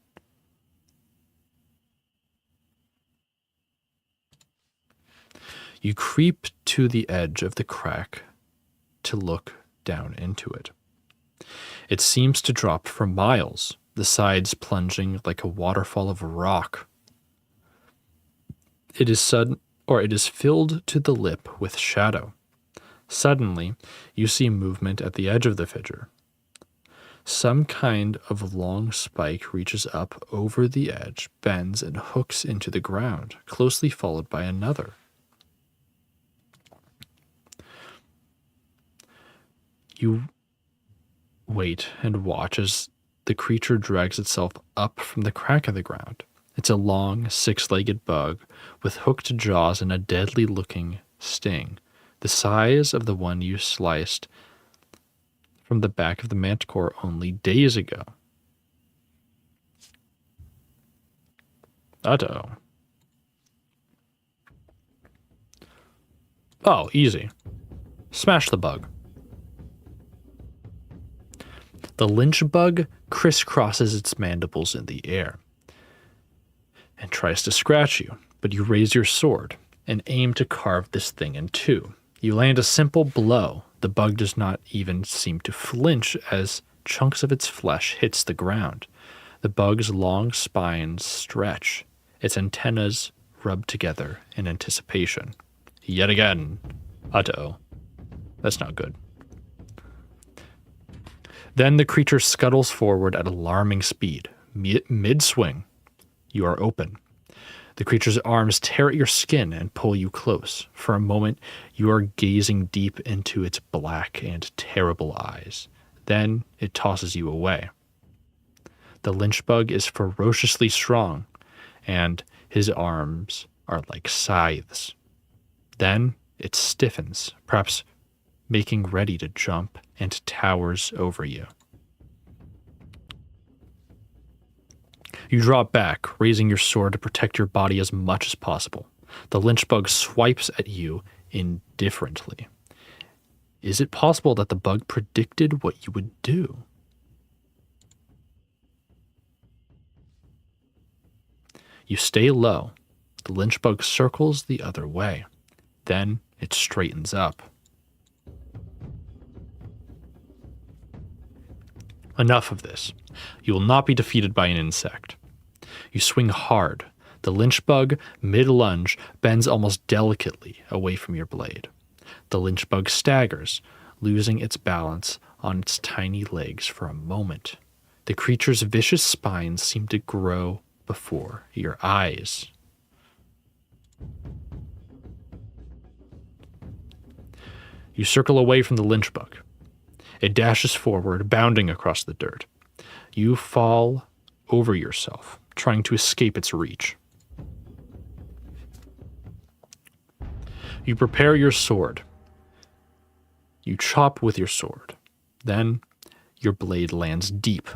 You creep to the edge of the crack to look down into it. It seems to drop for miles, the sides plunging like a waterfall of rock. It is filled to the lip with shadow. Suddenly, you see movement at the edge of the fissure. Some kind of long spike reaches up over the edge, bends, and hooks into the ground, closely followed by another. You wait and watch as the creature drags itself up from the crack of the ground. It's a long, six-legged bug with hooked jaws and a deadly-looking sting, the size of the one you sliced from the back of the manticore only days ago. Uh-oh. Oh, easy. Smash the bug. The lynch bug crisscrosses its mandibles in the air and tries to scratch you, but you raise your sword and aim to carve this thing in two. You land a simple blow. The bug does not even seem to flinch as chunks of its flesh hits the ground. The bug's long spines stretch, its antennas rub together in anticipation. Yet again. Uh-oh. That's not good. Then the creature scuttles forward at alarming speed. Mid-swing, you are open. The creature's arms tear at your skin and pull you close. For a moment, you are gazing deep into its black and terrible eyes. Then it tosses you away. The lynch bug is ferociously strong, and his arms are like scythes. Then it stiffens, perhaps making ready to jump, and towers over you. You draw back, raising your sword to protect your body as much as possible. The lynch bug swipes at you indifferently. Is it possible that the bug predicted what you would do? You stay low. The lynch bug circles the other way. Then it straightens up. Enough of this. You will not be defeated by an insect. You swing hard. The lynch bug, mid-lunge, bends almost delicately away from your blade. The lynch bug staggers, losing its balance on its tiny legs for a moment. The creature's vicious spines seem to grow before your eyes. You circle away from the lynch bug. It dashes forward, bounding across the dirt. You fall over yourself, trying to escape its reach. You prepare your sword. You chop with your sword. Then your blade lands deep.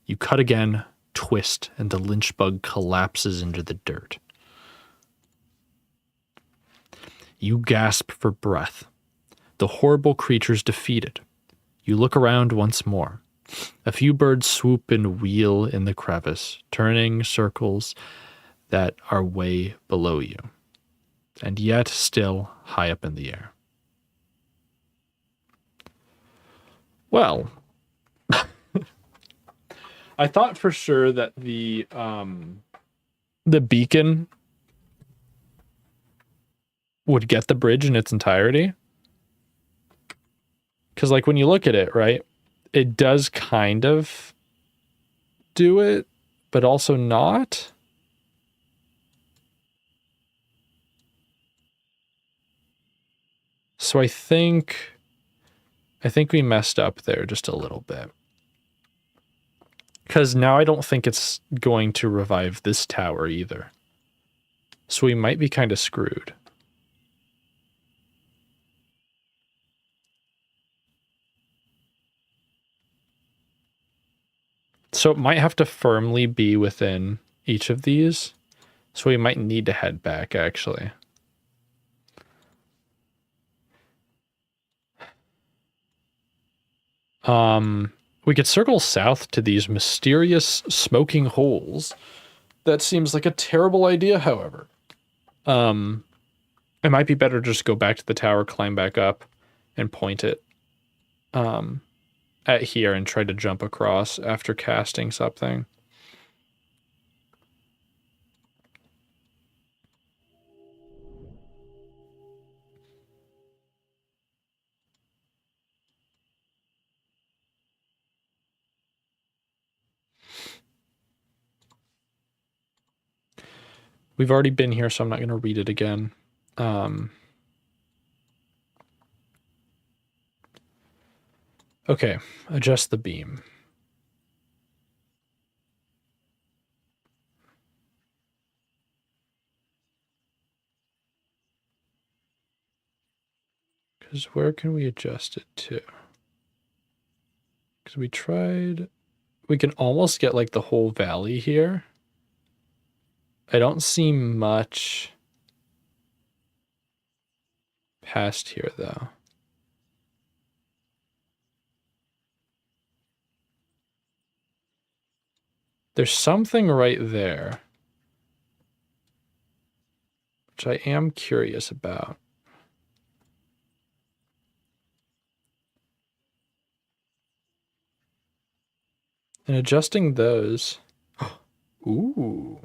You cut again, twist, and the lynch bug collapses into the dirt. You gasp for breath. The horrible creature's defeated. You look around once more. A few birds swoop and wheel in the crevice, turning circles that are way below you, and yet still high up in the air. Well, I thought for sure that the beacon would get the bridge in its entirety. Because, like, when you look at it, right, it does kind of do it, but also not. So I think we messed up there just a little bit. Because now I don't think it's going to revive this tower either. So we might be kind of screwed. So it might have to firmly be within each of these. So we might need to head back, actually. We could circle south to these mysterious smoking holes. That seems like a terrible idea, however. It might be better to just go back to the tower, climb back up, and point it at here and try to jump across after casting something. We've already been here, so I'm not going to read it again. Okay, adjust the beam. Because where can we adjust it to? Because we tried... We can almost get, like, the whole valley here. I don't see much past here, though. There's something right there, which I am curious about. And adjusting those... Ooh.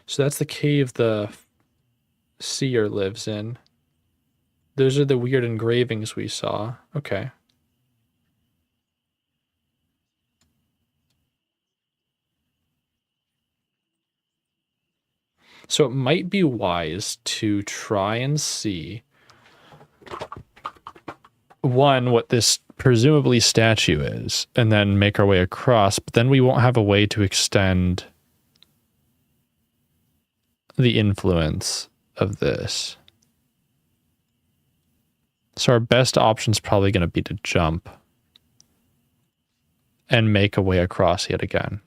So that's the cave the seer lives in. Those are the weird engravings we saw. Okay. So it might be wise to try and see, one, what this presumably statue is, and then make our way across, but then we won't have a way to extend the influence of this. So our best option is probably going to be to jump and make a way across yet again.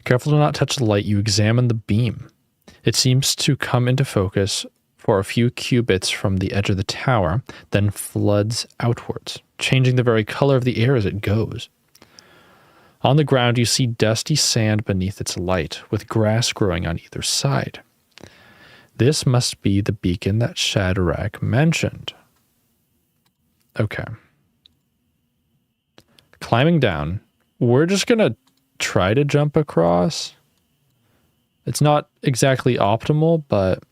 Careful to not touch the light, you examine the beam. It seems to come into focus for a few cubits from the edge of the tower, then floods outwards, changing the very color of the air as it goes. On the ground, you see dusty sand beneath its light, with grass growing on either side. This must be the beacon that Shadrach mentioned. Okay. Climbing down, we're just going to try to jump across. It's not exactly optimal, but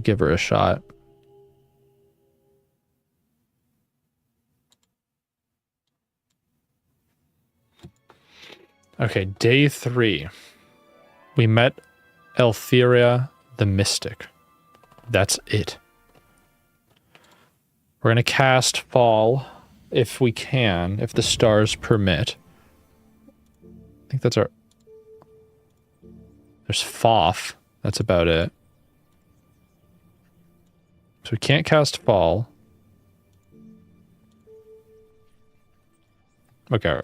give her a shot. Okay, day 3. We met Eltheria the Mystic. That's it. We're going to cast Fall if we can, if the stars permit. I think that's our... There's Foff. That's about it. So we can't cast Fall. Okay.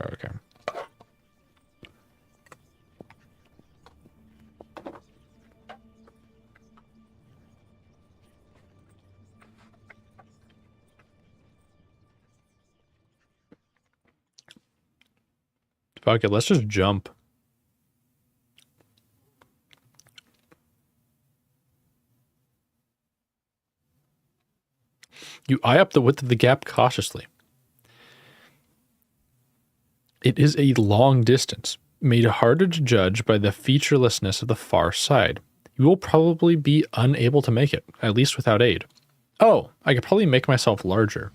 Fuck it, let's just jump. You eye up the width of the gap cautiously. It is a long distance, made harder to judge by the featurelessness of the far side. You will probably be unable to make it, at least without aid. Oh, I could probably make myself larger.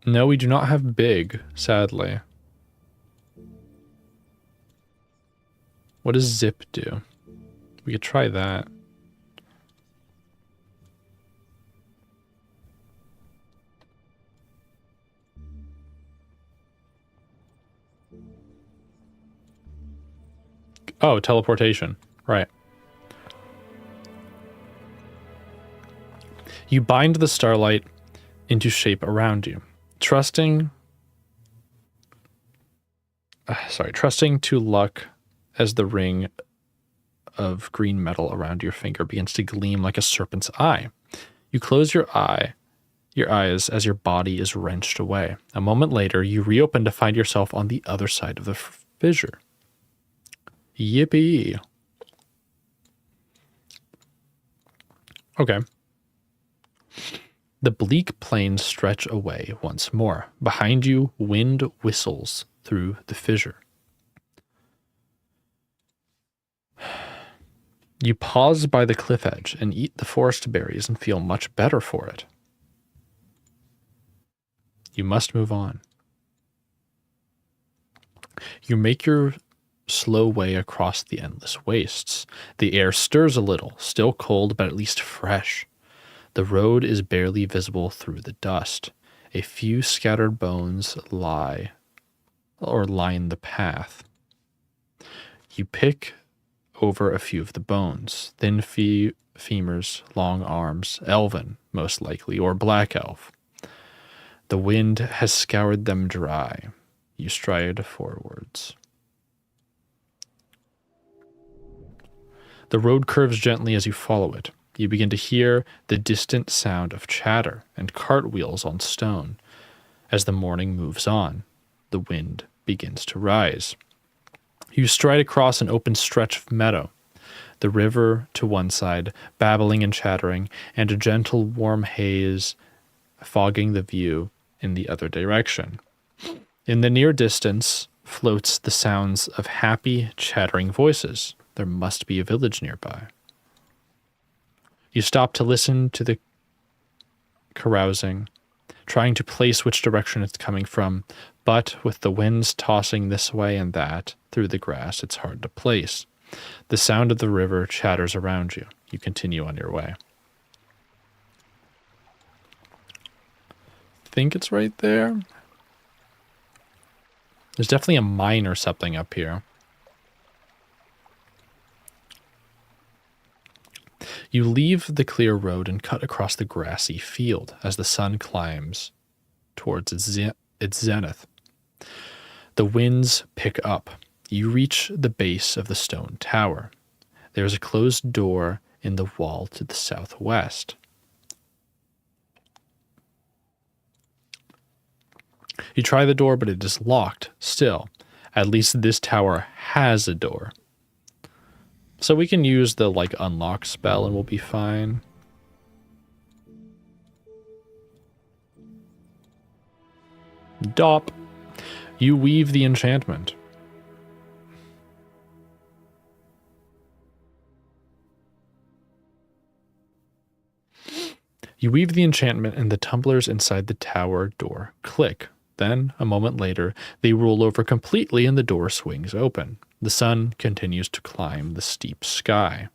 No, we do not have big, sadly. What does zip do? We could try that. Oh, teleportation. Right. You bind the starlight into shape around you, trusting to luck as the ring of green metal around your finger begins to gleam like a serpent's eye. You close your eyes as your body is wrenched away. A moment later, you reopen to find yourself on the other side of the fissure. Yippee. Okay. The bleak plains stretch away once more. Behind you, wind whistles through the fissure. You pause by the cliff edge and eat the forest berries and feel much better for it. You must move on. You make your slow way across the endless wastes. The air stirs a little, still cold but at least fresh. The road is barely visible through the dust. A few scattered bones line the path. You pick over a few of the bones, thin femurs, long arms, elven, most likely, or black elf. The wind has scoured them dry. You stride forwards. The road curves gently as you follow it. You begin to hear the distant sound of chatter and cartwheels on stone. As the morning moves on, the wind begins to rise. You stride across an open stretch of meadow, the river to one side, babbling and chattering, and a gentle warm haze fogging the view in the other direction. In the near distance floats the sounds of happy, chattering voices. There must be a village nearby. You stop to listen to the carousing, trying to place which direction it's coming from, but with the winds tossing this way and that through the grass, it's hard to place. The sound of the river chatters around you. You continue on your way. Think it's right there? There's definitely a mine or something up here. You leave the clear road and cut across the grassy field as the sun climbs towards its zenith. The winds pick up. You reach the base of the stone tower. There is a closed door in the wall to the southwest. You try the door, but it is locked still. At least this tower has a door. So we can use the like unlock spell and we'll be fine. Dop. You weave the enchantment. You weave the enchantment and the tumblers inside the tower door click. Then, a moment later, they roll over completely and the door swings open. The sun continues to climb the steep sky.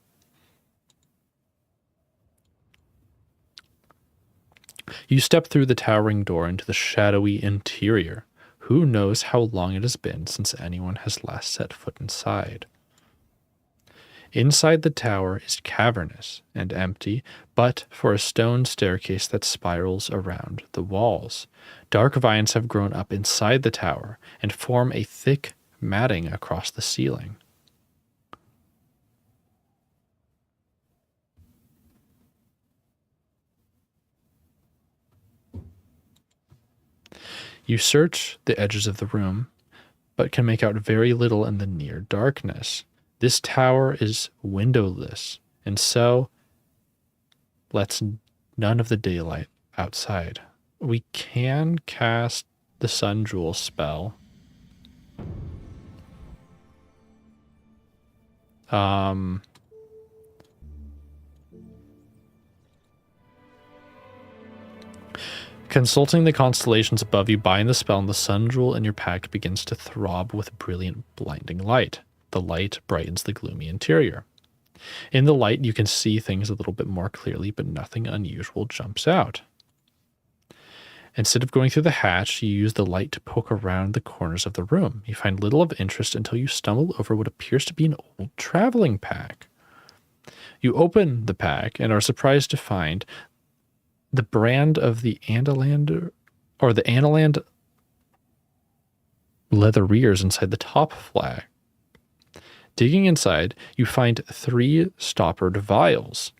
You step through the towering door into the shadowy interior. Who knows how long it has been since anyone has last set foot inside. Inside the tower is cavernous and empty, but for a stone staircase that spirals around the walls. Dark vines have grown up inside the tower and form a thick matting across the ceiling. You search the edges of the room, but can make out very little in the near darkness. This tower is windowless, and so lets none of the daylight outside. We can cast the Sun Jewel spell. Consulting the constellations above you, bind the spell, and the Sun Jewel in your pack begins to throb with brilliant, blinding light. The light brightens the gloomy interior. In the light, you can see things a little bit more clearly, but nothing unusual jumps out. Instead of going through the hatch, you use the light to poke around the corners of the room. You find little of interest until you stumble over what appears to be an old traveling pack. You open the pack and are surprised to find the brand of the Andaland, or the Analand leatheriers inside the top flag. Digging inside, you find 3 stoppered vials.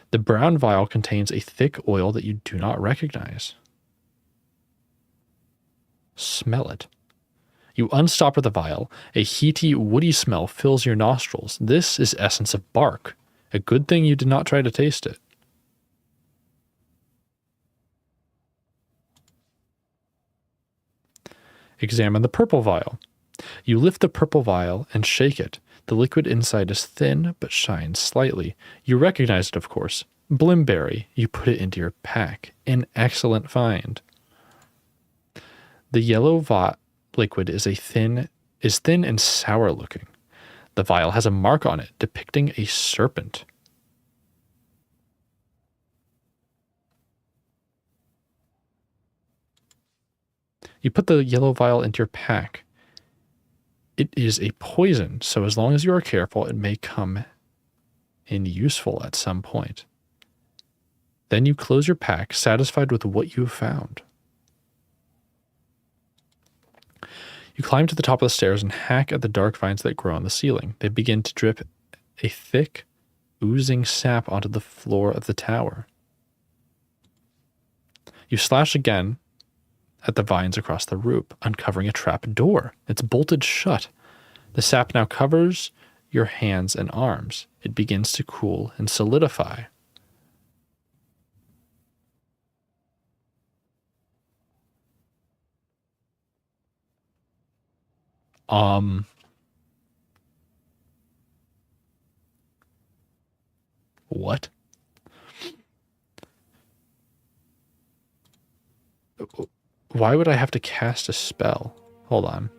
The brown vial contains a thick oil that you do not recognize. Smell it. You unstopper the vial. A heaty, woody smell fills your nostrils. This is essence of bark. A good thing you did not try to taste it. Examine the purple vial. You lift the purple vial and shake it. The liquid inside is thin but shines slightly. You recognize it, of course. Blimberry. You put it into your pack. An excellent find. The yellow liquid is thin and sour looking. The vial has a mark on it depicting a serpent. You put the yellow vial into your pack. It is a poison, so as long as you are careful, it may come in useful at some point. Then you close your pack, satisfied with what you have found. You climb to the top of the stairs and hack at the dark vines that grow on the ceiling. They begin to drip a thick, oozing sap onto the floor of the tower. You slash again at the vines across the roof, uncovering a trap door. It's bolted shut. The sap now covers your hands and arms. It begins to cool and solidify. What? Why would I have to cast a spell? Hold on.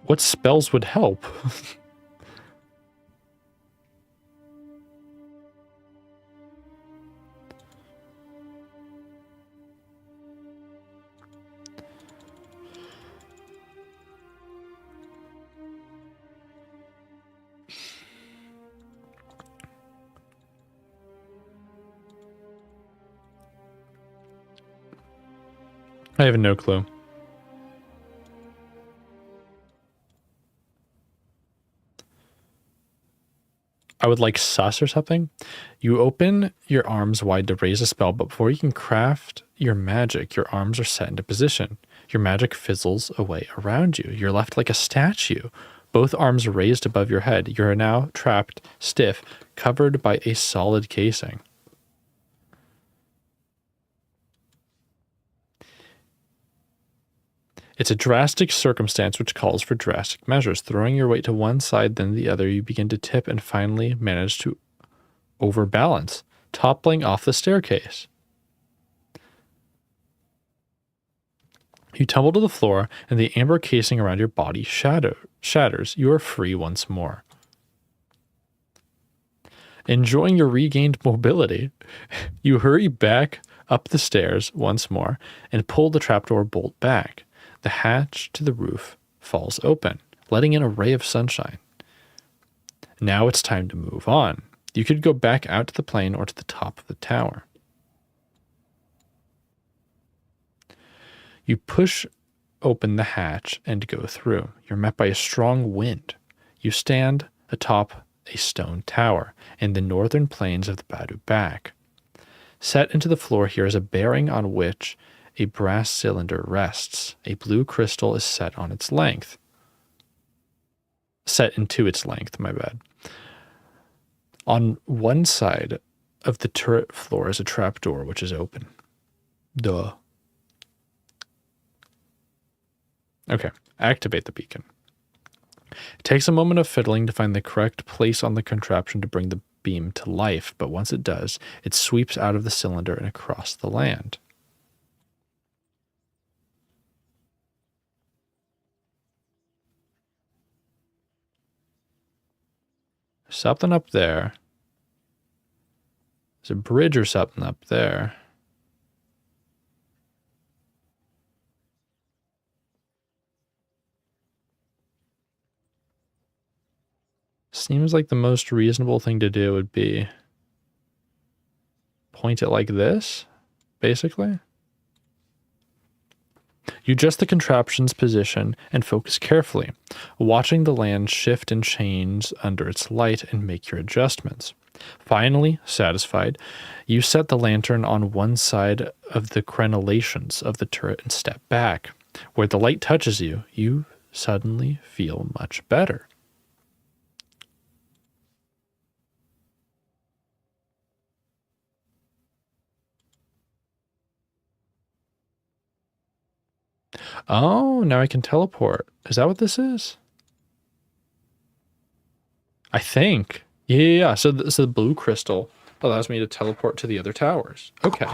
What spells would help? I have no clue. I would like sus or something. You open your arms wide to raise a spell, but before you can craft your magic, your arms are set into position. Your magic fizzles away around you. You're left like a statue, both arms raised above your head. You are now trapped, stiff, covered by a solid casing. It's a drastic circumstance which calls for drastic measures. Throwing your weight to one side, then the other, you begin to tip and finally manage to overbalance, toppling off the staircase. You tumble to the floor, and the amber casing around your body shatters. You are free once more. Enjoying your regained mobility, you hurry back up the stairs once more and pull the trapdoor bolt back. The hatch to the roof falls open, letting in a ray of sunshine. Now it's time to move on. You could go back out to the plain or to the top of the tower. You push open the hatch and go through. You're met by a strong wind. You stand atop a stone tower in the northern plains of the Badu Back. Set into the floor here is a bearing on which a brass cylinder rests. A blue crystal is set on its length. Set into its length, my bad. On one side of the turret floor is a trapdoor which is open. Duh. Okay, activate the beacon. It takes a moment of fiddling to find the correct place on the contraption to bring the beam to life, but once it does, it sweeps out of the cylinder and across the land. Something up there. There's a bridge or something up there. Seems like the most reasonable thing to do would be point it like this, basically. You adjust the contraption's position and focus carefully, watching the land shift and change under its light and make your adjustments. Finally, satisfied, you set the lantern on one side of the crenellations of the turret and step back. Where the light touches you, you suddenly feel much better. Oh, now I can teleport. Is that what this is? I think. Yeah. So the blue crystal allows me to teleport to the other towers. Okay.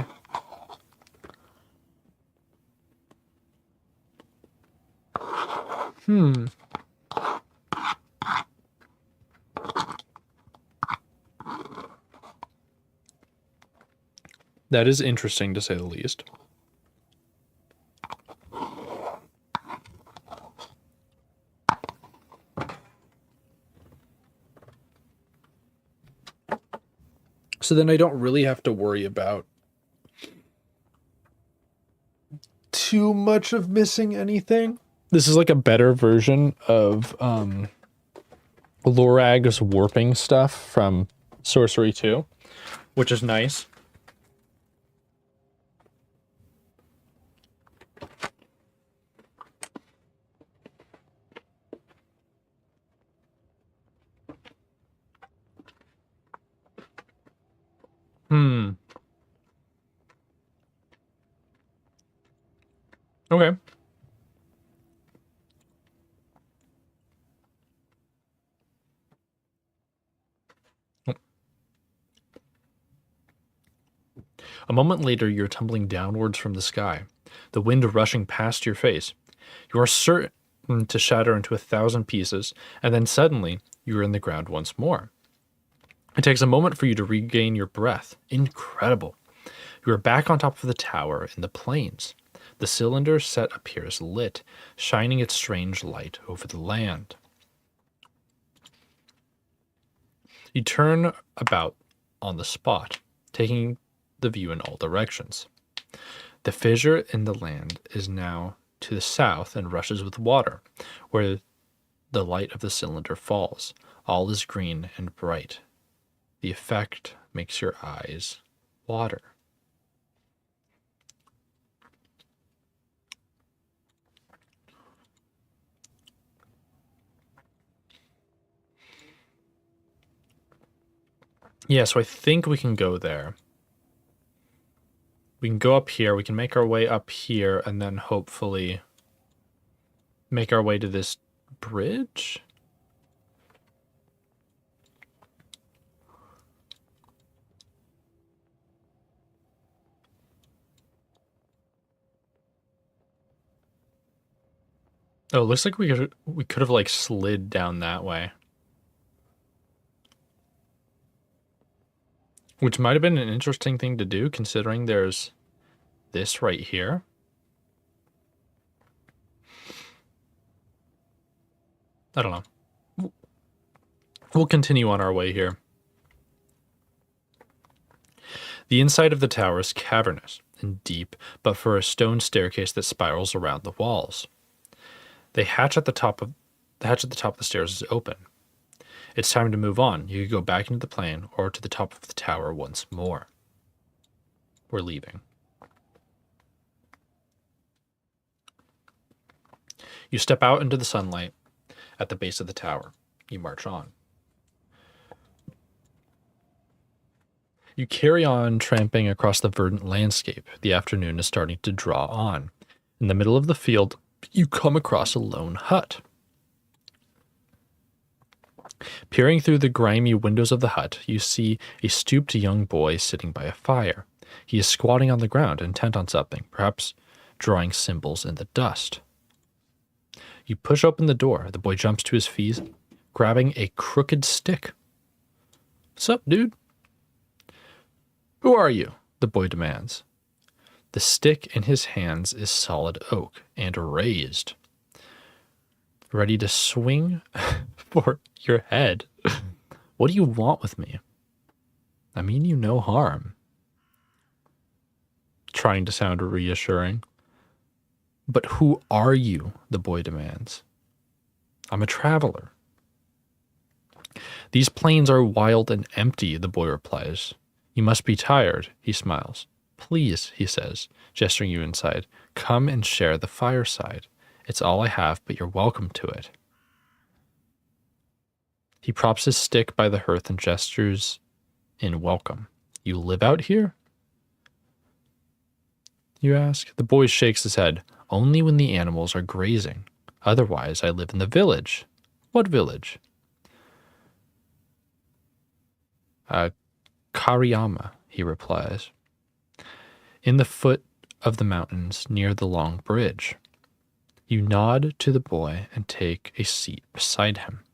That is interesting, to say the least. So then I don't really have to worry about too much of missing anything. This is like a better version of Lorag's warping stuff from Sorcery 2, which is nice. Okay. A moment later, you're tumbling downwards from the sky, the wind rushing past your face. You are certain to shatter into 1,000 pieces, and then suddenly you are in the ground once more. It takes a moment for you to regain your breath. Incredible. You are back on top of the tower in the plains. The cylinder set appears lit, shining its strange light over the land. You turn about on the spot, taking the view in all directions. The fissure in the land is now to the south and rushes with water, where the light of the cylinder falls. All is green and bright. The effect makes your eyes water. Yeah, so I think we can go there. We can go up here. We can make our way up here and then hopefully make our way to this bridge. Oh, it looks like we could have like slid down that way. Which might have been an interesting thing to do considering there's this right here. I don't know. We'll continue on our way here. The inside of the tower is cavernous and deep, but for a stone staircase that spirals around the walls. The hatch at the top of the stairs is open. It's time to move on. You could go back into the plane or to the top of the tower once more. We're leaving. You step out into the sunlight at the base of the tower. You march on. You carry on tramping across the verdant landscape. The afternoon is starting to draw on. In the middle of the field, you come across a lone hut. Peering through the grimy windows of the hut, you see a stooped young boy sitting by a fire. He is squatting on the ground, intent on something, perhaps drawing symbols in the dust. You push open the door. The boy jumps to his feet, grabbing a crooked stick. "Sup, dude?" "Who are you?" the boy demands. The stick in his hands is solid oak and raised, ready to swing for your head. "What do you want with me?" "I mean you no harm." Trying to sound reassuring. "But who are you?" the boy demands. "I'm a traveler." "These plains are wild and empty," the boy replies. "You must be tired," he smiles. "Please," he says, gesturing you inside, "come and share the fireside. It's all I have, but you're welcome to it." He props his stick by the hearth and gestures in welcome. "You live out here?" you ask. The boy shakes his head. "Only when the animals are grazing. Otherwise, I live in the village." "What village?" "Kariyama," he replies. "In the foot of the mountains near the long bridge." You nod to the boy and take a seat beside him.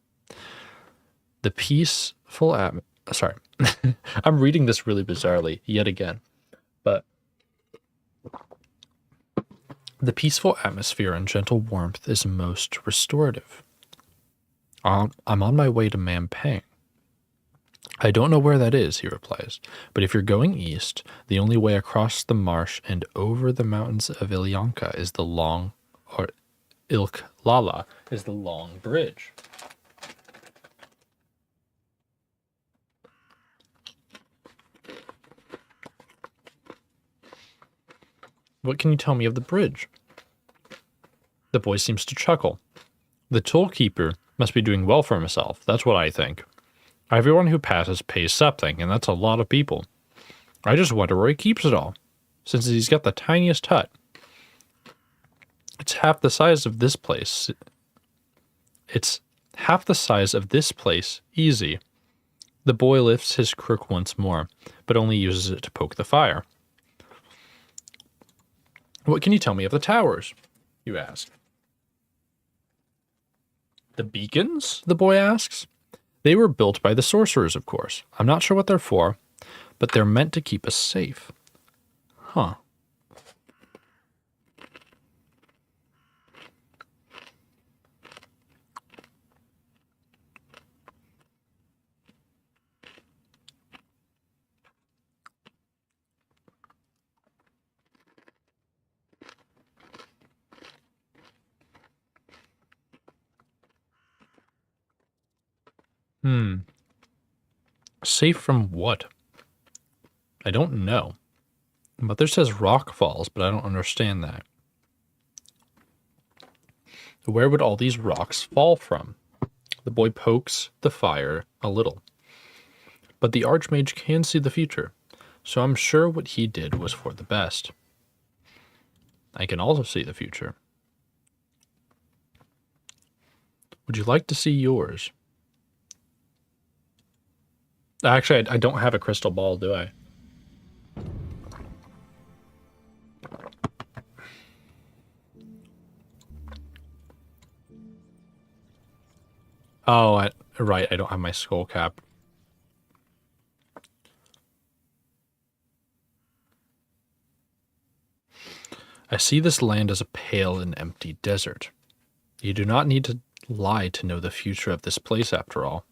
The peaceful sorry, I'm reading this really bizarrely yet again, but the peaceful atmosphere and gentle warmth is most restorative. I'm on my way to Mampang. "I don't know where that is," he replies, "but if you're going east, the only way across the marsh and over the mountains of Ilyanka is the long, or Ilklala is the long bridge." "What can you tell me of the bridge?" The boy seems to chuckle. "The tollkeeper must be doing well for himself, that's what I think. Everyone who passes pays something, and that's a lot of people. I just wonder where he keeps it all, since he's got the tiniest hut. It's half the size of this place. Easy." The boy lifts his crook once more, but only uses it to poke the fire. "What can you tell me of the towers?" you ask. "The beacons?" the boy asks. "They were built by the sorcerers, of course. I'm not sure what they're for, but they're meant to keep us safe." "Huh." Safe from what? I don't know. But there says rock falls, but I don't understand that. Where would all these rocks fall from? The boy pokes the fire a little. But the Archmage can see the future, so I'm sure what he did was for the best. I can also see the future. Would you like to see yours? Actually, I don't have a crystal ball, do I? Oh, right, I don't have my skull cap. I see this land as a pale and empty desert. You do not need to lie to know the future of this place, after all.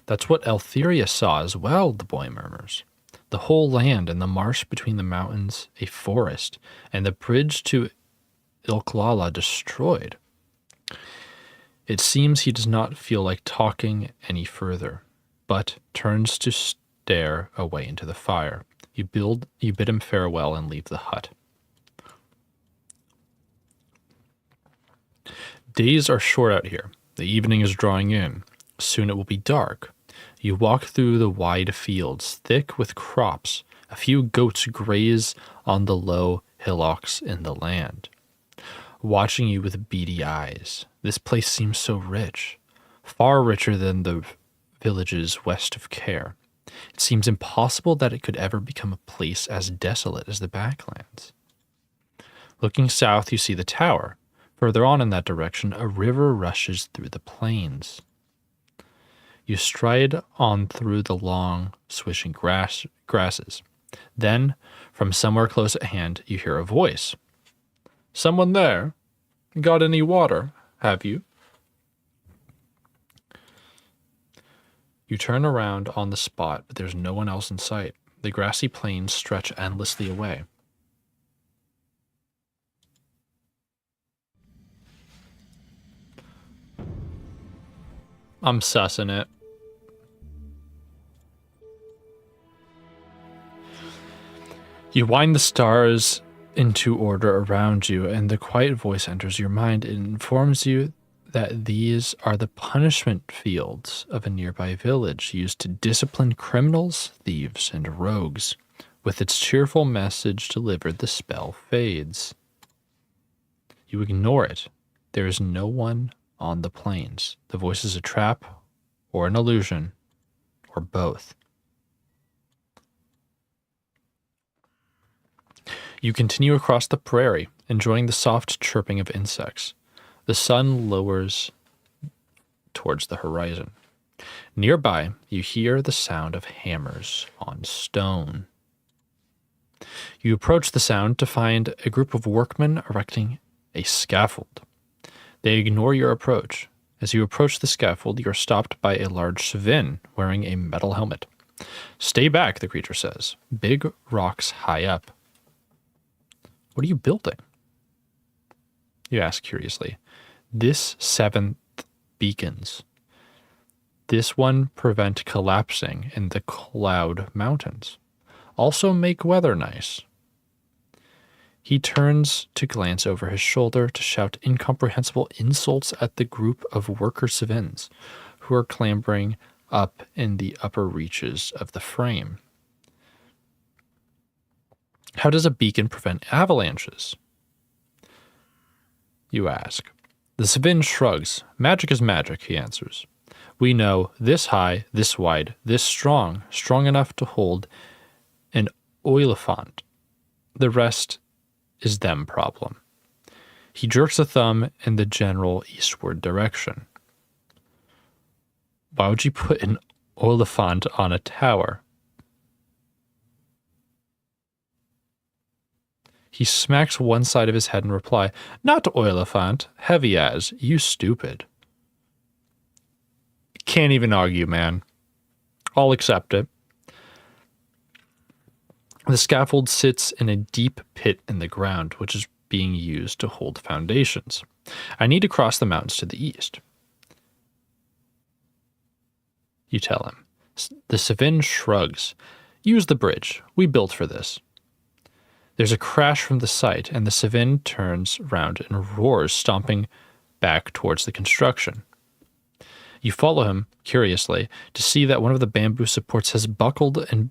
That's what Eltheria saw as well, the boy murmurs. The whole land and the marsh between the mountains, a forest, and the bridge to Ilklala destroyed. It seems he does not feel like talking any further, but turns to stare away into the fire. You bid him farewell and leave the hut. Days are short out here. The evening is drawing in. Soon it will be dark. You walk through the wide fields, thick with crops. A few goats graze on the low hillocks in the land, watching you with beady eyes. This place seems so rich, far richer than the villages west of Care. It seems impossible that it could ever become a place as desolate as the Backlands. Looking south, you see the tower. Further on in that direction, a river rushes through the plains. You stride on through the long, swishing grasses. Then, from somewhere close at hand, you hear a voice. Someone there? Got any water, have you? You turn around on the spot, but there's no one else in sight. The grassy plains stretch endlessly away. I'm sussing it. You wind the stars into order around you, and the quiet voice enters your mind. It informs you that these are the punishment fields of a nearby village used to discipline criminals, thieves, and rogues. With its cheerful message delivered, the spell fades. You ignore it. There is no one on the plains. The voice is a trap, or an illusion, or both. You continue across the prairie, enjoying the soft chirping of insects. The sun lowers towards the horizon. Nearby, you hear the sound of hammers on stone. You approach the sound to find a group of workmen erecting a scaffold. They ignore your approach. As you approach the scaffold, you are stopped by a large Svin wearing a metal helmet. Stay back, the creature says. Big rocks high up. What are you building? You ask curiously. This 7th beacons. This one prevent collapsing in the cloud mountains. Also make weather nice. He turns to glance over his shoulder to shout incomprehensible insults at the group of worker Svins who are clambering up in the upper reaches of the frame. How does a beacon prevent avalanches? You ask. The Svin shrugs. Magic is magic, he answers. We know this high, this wide, this strong, strong enough to hold an Oliphant. The rest is them problem. He jerks a thumb in the general eastward direction. Why would you put an Oliphant on a tower? He smacks one side of his head in reply. Not Oliphant, heavy as, you stupid. Can't even argue, man. I'll accept it. The scaffold sits in a deep pit in the ground, which is being used to hold foundations. I need to cross the mountains to the east. you tell him. The Savin shrugs. Use the bridge. We built for this. There's a crash from the site, and the Savin turns round and roars, stomping back towards the construction. You follow him, curiously, to see that one of the bamboo supports has buckled and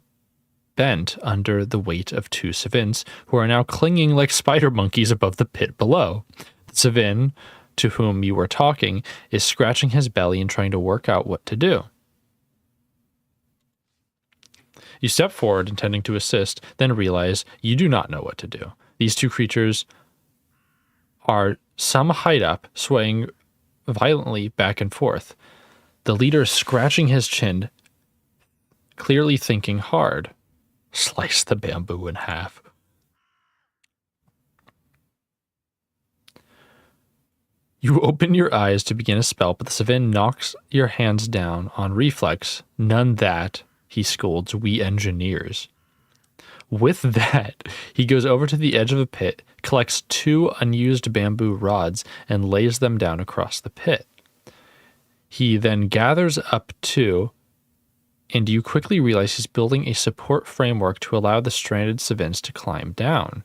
bent under the weight of two Savins, who are now clinging like spider monkeys above the pit below. The Savin, to whom you were talking, is scratching his belly and trying to work out what to do. You step forward, intending to assist, then realize you do not know what to do. These two creatures are some height up, swaying violently back and forth. The leader is scratching his chin, clearly thinking hard. Slice the bamboo in half. You open your eyes to begin a spell, but the Savin knocks your hands down on reflex. None that, he scolds, we engineers. With that, he goes over to the edge of the pit, collects two unused bamboo rods, and lays them down across the pit. He then gathers up two, and you quickly realize he's building a support framework to allow the stranded Savins to climb down.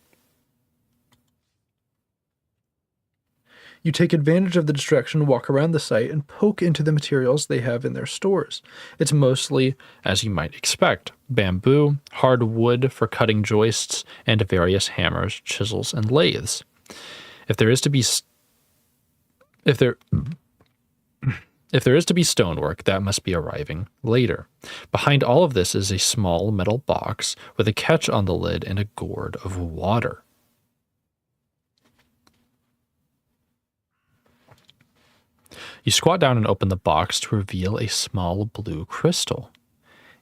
You take advantage of the distraction, walk around the site, and poke into the materials they have in their stores. It's mostly, as you might expect, bamboo, hard wood for cutting joists, and various hammers, chisels, and lathes. If there is to be stonework, that must be arriving later. Behind all of this is a small metal box with a catch on the lid and a gourd of water. You squat down and open the box to reveal a small blue crystal.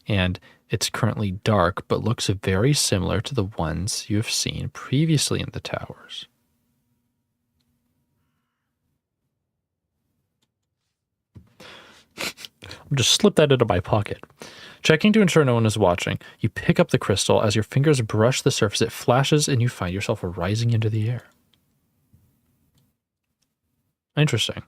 And it's currently dark, but looks very similar to the ones you have seen previously in the towers. I'll just slip that into my pocket. Checking to ensure no one is watching, you pick up the crystal. As your fingers brush the surface, it flashes and you find yourself rising into the air. Interesting.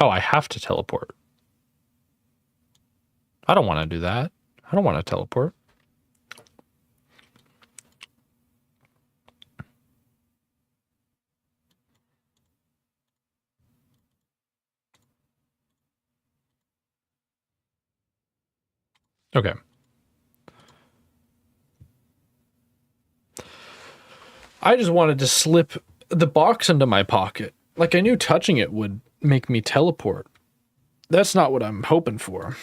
Oh, I have to teleport. I don't want to do that. I don't want to teleport. Okay. I just wanted to slip the box into my pocket. Like I knew touching it would make me teleport. That's not what I'm hoping for.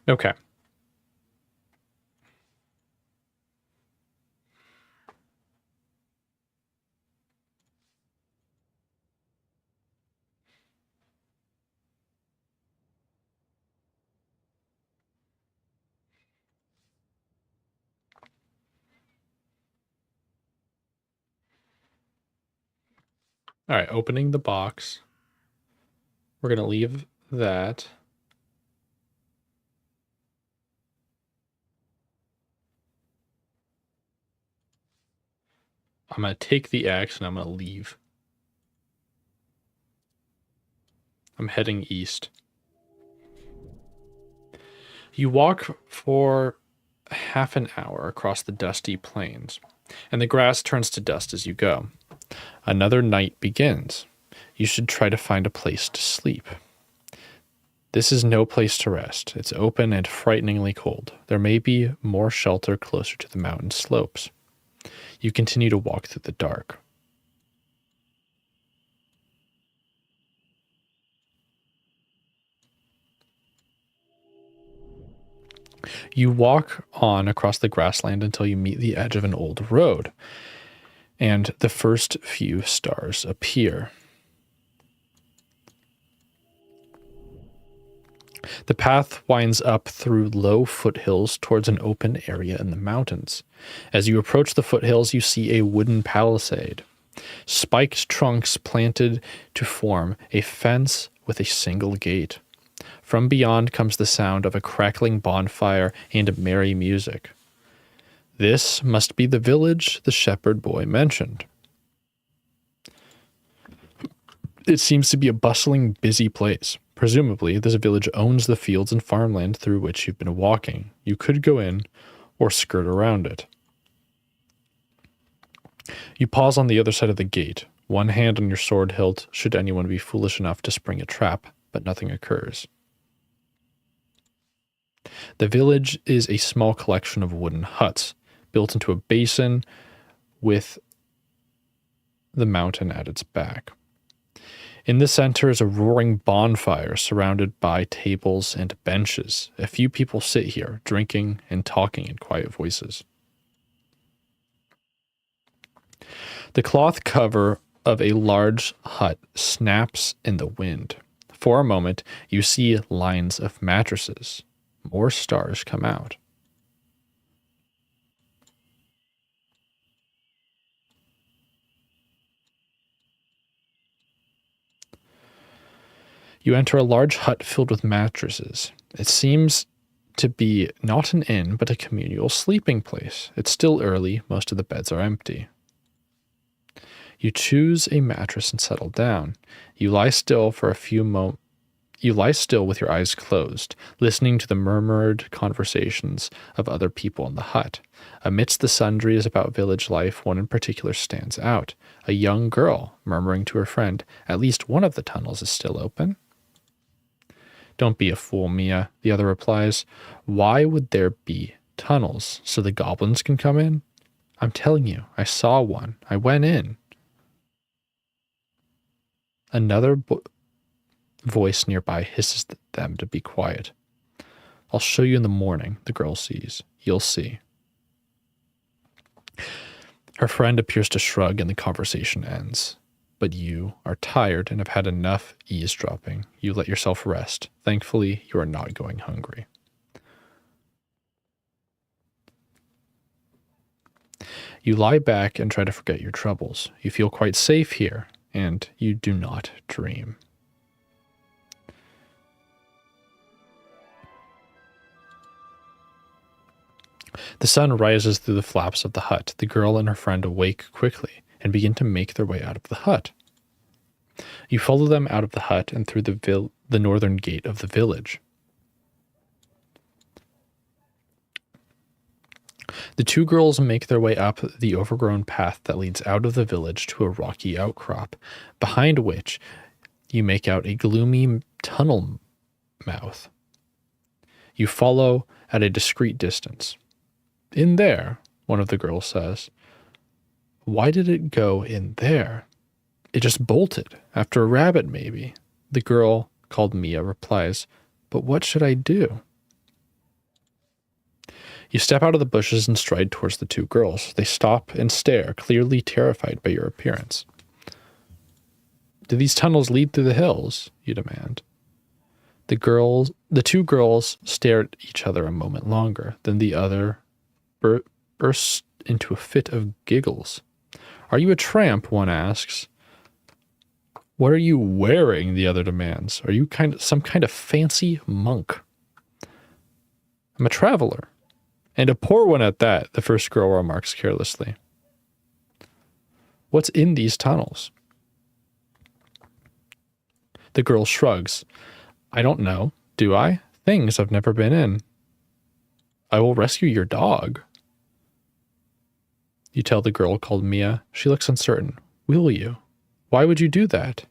Okay. All right, opening the box. We're going to leave that. I'm going to take the axe and I'm going to leave. I'm heading east. You walk for half an hour across the dusty plains, and the grass turns to dust as you go. Another night begins. You should try to find a place to sleep. This is no place to rest. It's open and frighteningly cold. There may be more shelter closer to the mountain slopes. You continue to walk through the dark. You walk on across the grassland until you meet the edge of an old road, and the first few stars appear. The path winds up through low foothills towards an open area in the mountains. As you approach the foothills, you see a wooden palisade, spiked trunks planted to form a fence with a single gate. From beyond comes the sound of a crackling bonfire and merry music. This must be the village the shepherd boy mentioned. It seems to be a bustling, busy place. Presumably, this village owns the fields and farmland through which you've been walking. You could go in or skirt around it. You pause on the other side of the gate, one hand on your sword hilt should anyone be foolish enough to spring a trap, but nothing occurs. The village is a small collection of wooden huts, built into a basin with the mountain at its back. In the center is a roaring bonfire surrounded by tables and benches. A few people sit here, drinking and talking in quiet voices. The cloth cover of a large hut snaps in the wind. For a moment, you see lines of mattresses. More stars come out. You enter a large hut filled with mattresses. It seems to be not an inn, but a communal sleeping place. It's still early. Most of the beds are empty. You choose a mattress and settle down. You lie still for a few moments. You lie still with your eyes closed, listening to the murmured conversations of other people in the hut. Amidst the sundries about village life, one in particular stands out. A young girl murmuring to her friend, "At least one of the tunnels is still open." "Don't be a fool, Mia," the other replies. "Why would there be tunnels? So the goblins can come in? I'm telling you, I saw one. I went in." Another voice nearby hisses them to be quiet. "I'll show you in the morning," the girl sees. "You'll see." Her friend appears to shrug and the conversation ends. But you are tired and have had enough eavesdropping. You let yourself rest. Thankfully, you are not going hungry. You lie back and try to forget your troubles. You feel quite safe here, and you do not dream. The sun rises through the flaps of the hut. The girl and her friend awake quickly and begin to make their way out of the hut. You follow them out of the hut and through the northern gate of the village. The two girls make their way up the overgrown path that leads out of the village to a rocky outcrop, behind which you make out a gloomy tunnel mouth. You follow at a discreet distance. "In there," one of the girls says. "Why did it go in there?" "It just bolted. After a rabbit, maybe." The girl, called Mia, replies, "But what should I do?" You step out of the bushes and stride towards the two girls. They stop and stare, clearly terrified by your appearance. "Do these tunnels lead through the hills?" you demand. The two girls stare at each other a moment longer. Then the other bursts into a fit of giggles. "Are you a tramp?" one asks. "What are you wearing?" the other demands. "Are you some kind of fancy monk?" "I'm a traveler, and a poor one at that," the first girl remarks carelessly. "What's in these tunnels?" The girl shrugs. "I don't know, do I? Things I've never been in." "I will rescue your dog." You tell the girl called Mia. She looks uncertain. "Will you? Why would you do that?"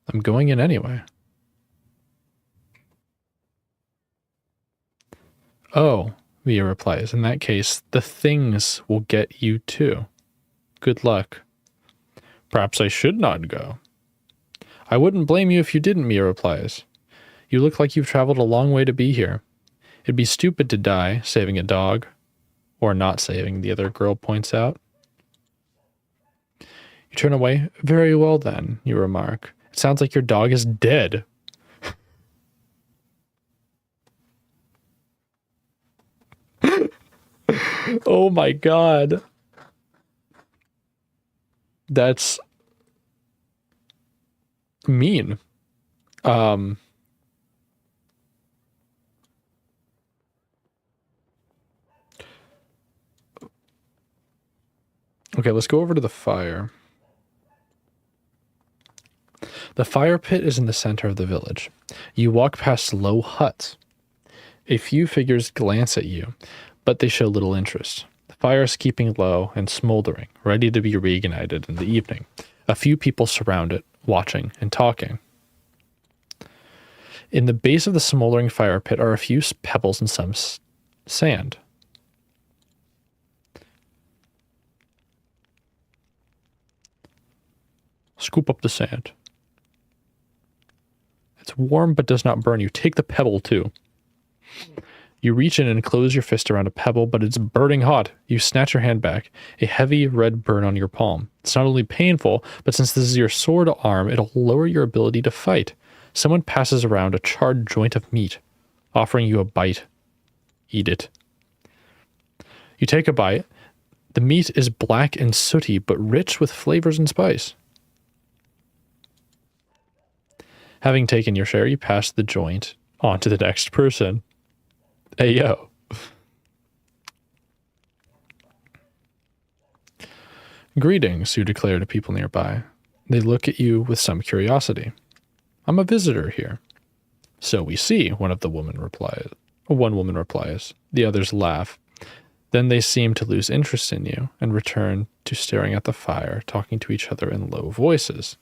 "I'm going in anyway." "Oh," Mia replies, "in that case, the things will get you too. Good luck." "Perhaps I should not go." "I wouldn't blame you if you didn't," Mia replies. You look like you've traveled a long way to be here. It'd be stupid to die saving a dog. Or not saving, the other girl points out. You turn away. Very well then, you remark. It sounds like your dog is dead. Oh my god. That's mean. Okay, let's go over to the fire. The fire pit is in the center of the village. You walk past low huts. A few figures glance at you, but they show little interest. The fire is keeping low and smoldering, ready to be reignited in the evening. A few people surround it, watching and talking. In the base of the smoldering fire pit are a few pebbles and some sand. Scoop up the sand. It's warm but does not burn you. Take the pebble too. You reach in and close your fist around a pebble, but it's burning hot. You snatch your hand back. A heavy red burn on your palm. It's not only painful, but since this is your sword arm, it'll lower your ability to fight. Someone passes around a charred joint of meat, offering you a bite. Eat it. You take a bite. The meat is black and sooty, but rich with flavors and spice. Having taken your share, you pass the joint on to the next person. Hey, yo. Greetings, you declare to people nearby. They look at you with some curiosity. I'm a visitor here. So we see, one woman replies. The others laugh. Then they seem to lose interest in you and return to staring at the fire, talking to each other in low voices.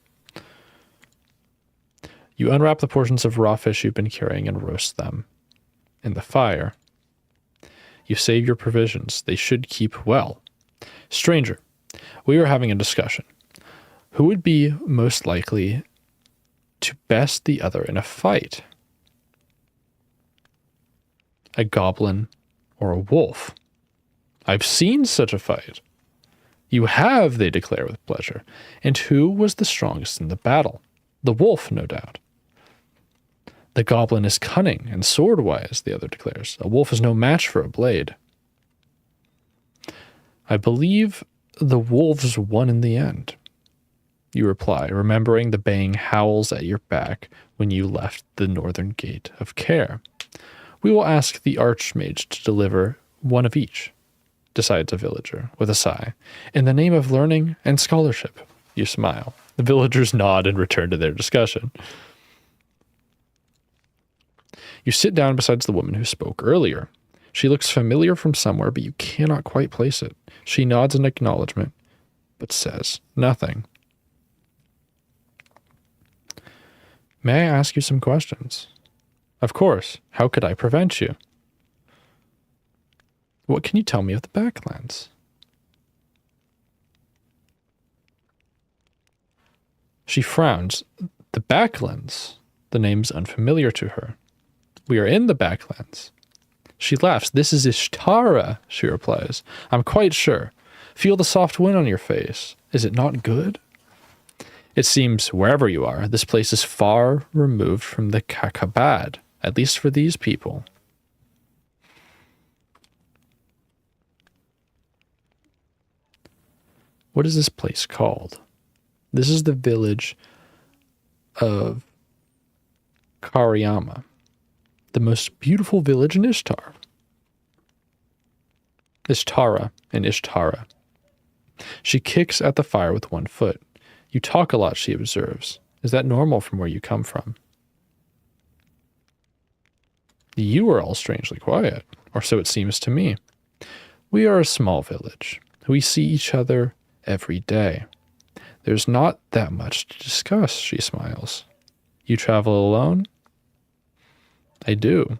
You unwrap the portions of raw fish you've been carrying and roast them in the fire. You save your provisions. They should keep well. Stranger, we were having a discussion. Who would be most likely to best the other in a fight? A goblin or a wolf? I've seen such a fight. You have, they declare with pleasure. And who was the strongest in the battle? The wolf, no doubt. The goblin is cunning and sword-wise, the other declares. A wolf is no match for a blade. I believe the wolves won in the end, you reply, remembering the baying howls at your back when you left the northern gate of Care. We will ask the archmage to deliver one of each, decides a villager with a sigh. In the name of learning and scholarship, you smile. The villagers nod and return to their discussion. You sit down beside the woman who spoke earlier. She looks familiar from somewhere, but you cannot quite place it. She nods in acknowledgement, but says nothing. May I ask you some questions? Of course. How could I prevent you? What can you tell me of the Backlands? She frowns. The Backlands? The name's unfamiliar to her. We are in the Backlands. She laughs. This is Ishtara, she replies. I'm quite sure. Feel the soft wind on your face. Is it not good? It seems, wherever you are, this place is far removed from the Kakabad, at least for these people. What is this place called? This is the village of Kariyama, the most beautiful village in Ishtar. Ishtara and Ishtara. She kicks at the fire with one foot. You talk a lot, she observes. Is that normal from where you come from? You are all strangely quiet, or so it seems to me. We are a small village. We see each other every day. There's not that much to discuss, she smiles. You travel alone? I do,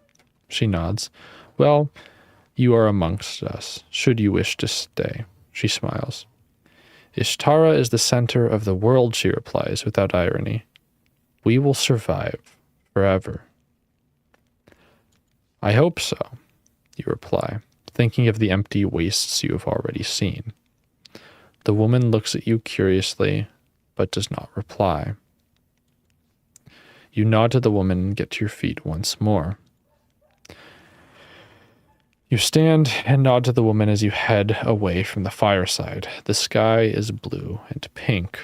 she nods. Well, you are amongst us, should you wish to stay, she smiles. Ishtara is the center of the world, she replies without irony. We will survive forever. I hope so, you reply, thinking of the empty wastes you have already seen. The woman looks at you curiously, but does not reply. You nod to the woman and get to your feet once more. You stand and nod to the woman as you head away from the fireside. The sky is blue and pink.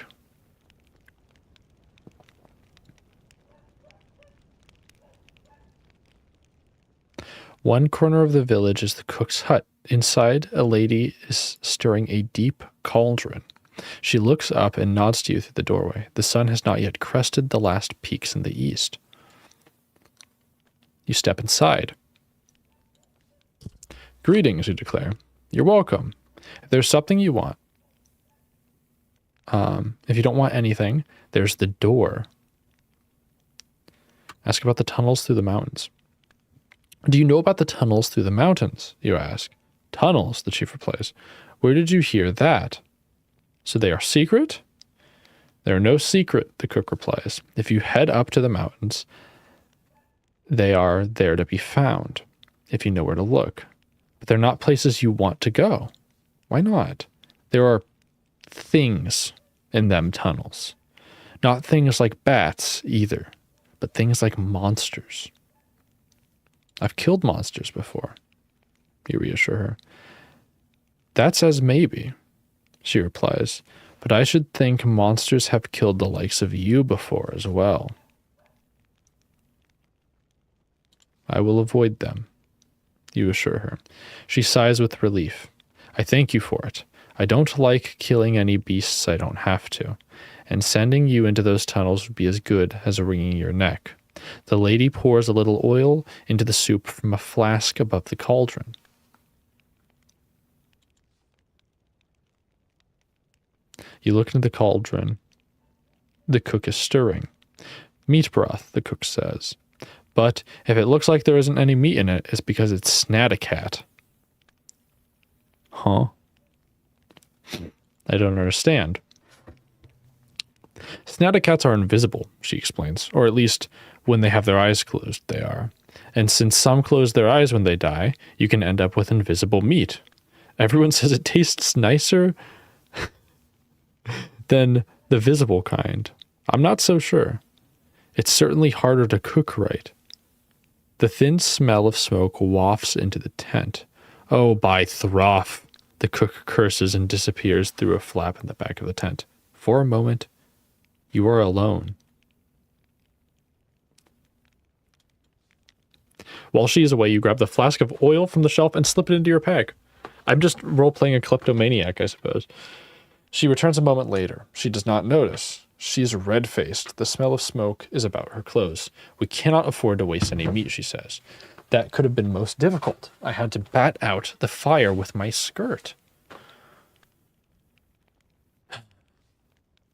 One corner of the village is the cook's hut. Inside, a lady is stirring a deep cauldron. She looks up and nods to you through the doorway. The sun has not yet crested the last peaks in the east. You step inside. Greetings, you declare. You're welcome. If there's something you want, if you don't want anything, there's the door. Ask about the tunnels through the mountains. Do you know about the tunnels through the mountains? You ask. Tunnels, the chief replies. Where did you hear that? So they are secret? They are no secret, the cook replies. If you head up to the mountains, they are there to be found, if you know where to look. But they're not places you want to go. Why not? There are things in them tunnels. Not things like bats, either, but things like monsters. I've killed monsters before, you reassure her. That says maybe, she replies, but I should think monsters have killed the likes of you before as well. I will avoid them, you assure her. She sighs with relief. I thank you for it. I don't like killing any beasts I don't have to, and sending you into those tunnels would be as good as wringing your neck. The lady pours a little oil into the soup from a flask above the cauldron. You look into the cauldron. The cook is stirring. Meat broth, the cook says. But if it looks like there isn't any meat in it, it's because it's Snatacat. Huh? I don't understand. Snaticats are invisible, she explains, or at least when they have their eyes closed, they are. And since some close their eyes when they die, you can end up with invisible meat. Everyone says it tastes nicer than the visible kind. I'm not so sure. It's certainly harder to cook right. The thin smell of smoke wafts into the tent. Oh, by Throff! The cook curses and disappears through a flap in the back of the tent. For a moment, you are alone. While she is away, you grab the flask of oil from the shelf and slip it into your pack. I'm just role-playing a kleptomaniac, I suppose. She returns a moment later. She does not notice. She is red-faced. The smell of smoke is about her clothes. We cannot afford to waste any meat, she says. That could have been most difficult. I had to bat out the fire with my skirt.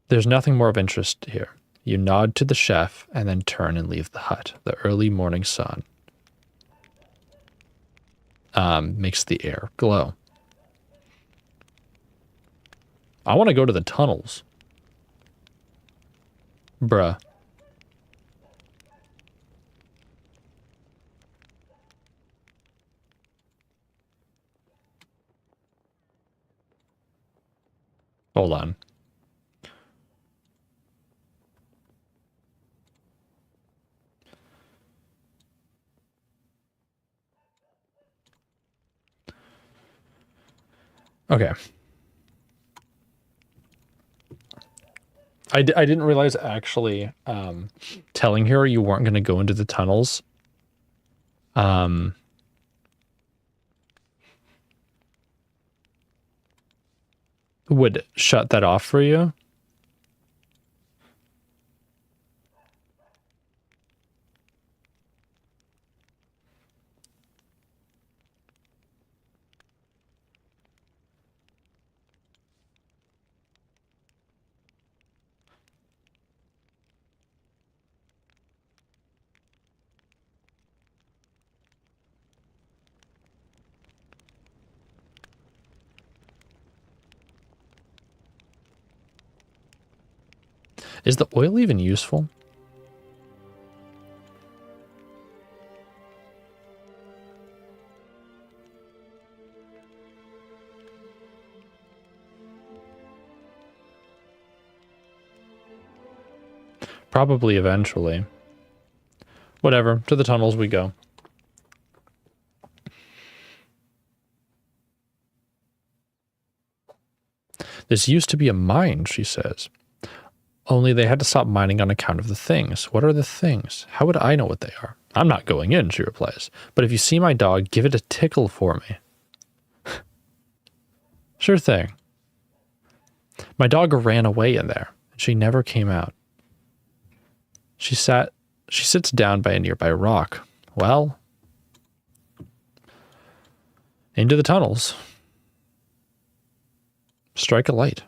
There's nothing more of interest here. You nod to the chef and then turn and leave the hut. The early morning sun makes the air glow. I want to go to the tunnels. Bruh. Hold on. Okay. I didn't realize actually telling her you weren't going to go into the tunnels would shut that off for you. Is the oil even useful? Probably eventually. Whatever, to the tunnels we go. This used to be a mine, she says. Only they had to stop mining on account of the things. What are the things? How would I know what they are? I'm not going in, she replies. But if you see my dog, give it a tickle for me. Sure thing. My dog ran away in there. She never came out. She sits down by a nearby rock. Well, into the tunnels. Strike a light.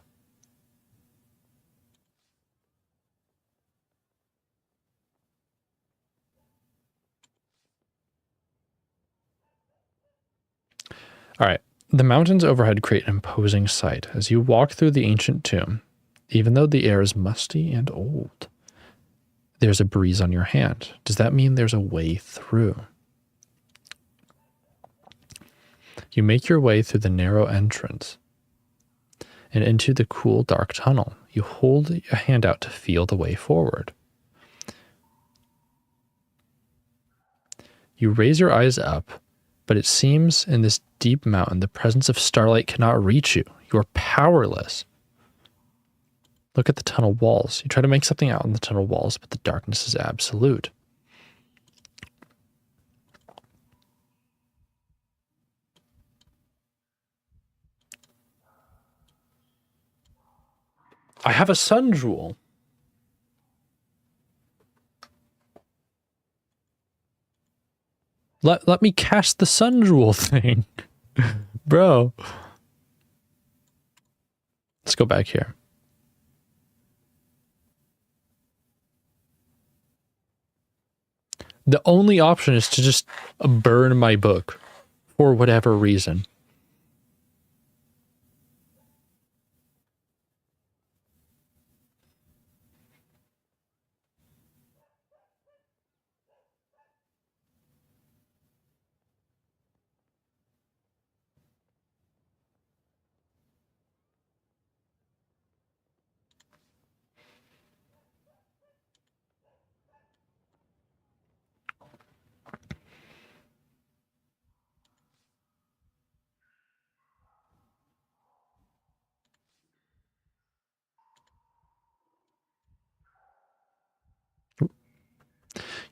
All right. The mountains overhead create an imposing sight as you walk through the ancient tomb. Even though the air is musty and old, there's a breeze on your hand. Does that mean there's a way through? You make your way through the narrow entrance and into the cool, dark tunnel. You hold a hand out to feel the way forward. You raise your eyes up, but it seems in this deep mountain the presence of starlight cannot reach you. You are powerless. Look at the tunnel walls. You try to make something out on the tunnel walls, but the darkness is absolute. I have a sun jewel. Let me cast the sun jewel thing. Bro. Let's go back here. The only option is to just burn my book for whatever reason.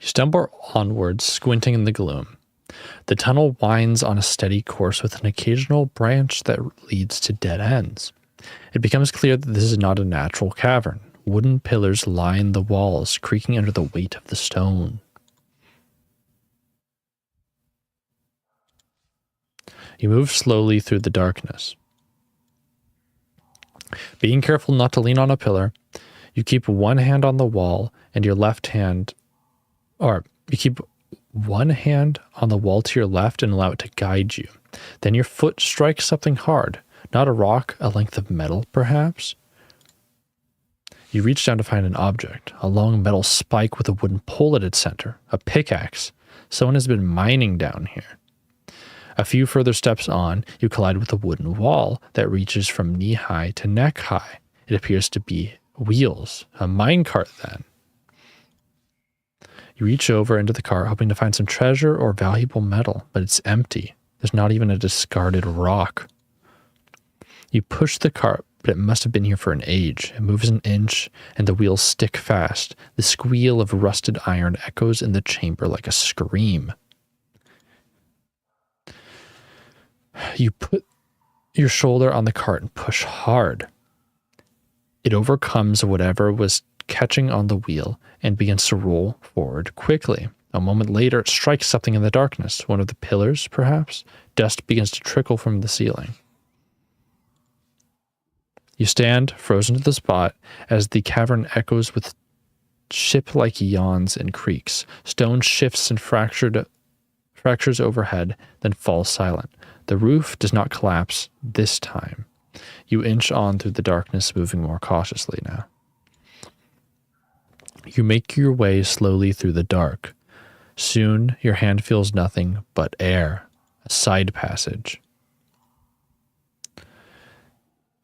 You stumble onwards, squinting in the gloom. The tunnel winds on a steady course with an occasional branch that leads to dead ends. It becomes clear that this is not a natural cavern. Wooden pillars line the walls, creaking under the weight of the stone. You move slowly through the darkness. Being careful not to lean on a pillar, you keep one hand on the wall and your left hand, or you keep one hand on the wall to your left and allow it to guide you. Then your foot strikes something hard, not a rock, a length of metal, perhaps. You reach down to find an object, a long metal spike with a wooden pole at its center, a pickaxe. Someone has been mining down here. A few further steps on, you collide with a wooden wall that reaches from knee-high to neck-high. It appears to be wheels, a minecart then. You reach over into the cart, hoping to find some treasure or valuable metal, but it's empty. There's not even a discarded rock. You push the cart, but it must have been here for an age. It moves an inch, and the wheels stick fast. The squeal of rusted iron echoes in the chamber like a scream. You put your shoulder on the cart and push hard. It overcomes whatever was catching on the wheel and begins to roll forward quickly. A moment later, it strikes something in the darkness. One of the pillars, perhaps? Dust begins to trickle from the ceiling. You stand, frozen to the spot, as the cavern echoes with ship-like yawns and creaks. Stone shifts and fractures overhead, then falls silent. The roof does not collapse this time. You inch on through the darkness, moving more cautiously now. You make your way slowly through the dark. Soon, your hand feels nothing but air, a side passage.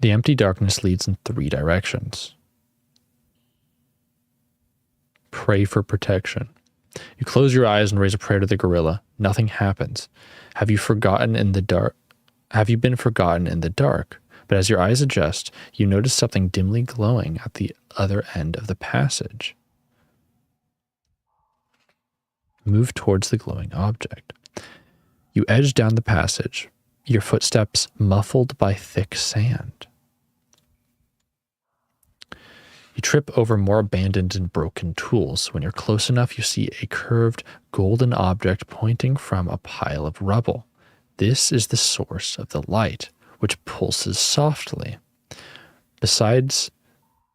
The empty darkness leads in 3 directions. pray for protection. You close your eyes and raise a prayer to the gorilla. Nothing happens. Have you been forgotten in the dark? But as your eyes adjust, you notice something dimly glowing at the other end of the passage. Move towards the glowing object. You edge down the passage, your footsteps muffled by thick sand. You trip over more abandoned and broken tools. When you're close enough, you see a curved golden object pointing from a pile of rubble. This is the source of the light, which pulses softly. Beside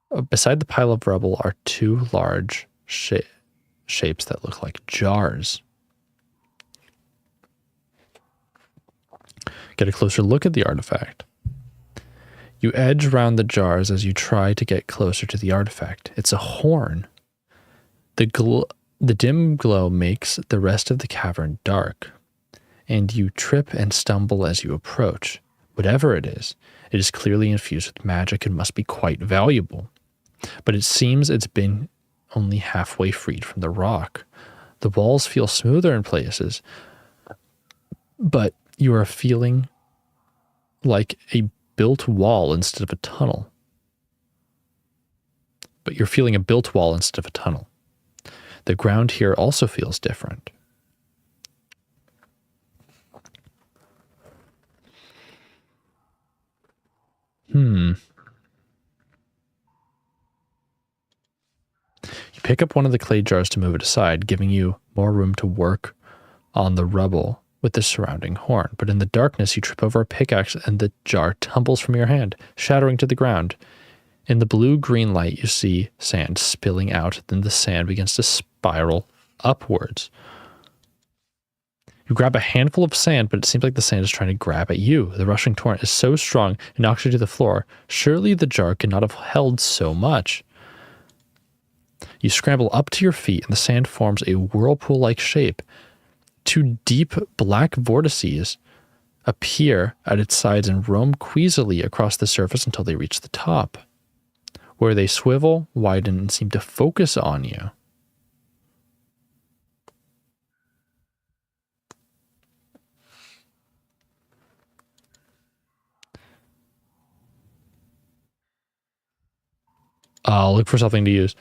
the pile of rubble are two large shapes that look like jars. Get a closer look at the artifact. You edge around the jars as you try to get closer to the artifact. It's a horn. The dim glow makes the rest of the cavern dark, and you trip and stumble as you approach. Whatever it is clearly infused with magic and must be quite valuable. But it seems it's been only halfway freed from the rock. The walls feel smoother in places, but you are feeling like a built wall instead of a tunnel. The ground here also feels different. You pick up one of the clay jars to move it aside, giving you more room to work on the rubble with the surrounding horn. But in the darkness, you trip over a pickaxe and the jar tumbles from your hand, shattering to the ground. In the blue-green light, you see sand spilling out, then the sand begins to spiral upwards. You grab a handful of sand, but it seems like the sand is trying to grab at you. The rushing torrent is so strong, it knocks you to the floor. Surely the jar could not have held so much. You scramble up to your feet, and the sand forms a whirlpool-like shape. Two deep black vortices appear at its sides and roam queasily across the surface until they reach the top, where they swivel, widen, and seem to focus on you. I'll look for something to use.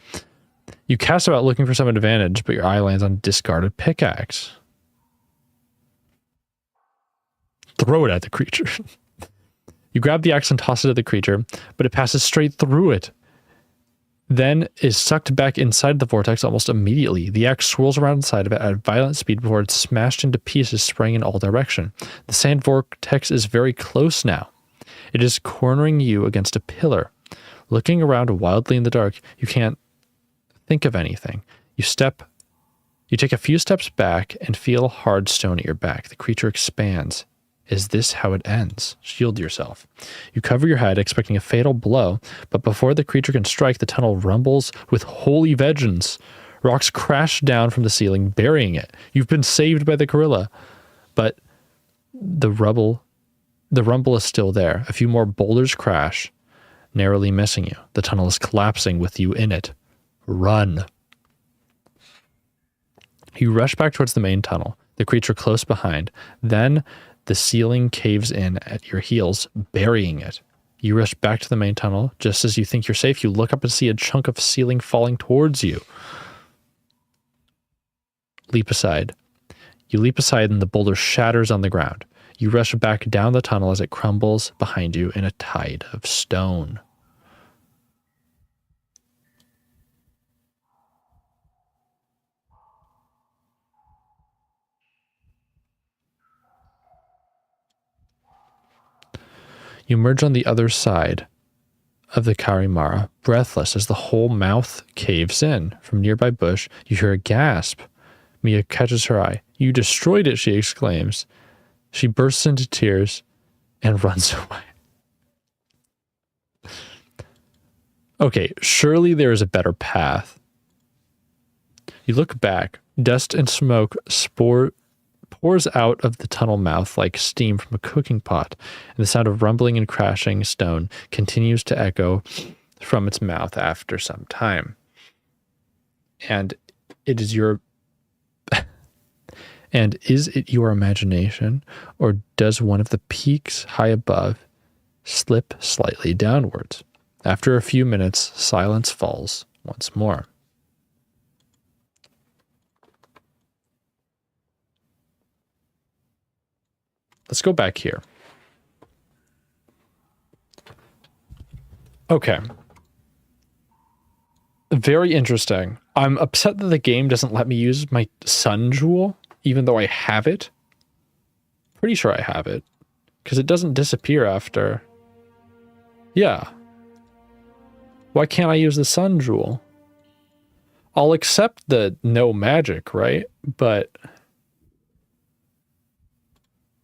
You cast about looking for some advantage, but your eye lands on discarded pickaxe. Throw it at the creature. You grab the axe and toss it at the creature, but it passes straight through it. Then is sucked back inside the vortex almost immediately. The axe swirls around inside of it at violent speed before it's smashed into pieces, spraying in all directions. The sand vortex is very close now. It is cornering you against a pillar. Looking around wildly in the dark, you can't think of anything. You take a few steps back and feel hard stone at your back. The creature expands. Is this how it ends? Shield yourself. You cover your head, expecting a fatal blow, but before the creature can strike, the tunnel rumbles with holy vengeance. Rocks crash down from the ceiling, burying it. You've been saved by the gorilla, but the rumble is still there. A few more boulders crash, narrowly missing you. The tunnel is collapsing with you in it. Run. You rush back towards the main tunnel, the creature close behind. Then the ceiling caves in at your heels, burying it. You rush back to the main tunnel. Just as you think you're safe, you look up and see a chunk of ceiling falling towards you. Leap aside. You leap aside and the boulder shatters on the ground. You rush back down the tunnel as it crumbles behind you in a tide of stone. You emerge on the other side of the Karimara, breathless as the whole mouth caves in. From nearby bush, you hear a gasp. Mia catches her eye. You destroyed it, she exclaims. She bursts into tears and runs away. Okay, surely there is a better path. You look back. Dust and smoke pours out of the tunnel mouth like steam from a cooking pot, and the sound of rumbling and crashing stone continues to echo from its mouth after some time. And it is your and is it your imagination, or does one of the peaks high above slip slightly downwards? After a few minutes, silence falls once more. Let's go back here. Okay. Very interesting. I'm upset that the game doesn't let me use my sun jewel, even though I have it. Pretty sure I have it, because it doesn't disappear after. Yeah. Why can't I use the sun jewel? I'll accept the no magic, right? But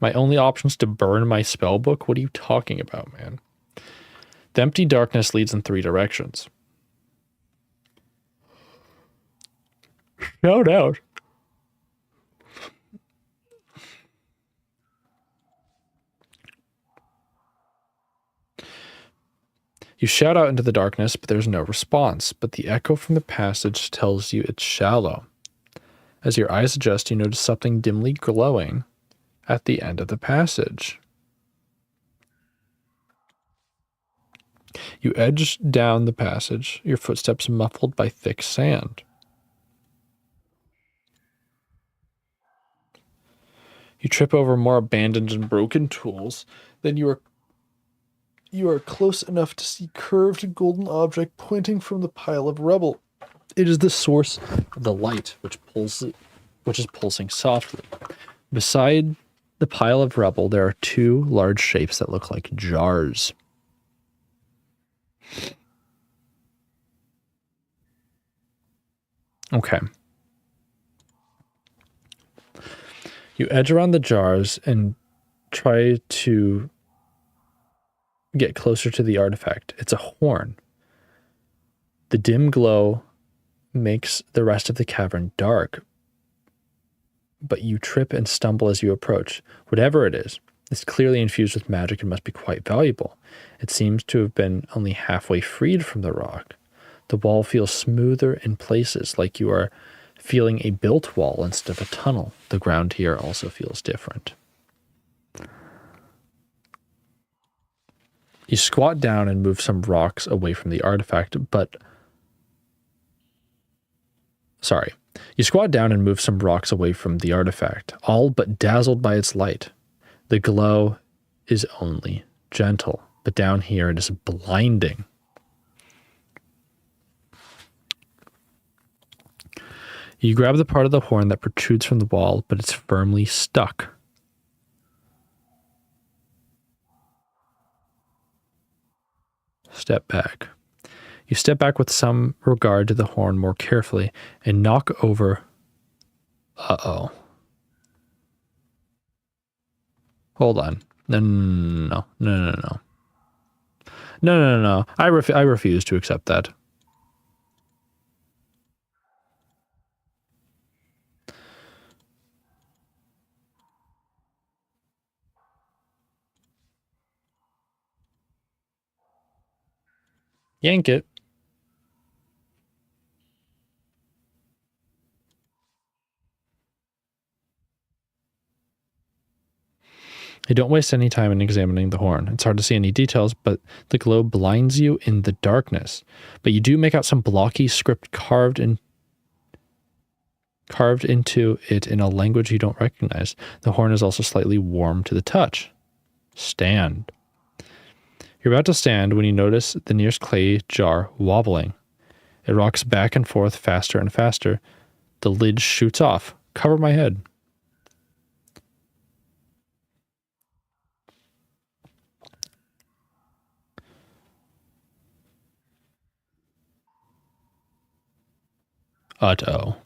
my only option is to burn my spell book? What are you talking about, man? The empty darkness leads in 3 directions. Shout out. You shout out into the darkness, but there's no response. But the echo from the passage tells you it's shallow. As your eyes adjust, you notice something dimly glowing at the end of the passage. You edge down the passage, your footsteps muffled by thick sand. You trip over more abandoned and broken tools. Then you are close enough to see curved golden object pointing from the pile of rubble. It is the source of the light, which is pulsing softly. Beside the pile of rubble, there are 2 large shapes that look like jars. Okay. You edge around the jars and try to get closer to the artifact. It's a horn. The dim glow makes the rest of the cavern dark, but you trip and stumble as you approach. Whatever it is, it's clearly infused with magic and must be quite valuable. It seems to have been only halfway freed from the rock. The wall feels smoother in places, like you are feeling a built wall instead of a tunnel. The ground here also feels different. You squat down and move some rocks away from the artifact, You squat down and move some rocks away from the artifact, all but dazzled by its light. The glow is only gentle, but down here it is blinding. You grab the part of the horn that protrudes from the wall, but it's firmly stuck. Step back. You step back with some regard to the horn more carefully and knock over. Uh-oh. Hold on. No. I refuse to accept that. Yank it. You don't waste any time in examining the horn. It's hard to see any details, but the glow blinds you in the darkness. But you do make out some blocky script carved into it in a language you don't recognize. The horn is also slightly warm to the touch. Stand. You're about to stand when you notice the nearest clay jar wobbling. It rocks back and forth faster and faster. The lid shoots off. Cover my head. Uh-oh.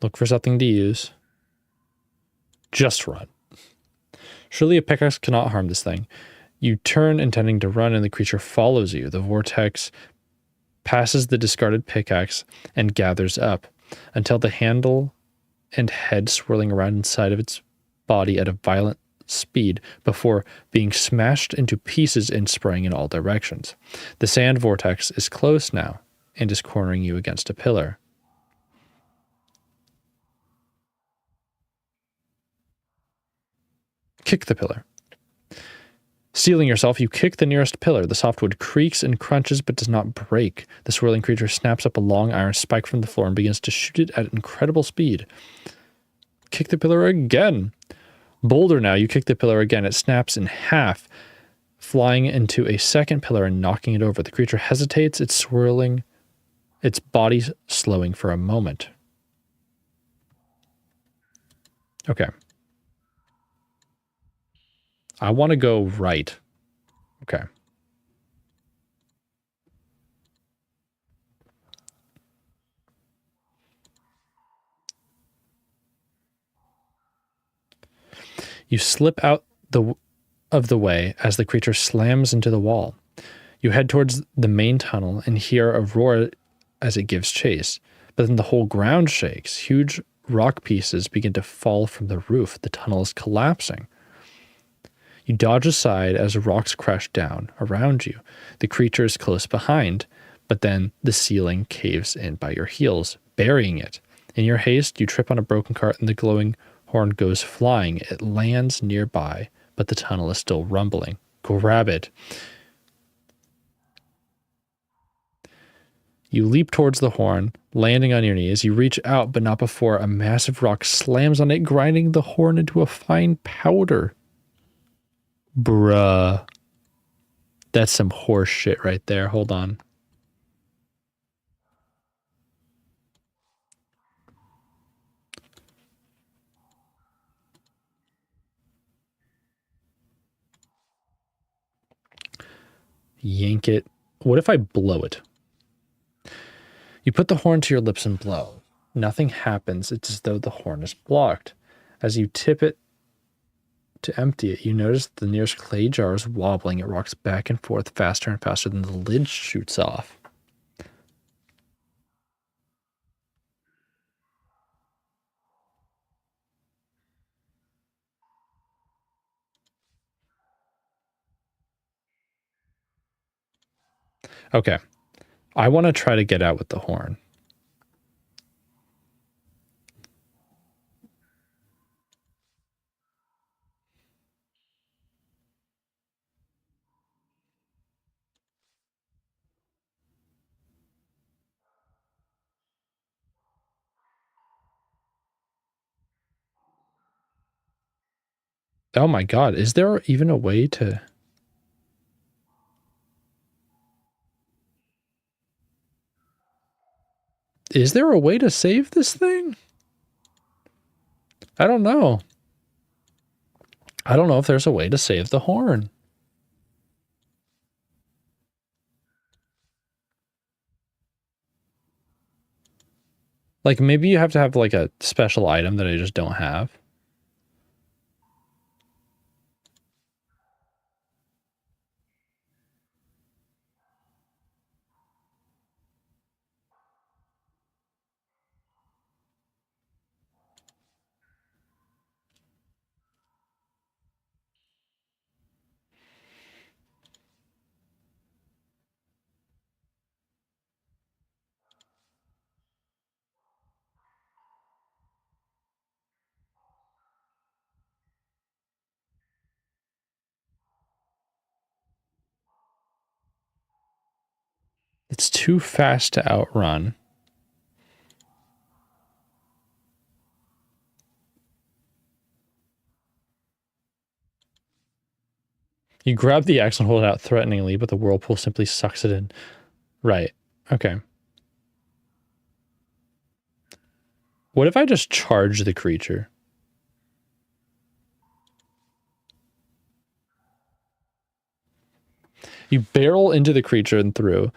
Look for something to use. Just run. Surely a pickaxe cannot harm this thing. You turn intending to run and the creature follows you. The vortex passes the discarded pickaxe and gathers up until the handle and head swirling around inside of its body at a violent speed before being smashed into pieces and spraying in all directions. The sand vortex is close now and is cornering you against a pillar. Kick the pillar. Steeling yourself, you kick the nearest pillar. The softwood creaks and crunches but does not break. The swirling creature snaps up a long iron spike from the floor and begins to shoot it at incredible speed. Kick the pillar again. Bolder now, you kick the pillar again. It snaps in half, flying into a second pillar and knocking it over. The creature hesitates, it's swirling, its body slowing for a moment. Okay. I want to go right. Okay. You slip out of the way as the creature slams into the wall. You head towards the main tunnel and hear a roar as it gives chase. But then the whole ground shakes. Huge rock pieces begin to fall from the roof. The tunnel is collapsing. You dodge aside as rocks crash down around you. The creature is close behind, but then the ceiling caves in by your heels, burying it. In your haste, you trip on a broken cart and the glowing horn goes flying. It lands nearby, but the tunnel is still rumbling. Grab it. You leap towards the horn, landing on your knees. You reach out, but not before a massive rock slams on it, grinding the horn into a fine powder. Bruh. That's some horse shit right there. Hold on. Yank it. What if I blow it? You put the horn to your lips and blow. Nothing happens. It's as though the horn is blocked. As you tip it to empty it, you notice the nearest clay jar is wobbling. It rocks back and forth faster and faster than the lid shoots off. Okay. I want to try to get out with the horn. Oh my god, is there even a way to... Is there a way to save this thing? I don't know. I don't know if there's a way to save the horn. Like, maybe you have to have, like, a special item that I just don't have. It's too fast to outrun. You grab the axe and hold it out threateningly, but the whirlpool simply sucks it in. Right. Okay. What if I just charge the creature? You barrel into the creature and through.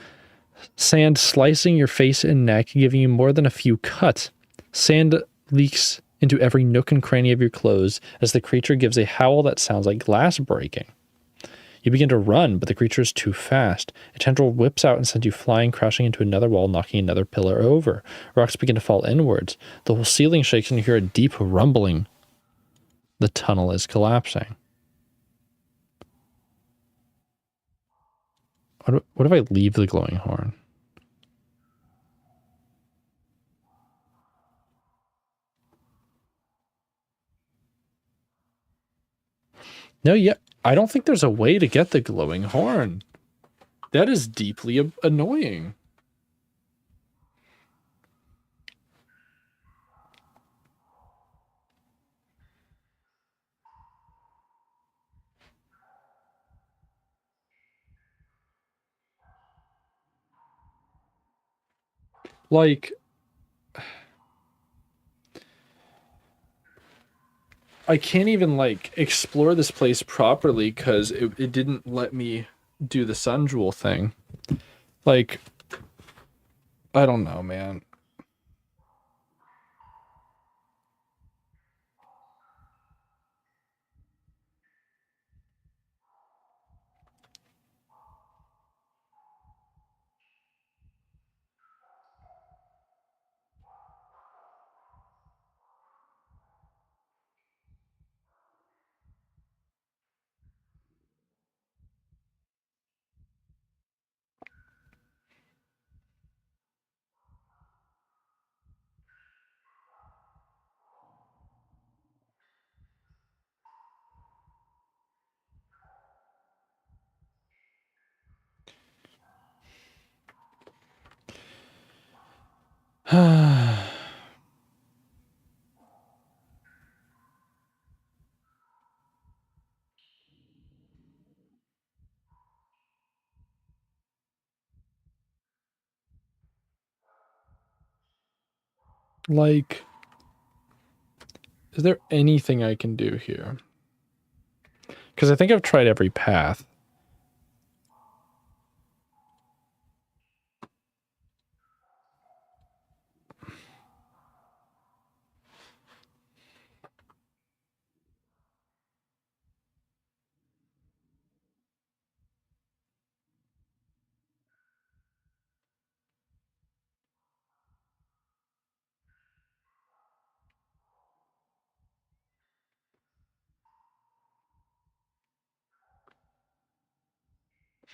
Sand slicing your face and neck, giving you more than a few cuts. Sand leaks into every nook and cranny of your clothes as the creature gives a howl that sounds like glass breaking. You begin to run, but the creature is too fast. A tendril whips out and sends you flying, crashing into another wall, knocking another pillar over. Rocks begin to fall inwards. The whole ceiling shakes and you hear a deep rumbling. The tunnel is collapsing. What if I leave the glowing horn? No, yeah, I don't think there's a way to get the glowing horn. That is deeply annoying. Like, I can't even, like, explore this place properly because it didn't let me do the sun jewel thing. Like, I don't know, man. Like, is there anything I can do here? Because I think I've tried every path.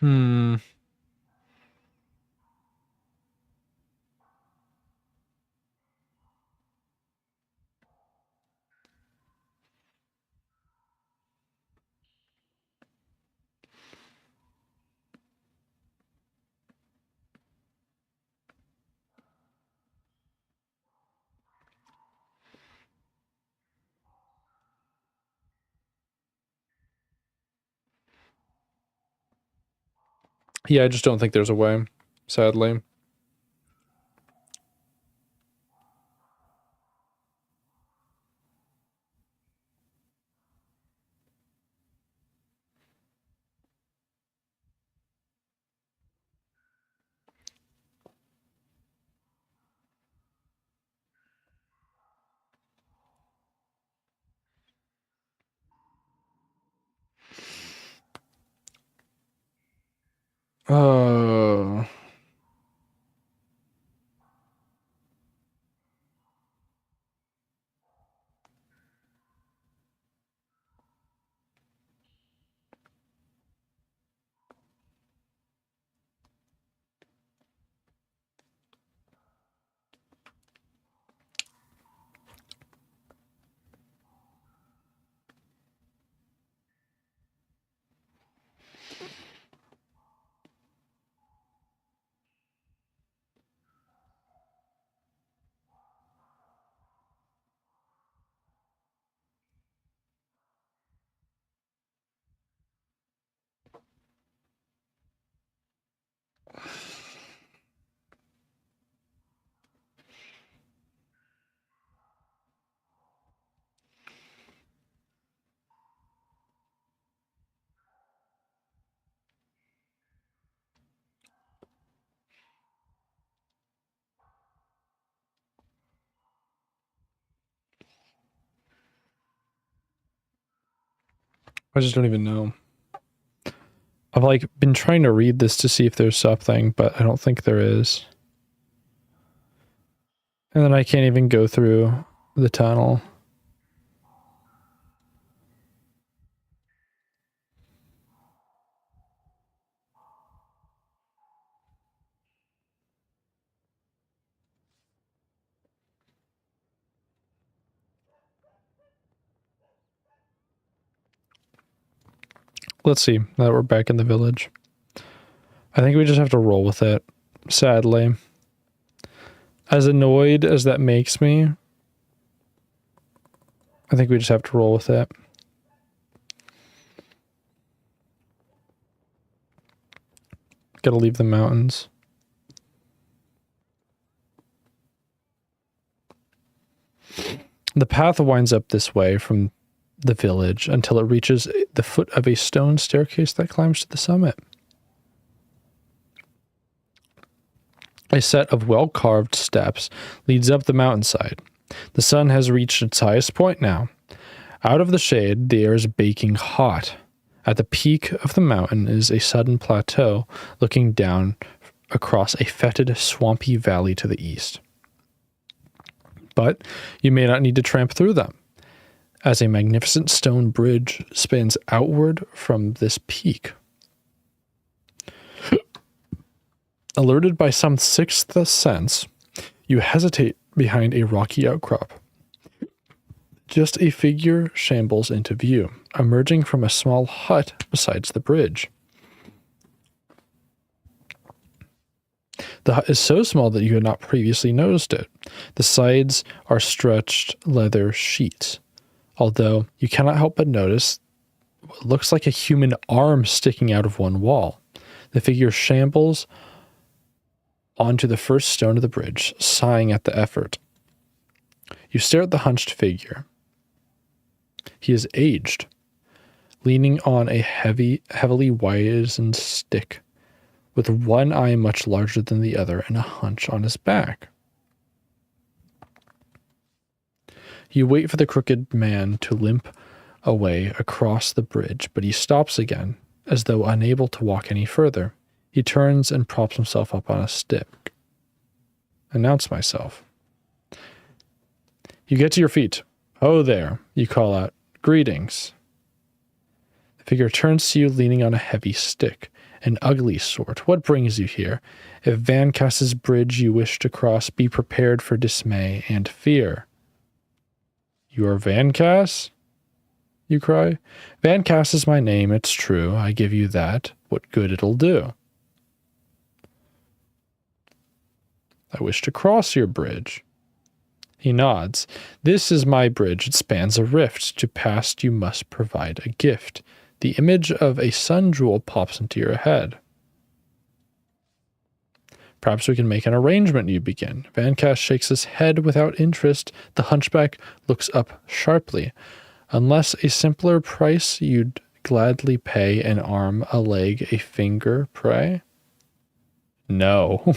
Hmm. Yeah, I just don't think there's a way, sadly. Oh. I just don't even know. I've like been trying to read this to see if there's something, but I don't think there is. And then I can't even go through the tunnel. let's see, now that we're back in the village. I think we just have to roll with it, sadly. As annoyed as that makes me, I think we just have to roll with it. Gotta leave the mountains. The path winds up this way from the village until it reaches the foot of a stone staircase that climbs to the summit. A set of well-carved steps leads up the mountainside. The sun has reached its highest point now. Out of the shade, the air is baking hot. At the peak of the mountain is a sudden plateau looking down across a fetid, swampy valley to the east. But you may not need to tramp through them, as a magnificent stone bridge spans outward from this peak. Alerted by some sixth sense, you hesitate behind a rocky outcrop. Just a figure shambles into view, emerging from a small hut beside the bridge. The hut is so small that you had not previously noticed it. The sides are stretched leather sheets, although you cannot help but notice what looks like a human arm sticking out of one wall. The figure shambles onto the first stone of the bridge, sighing at the effort. You stare at the hunched figure. He is aged, leaning on a heavily wizened stick, with one eye much larger than the other and a hunch on his back. You wait for the crooked man to limp away across the bridge, but he stops again, as though unable to walk any further. He turns and props himself up on a stick. Announce myself. You get to your feet. "Ho there," you call out. "Greetings." The figure turns to you leaning on a heavy stick, an ugly sort. "What brings you here? If Van Cass's bridge you wish to cross, be prepared for dismay and fear." "You are Van Cass?" you cry. "Van Cass is my name, it's true. I give you that. What good it'll do?" "I wish to cross your bridge." He nods. "This is my bridge. It spans a rift. To pass you must provide a gift." The image of a sun jewel pops into your head. "Perhaps we can make an arrangement," you begin. Van Cass shakes his head without interest. The hunchback looks up sharply. "Unless a simpler price, you'd gladly pay an arm, a leg, a finger, pray?" "No."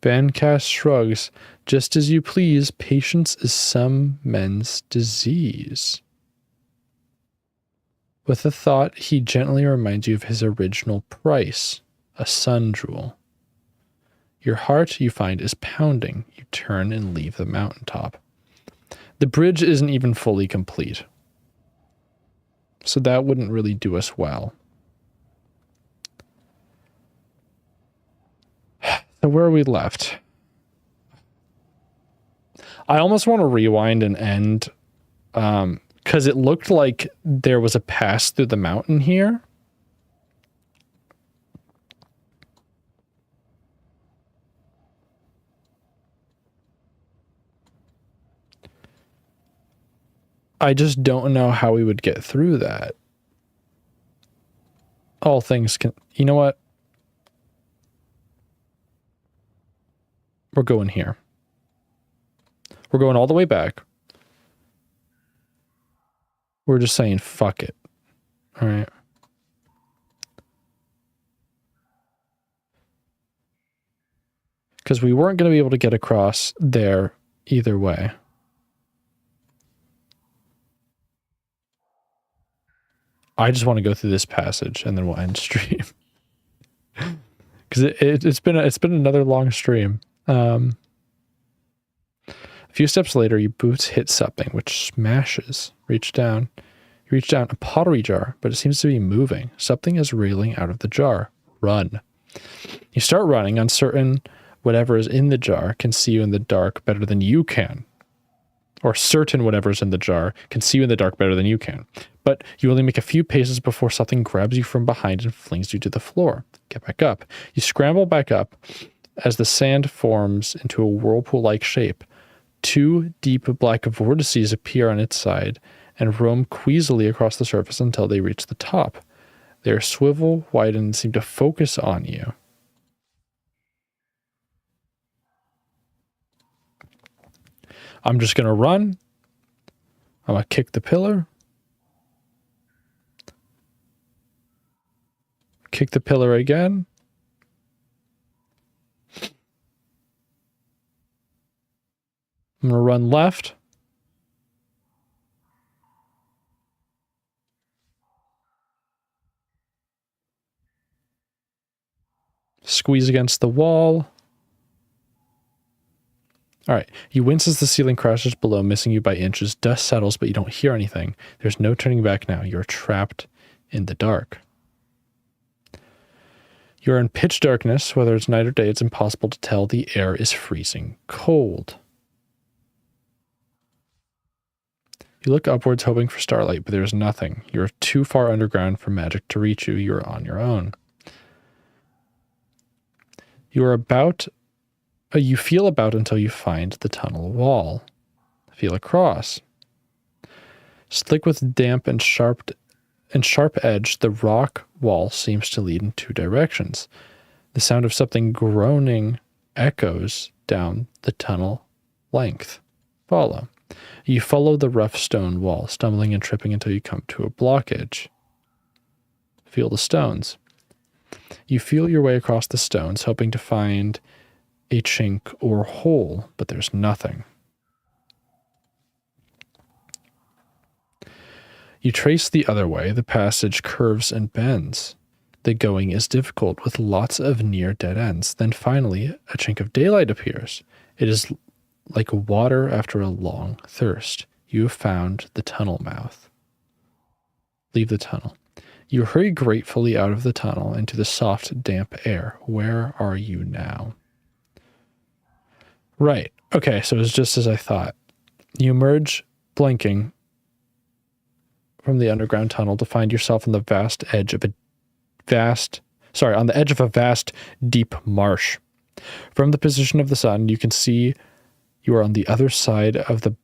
Van Cass shrugs. "Just as you please. Patience is some men's disease." With a thought, he gently reminds you of his original price, a sun jewel. Your heart, you find, is pounding. You turn and leave the mountaintop. The bridge isn't even fully complete, so that wouldn't really do us well. So where are we left? I almost want to rewind and end, because it looked like there was a pass through the mountain here. I just don't know how we would get through that. All things can... You know what? We're going here. We're going all the way back. We're just saying, fuck it. All right. Because we weren't going to be able to get across there either way. I just want to go through this passage and then we'll end stream. Because it's been another long stream. A few steps later, your boots hit something, which smashes. You reach down a pottery jar, but it seems to be moving. Something is reeling out of the jar. Run. You start running, uncertain whatever is in the jar can see you in the dark better than you can. or certain whatever's in the jar can see you in the dark better than you can. But you only make a few paces before something grabs you from behind and flings you to the floor. Get back up. You scramble back up as the sand forms into a whirlpool-like shape. Two deep black vortices appear on its side and roam queasily across the surface until they reach the top. They are swivel, widen, and seem to focus on you. I'm just going to run. I'm going to kick the pillar. Kick the pillar again. I'm going to run left. Squeeze against the wall. All right. You wince as the ceiling crashes below, missing you by inches. Dust settles, but you don't hear anything. There's no turning back now. You're trapped in the dark. You're in pitch darkness. Whether it's night or day, it's impossible to tell. The air is freezing cold. You look upwards, hoping for starlight, but there's nothing. You're too far underground for magic to reach you. You're on your own. You feel about until you find the tunnel wall. Feel across. Slick with damp and sharp edge, the rock wall seems to lead in two directions. The sound of something groaning echoes down the tunnel length. Follow. You follow the rough stone wall, stumbling and tripping until you come to a blockage. Feel the stones. You feel your way across the stones, hoping to find a chink or hole, but there's nothing. You trace the other way. The passage curves and bends. The going is difficult, with lots of near dead ends. Then finally, a chink of daylight appears. It is like water after a long thirst. You have found the tunnel mouth. Leave the tunnel. You hurry gratefully out of the tunnel into the soft, damp air. Where are you now? Right. Okay, so it's just as I thought. You emerge, blinking, from the underground tunnel to find yourself on the edge of a vast, deep marsh. From the position of the sun, you can see you are on the other side of the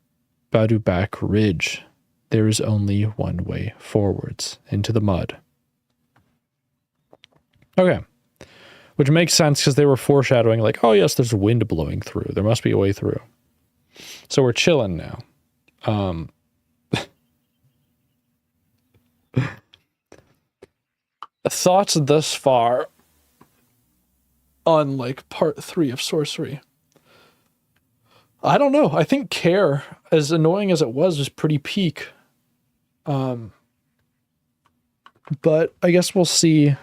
Badubak Ridge. There is only one way forwards, into the mud. Okay. Which makes sense because they were foreshadowing like, oh yes, there's wind blowing through. There must be a way through. So we're chilling now. Thoughts thus far on like part 3 of Sorcery. I don't know. I think Care, as annoying as it was pretty peak. But I guess we'll see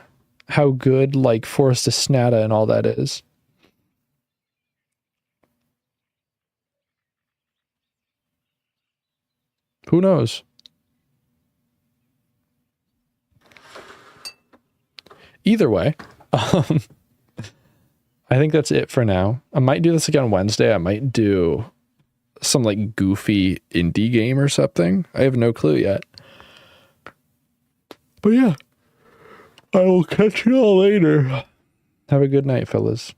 how good like Forest of Snata and all that is. Who knows? Either way, I think that's it for now. I might do this again Wednesday. I might do some like goofy indie game or something. I have no clue yet. But yeah, I will catch you all later. Have a good night, fellas.